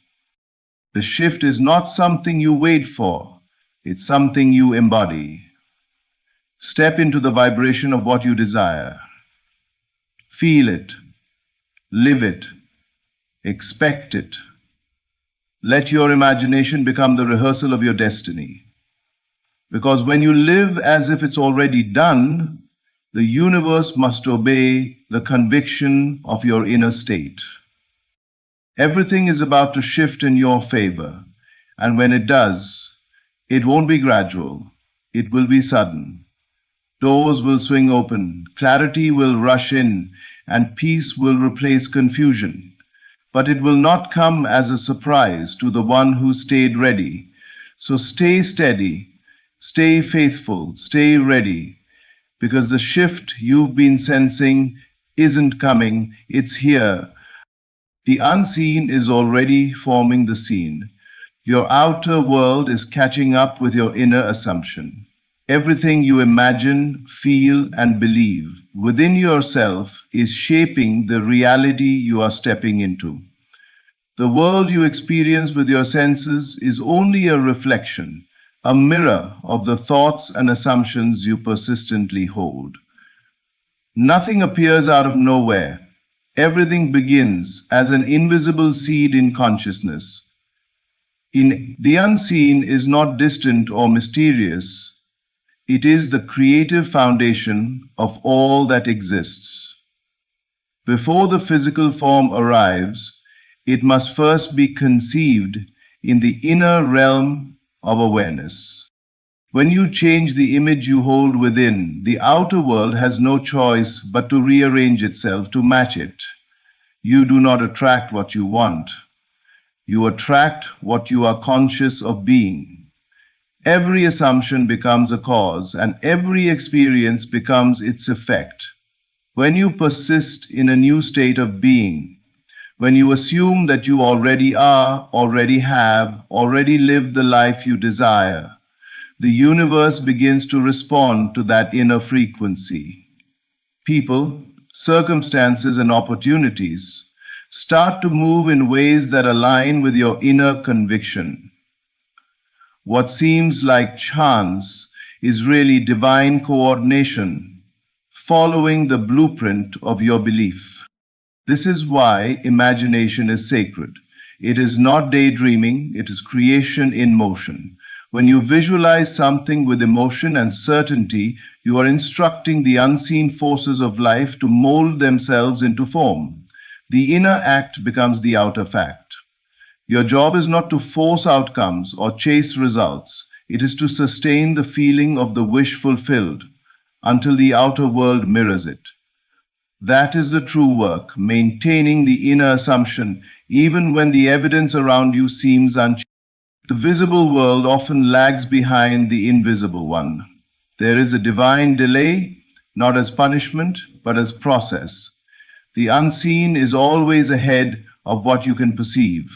The shift is not something you wait for, it's something you embody. Step into the vibration of what you desire. Feel it, live it, expect it. Let your imagination become the rehearsal of your destiny. Because when you live as if it's already done, the universe must obey the conviction of your inner state. Everything is about to shift in your favor, and when it does, It won't be gradual. It will be sudden. Doors will swing open, clarity will rush in, and peace will replace confusion. But it will not come as a surprise to the one who stayed ready. So stay steady, stay faithful, stay ready, because the shift you've been sensing isn't coming, it's here. The unseen is already forming the scene. Your outer world is catching up with your inner assumption. Everything you imagine, feel, and believe within yourself is shaping the reality you are stepping into. The world you experience with your senses is only a reflection, a mirror of the thoughts and assumptions you persistently hold. Nothing appears out of nowhere. Everything begins as an invisible seed in consciousness. The unseen is not distant or mysterious. It is the creative foundation of all that exists. Before the physical form arrives, it must first be conceived in the inner realm of awareness. When you change the image you hold within, the outer world has no choice but to rearrange itself to match it. You do not attract what you want. You attract what you are conscious of being. Every assumption becomes a cause, and every experience becomes its effect. When you persist in a new state of being, when you assume that you already are, already have, already live the life you desire, the universe begins to respond to that inner frequency. People, circumstances, and opportunities start to move in ways that align with your inner conviction. What seems like chance is really divine coordination, following the blueprint of your belief. This is why imagination is sacred. It is not daydreaming, it is creation in motion. When you visualize something with emotion and certainty, you are instructing the unseen forces of life to mold themselves into form. The inner act becomes the outer fact. Your job is not to force outcomes or chase results. It is to sustain the feeling of the wish fulfilled until the outer world mirrors it. That is the true work, maintaining the inner assumption even when the evidence around you seems unchanged. The visible world often lags behind the invisible one. There is a divine delay, not as punishment, but as process. The unseen is always ahead of what you can perceive.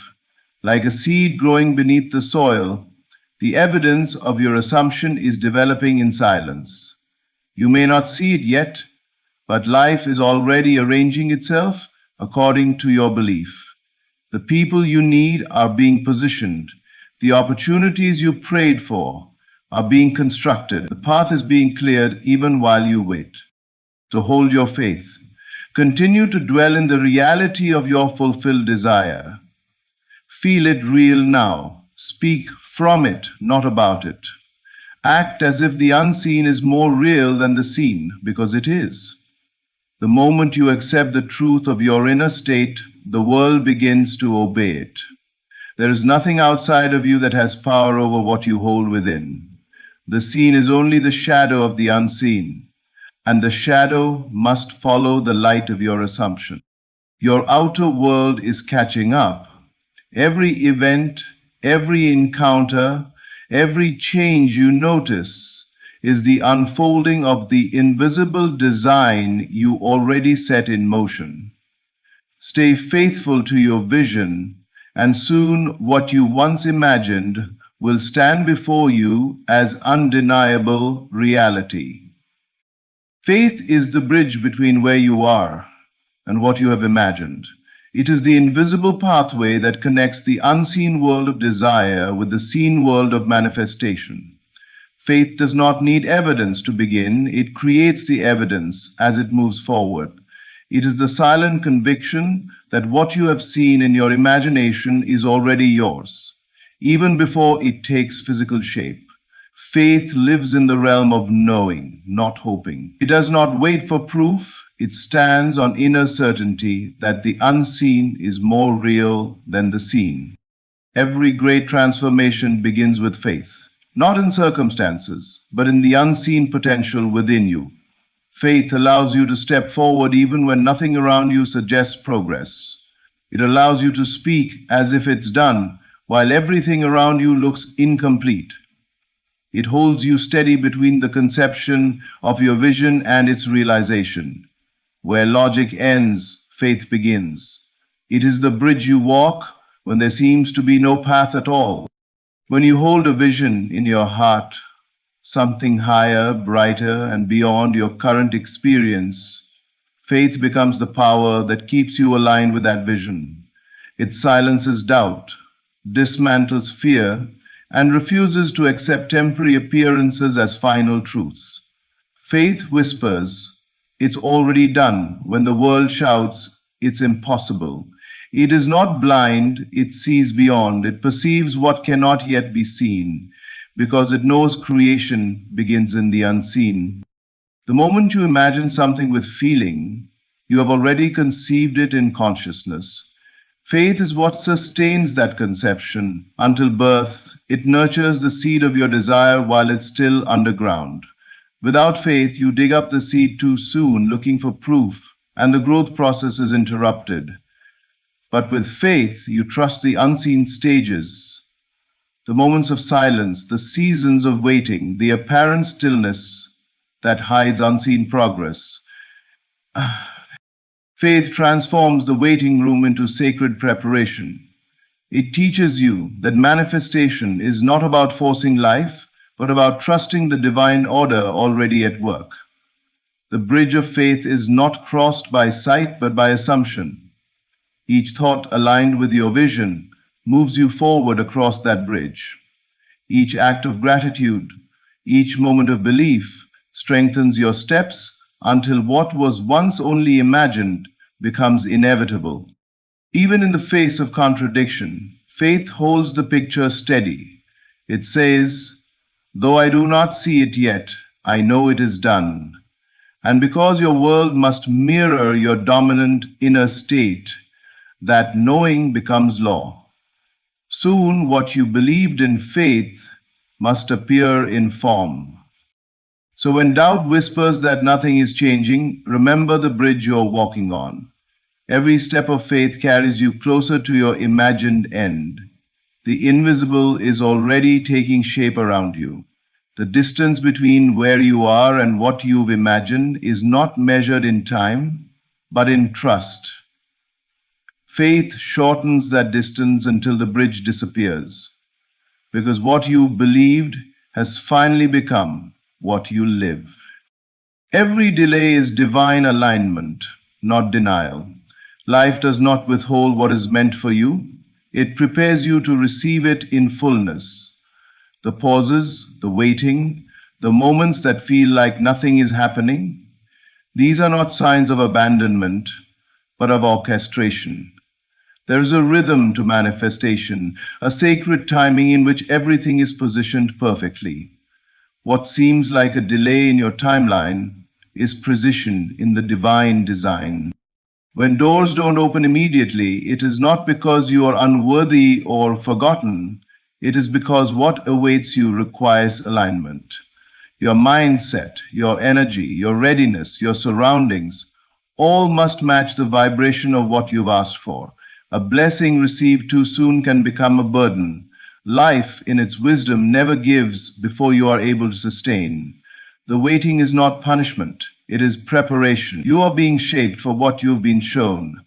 Like a seed growing beneath the soil, the evidence of your assumption is developing in silence. You may not see it yet, but life is already arranging itself according to your belief. The people you need are being positioned. The opportunities you prayed for are being constructed. The path is being cleared even while you wait. So hold your faith. Continue to dwell in the reality of your fulfilled desire. Feel it real now. Speak from it, not about it. Act as if the unseen is more real than the seen, because it is. The moment you accept the truth of your inner state, the world begins to obey it. There is nothing outside of you that has power over what you hold within. The seen is only the shadow of the unseen, and the shadow must follow the light of your assumption. Your outer world is catching up. Every event, every encounter, every change you notice is the unfolding of the invisible design you already set in motion. Stay faithful to your vision, and soon what you once imagined will stand before you as undeniable reality. Faith is the bridge between where you are and what you have imagined. It is the invisible pathway that connects the unseen world of desire with the seen world of manifestation. Faith does not need evidence to begin. It creates the evidence as it moves forward. It is the silent conviction that what you have seen in your imagination is already yours, even before it takes physical shape. Faith lives in the realm of knowing, not hoping. It does not wait for proof. It stands on inner certainty that the unseen is more real than the seen. Every great transformation begins with faith. not in circumstances, but in the unseen potential within you. Faith allows you to step forward even when nothing around you suggests progress. It allows you to speak as if it's done, while everything around you looks incomplete. It holds you steady between the conception of your vision and its realization. Where logic ends, faith begins. It is the bridge you walk when there seems to be no path at all. When you hold a vision in your heart, something higher, brighter, and beyond your current experience, faith becomes the power that keeps you aligned with that vision. It silences doubt, dismantles fear, and refuses to accept temporary appearances as final truths. Faith whispers, "It's already done," when the world shouts, "It's impossible." It is not blind, it sees beyond, it perceives what cannot yet be seen, because it knows creation begins in the unseen. The moment you imagine something with feeling, you have already conceived it in consciousness. Faith is what sustains that conception until birth. It nurtures the seed of your desire while it's still underground. Without faith, you dig up the seed too soon, looking for proof, and the growth process is interrupted. But with faith, you trust the unseen stages, the moments of silence, the seasons of waiting, the apparent stillness that hides unseen progress. Faith transforms the waiting room into sacred preparation. It teaches you that manifestation is not about forcing life, but about trusting the divine order already at work. The bridge of faith is not crossed by sight, but by assumption. Each thought aligned with your vision moves you forward across that bridge. Each act of gratitude, each moment of belief strengthens your steps until what was once only imagined becomes inevitable. Even in the face of contradiction, faith holds the picture steady. It says, "Though I do not see it yet, I know it is done." And because your world must mirror your dominant inner state, that knowing becomes law. Soon what you believed in faith must appear in form. So when doubt whispers that nothing is changing, remember the bridge you're walking on. Every step of faith carries you closer to your imagined end. The invisible is already taking shape around you. The distance between where you are and what you've imagined is not measured in time, but in trust. Faith shortens that distance until the bridge disappears, because what you believed has finally become what you live. Every delay is divine alignment, not denial. Life does not withhold what is meant for you. It prepares you to receive it in fullness. The pauses, the waiting, the moments that feel like nothing is happening, these are not signs of abandonment, but of orchestration. There is a rhythm to manifestation, a sacred timing in which everything is positioned perfectly. What seems like a delay in your timeline is precision in the divine design. When doors don't open immediately, it is not because you are unworthy or forgotten. It is because what awaits you requires alignment. Your mindset, your energy, your readiness, your surroundings, all must match the vibration of what you've asked for. A blessing received too soon can become a burden. Life, in its wisdom, never gives before you are able to sustain. The waiting is not punishment, it is preparation. You are being shaped for what you've been shown.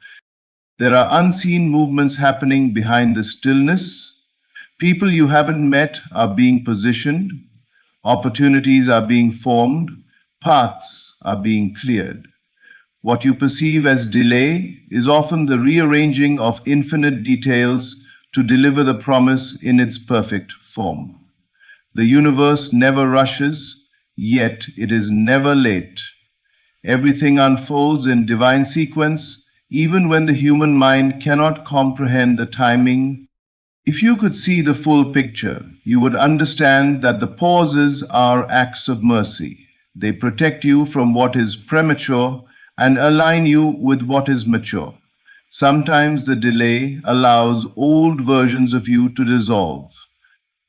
There are unseen movements happening behind the stillness. People you haven't met are being positioned. Opportunities are being formed. Paths are being cleared. What you perceive as delay is often the rearranging of infinite details to deliver the promise in its perfect form. The universe never rushes, yet it is never late. Everything unfolds in divine sequence, even when the human mind cannot comprehend the timing. If you could see the full picture, you would understand that the pauses are acts of mercy. They protect you from what is premature and align you with what is mature. Sometimes the delay allows old versions of you to dissolve.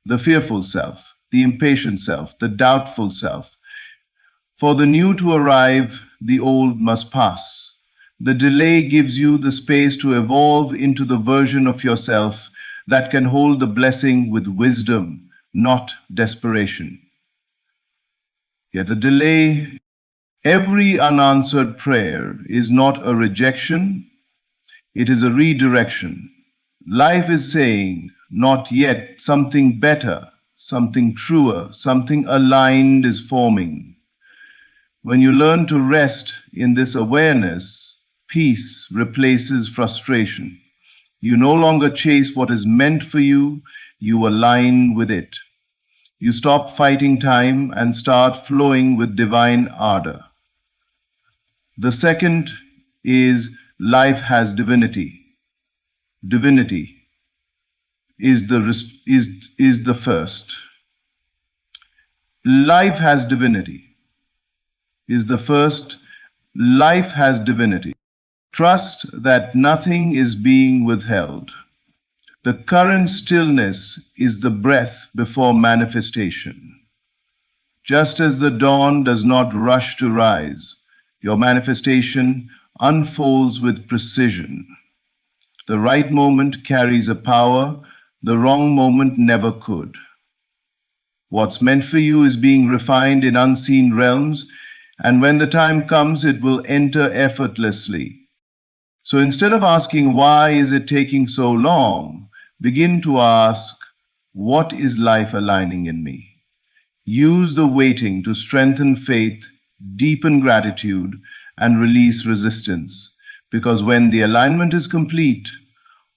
The fearful self, the impatient self, the doubtful self. For the new to arrive, the old must pass. The delay gives you the space to evolve into the version of yourself that can hold the blessing with wisdom, not desperation. Yet the delay, every unanswered prayer is not a rejection, it is a redirection. Life is saying, not yet, something better, something truer, something aligned is forming. When you learn to rest in this awareness, peace replaces frustration. You no longer chase what is meant for you, you align with it. You stop fighting time and start flowing with divine ardor. The second is life has divinity. Divinity is the first. Life has divinity is the first. Life has divinity. Trust that nothing is being withheld. The current stillness is the breath before manifestation. Just as the dawn does not rush to rise, your manifestation unfolds with precision. The right moment carries a power the wrong moment never could. What's meant for you is being refined in unseen realms, and when the time comes, it will enter effortlessly. So instead of asking, why is it taking so long, begin to ask, what is life aligning in me? Use the waiting to strengthen faith, deepen gratitude, and release resistance. Because when the alignment is complete,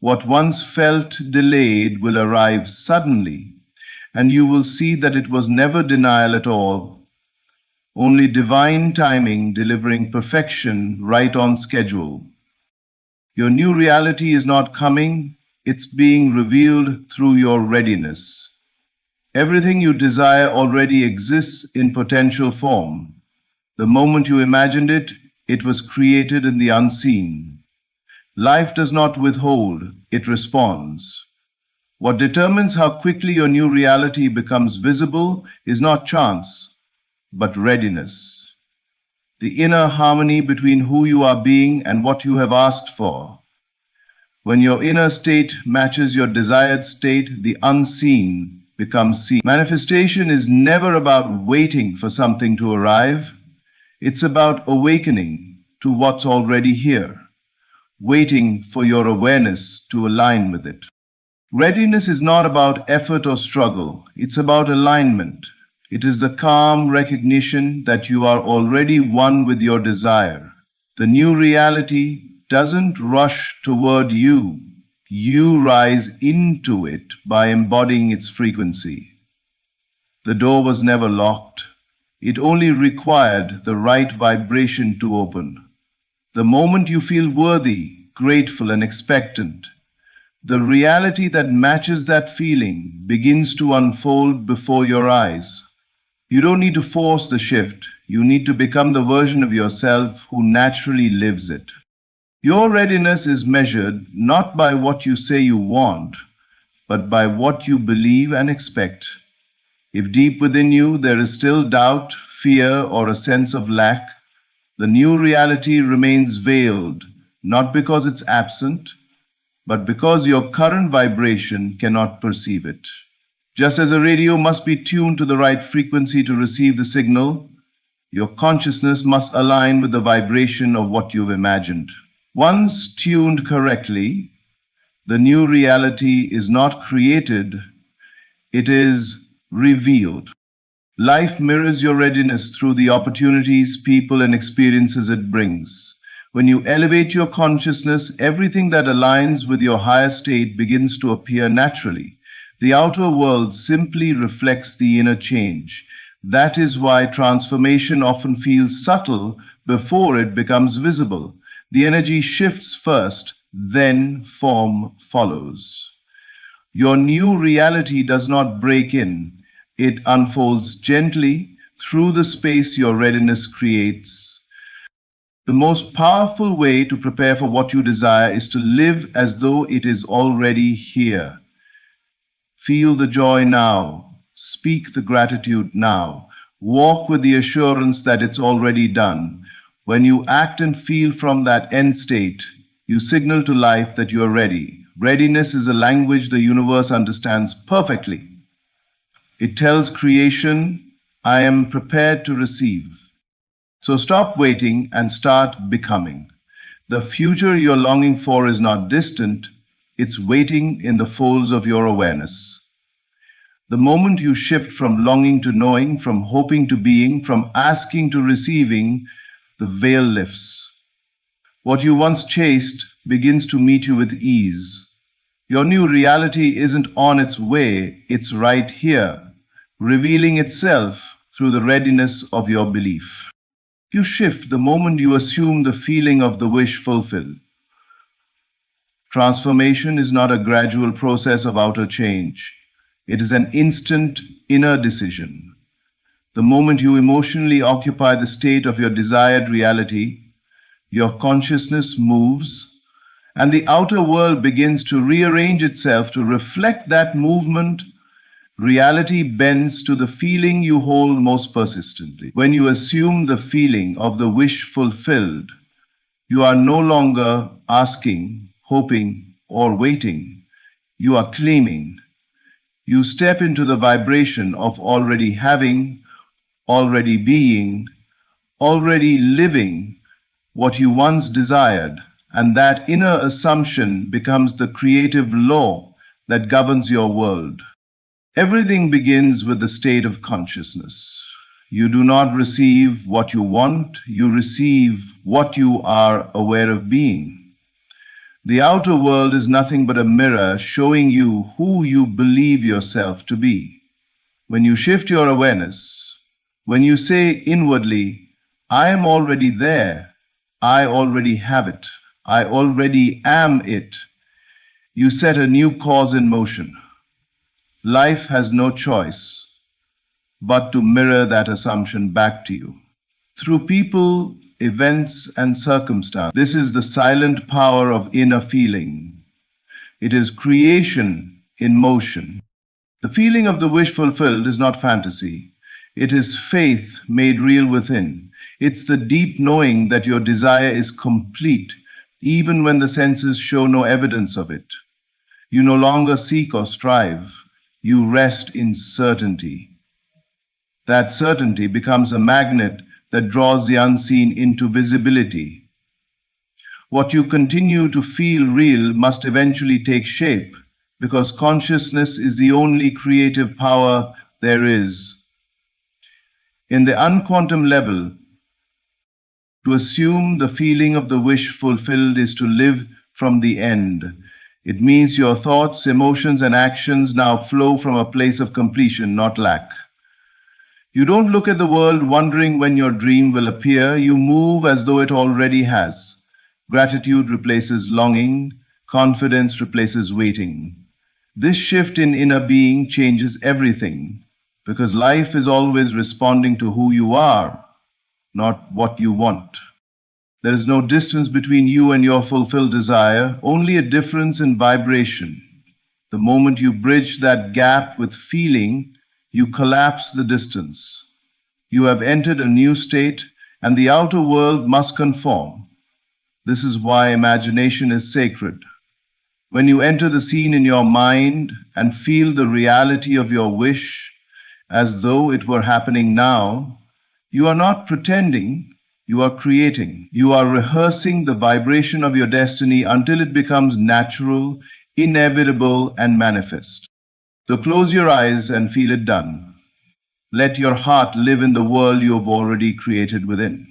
what once felt delayed will arrive suddenly, and you will see that it was never denial at all, only divine timing delivering perfection right on schedule. Your new reality is not coming, it's being revealed through your readiness. Everything you desire already exists in potential form. The moment you imagined it, it was created in the unseen. Life does not withhold, it responds. What determines how quickly your new reality becomes visible is not chance, but readiness. The inner harmony between who you are being and what you have asked for. When your inner state matches your desired state, the unseen becomes seen. Manifestation is never about waiting for something to arrive. It's about awakening to what's already here, waiting for your awareness to align with it. Readiness is not about effort or struggle. It's about alignment. It is the calm recognition that you are already one with your desire. The new reality doesn't rush toward you. You rise into it by embodying its frequency. The door was never locked. It only required the right vibration to open. The moment you feel worthy, grateful, and expectant, the reality that matches that feeling begins to unfold before your eyes. You don't need to force the shift. You need to become the version of yourself who naturally lives it. Your readiness is measured not by what you say you want, but by what you believe and expect. If deep within you there is still doubt, fear, or a sense of lack, the new reality remains veiled, not because it's absent, but because your current vibration cannot perceive it. Just as a radio must be tuned to the right frequency to receive the signal, your consciousness must align with the vibration of what you've imagined. Once tuned correctly, the new reality is not created, it is revealed. Life mirrors your readiness through the opportunities, people, and experiences it brings. When you elevate your consciousness, everything that aligns with your higher state begins to appear naturally. The outer world simply reflects the inner change. That is why transformation often feels subtle before it becomes visible. The energy shifts first, then form follows. Your new reality does not break in. It unfolds gently through the space your readiness creates. The most powerful way to prepare for what you desire is to live as though it is already here. Feel the joy now. Speak the gratitude now. Walk with the assurance that it's already done. When you act and feel from that end state, you signal to life that you are ready. Readiness is a language the universe understands perfectly. It tells creation, I am prepared to receive. So stop waiting and start becoming. The future you're longing for is not distant, it's waiting in the folds of your awareness. The moment you shift from longing to knowing, from hoping to being, from asking to receiving, the veil lifts. What you once chased begins to meet you with ease. Your new reality isn't on its way, it's right here, revealing itself through the readiness of your belief. You shift the moment you assume the feeling of the wish fulfilled. Transformation is not a gradual process of outer change. It is an instant inner decision. The moment you emotionally occupy the state of your desired reality, your consciousness moves, and the outer world begins to rearrange itself to reflect that movement. Reality bends to the feeling you hold most persistently. When you assume the feeling of the wish fulfilled, you are no longer asking, hoping, or waiting. You are claiming. You step into the vibration of already having, already being, already living what you once desired, and that inner assumption becomes the creative law that governs your world. Everything begins with the state of consciousness. You do not receive what you want, you receive what you are aware of being. The outer world is nothing but a mirror showing you who you believe yourself to be. When you shift your awareness, when you say inwardly, I am already there, I already have it, I already am it, you set a new cause in motion. Life has no choice but to mirror that assumption back to you. Through people, events, and circumstance. This is the silent power of inner feeling. It is creation in motion. The feeling of the wish fulfilled is not fantasy. It is faith made real within. It's the deep knowing that your desire is complete, even when the senses show no evidence of it. You no longer seek or strive. You rest in certainty. That certainty becomes a magnet that draws the unseen into visibility. What you continue to feel real must eventually take shape, because consciousness is the only creative power there is. In the unquantum level, to assume the feeling of the wish fulfilled is to live from the end. It means your thoughts, emotions, and actions now flow from a place of completion, not lack. You don't look at the world wondering when your dream will appear. You move as though it already has. Gratitude replaces longing. Confidence replaces waiting. This shift in inner being changes everything, because life is always responding to who you are, not what you want. There is no distance between you and your fulfilled desire, only a difference in vibration. The moment you bridge that gap with feeling, you collapse the distance. You have entered a new state, and the outer world must conform. This is why imagination is sacred. When you enter the scene in your mind and feel the reality of your wish as though it were happening now, you are not pretending, you are creating. You are rehearsing the vibration of your destiny until it becomes natural, inevitable, and manifest. So close your eyes and feel it done. Let your heart live in the world you have already created within.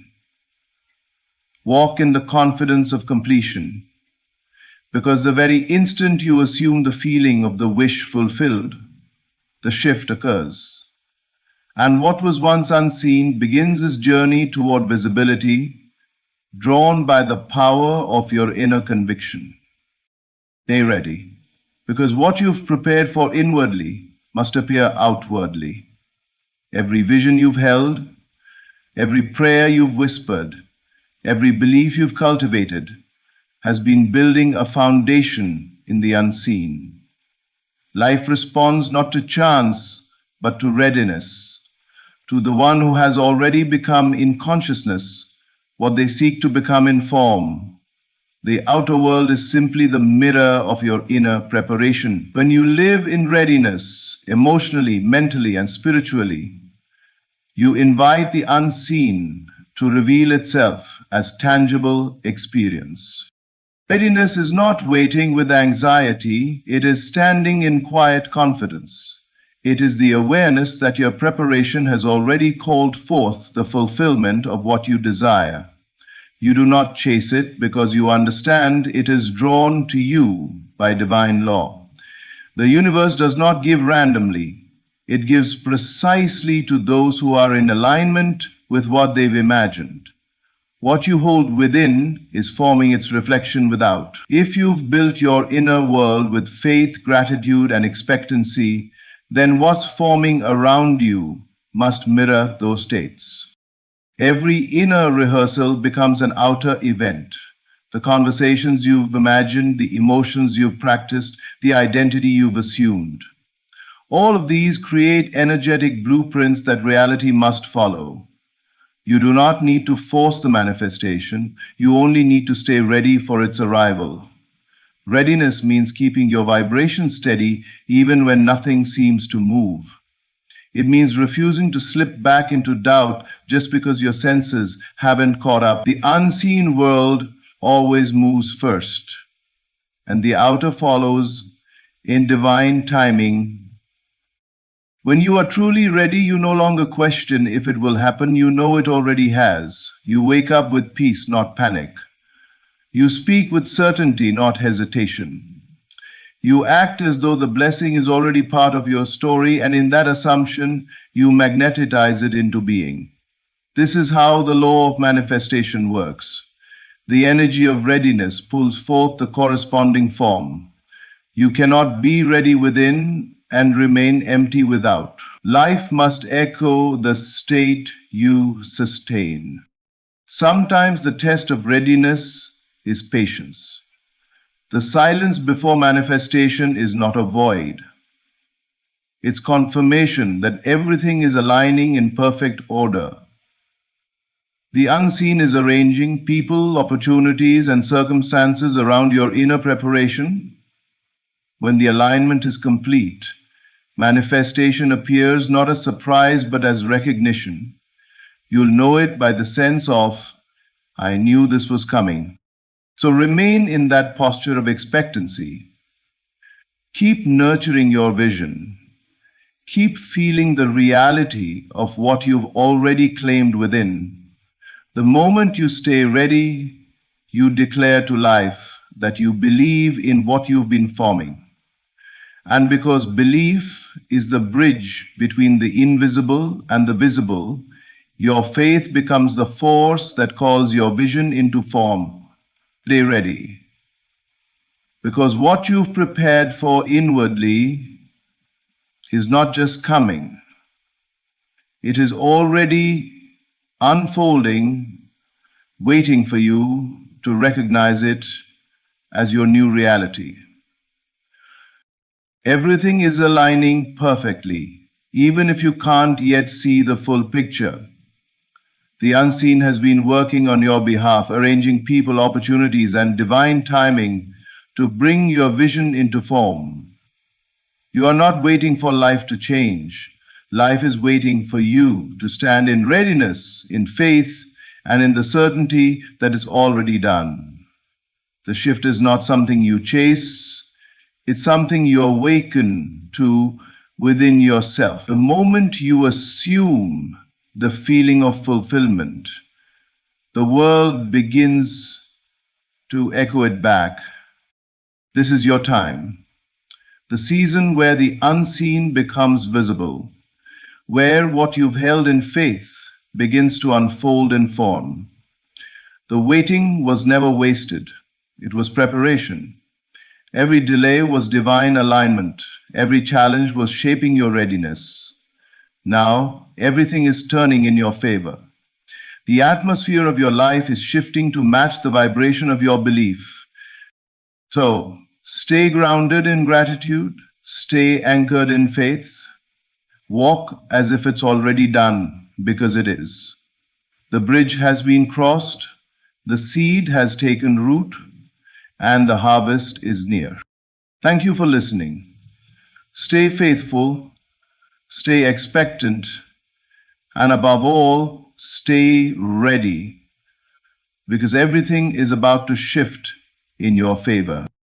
Walk in the confidence of completion, because the very instant you assume the feeling of the wish fulfilled, the shift occurs. And what was once unseen begins its journey toward visibility, drawn by the power of your inner conviction. Stay ready, because what you've prepared for inwardly must appear outwardly. Every vision you've held, every prayer you've whispered, every belief you've cultivated has been building a foundation in the unseen. Life responds not to chance, but to readiness, to the one who has already become in consciousness what they seek to become in form. The outer world is simply the mirror of your inner preparation. When you live in readiness, emotionally, mentally, and spiritually, you invite the unseen to reveal itself as tangible experience. Readiness is not waiting with anxiety, it is standing in quiet confidence. It is the awareness that your preparation has already called forth the fulfillment of what you desire. You do not chase it because you understand it is drawn to you by divine law. The universe does not give randomly. It gives precisely to those who are in alignment with what they've imagined. What you hold within is forming its reflection without. If you've built your inner world with faith, gratitude, and expectancy, then what's forming around you must mirror those states. Every inner rehearsal becomes an outer event. The conversations you've imagined, the emotions you've practiced, the identity you've assumed. All of these create energetic blueprints that reality must follow. You do not need to force the manifestation, you only need to stay ready for its arrival. Readiness means keeping your vibration steady even when nothing seems to move. It means refusing to slip back into doubt just because your senses haven't caught up. The unseen world always moves first, and the outer follows in divine timing. When you are truly ready, you no longer question if it will happen. You know it already has. You wake up with peace, not panic. You speak with certainty, not hesitation. You act as though the blessing is already part of your story, and in that assumption, you magnetize it into being. This is how the law of manifestation works. The energy of readiness pulls forth the corresponding form. You cannot be ready within and remain empty without. Life must echo the state you sustain. Sometimes the test of readiness is patience. The silence before manifestation is not a void. It's confirmation that everything is aligning in perfect order. The unseen is arranging people, opportunities, and circumstances around your inner preparation. When the alignment is complete, manifestation appears not as surprise but as recognition. You'll know it by the sense of, I knew this was coming. So remain in that posture of expectancy. Keep nurturing your vision. Keep feeling the reality of what you've already claimed within. The moment you stay ready, you declare to life that you believe in what you've been forming. And because belief is the bridge between the invisible and the visible, your faith becomes the force that calls your vision into form. Stay ready. Because what you've prepared for inwardly is not just coming, it is already unfolding, waiting for you to recognize it as your new reality. Everything is aligning perfectly, even if you can't yet see the full picture. The unseen has been working on your behalf, arranging people, opportunities, and divine timing to bring your vision into form. You are not waiting for life to change. Life is waiting for you to stand in readiness, in faith, and in the certainty that it's already done. The shift is not something you chase, it's something you awaken to within yourself. The moment you assume the feeling of fulfillment, the world begins to echo it back. This is your time, the season where the unseen becomes visible, where what you've held in faith begins to unfold in form. The waiting was never wasted. It was preparation. Every delay was divine alignment. Every challenge was shaping your readiness. Now, everything is turning in your favor. The atmosphere of your life is shifting to match the vibration of your belief. So, stay grounded in gratitude, stay anchored in faith. Walk as if it's already done, because it is. The bridge has been crossed, the seed has taken root, and the harvest is near. Thank you for listening. Stay faithful, stay expectant, and above all, stay ready, because everything is about to shift in your favor.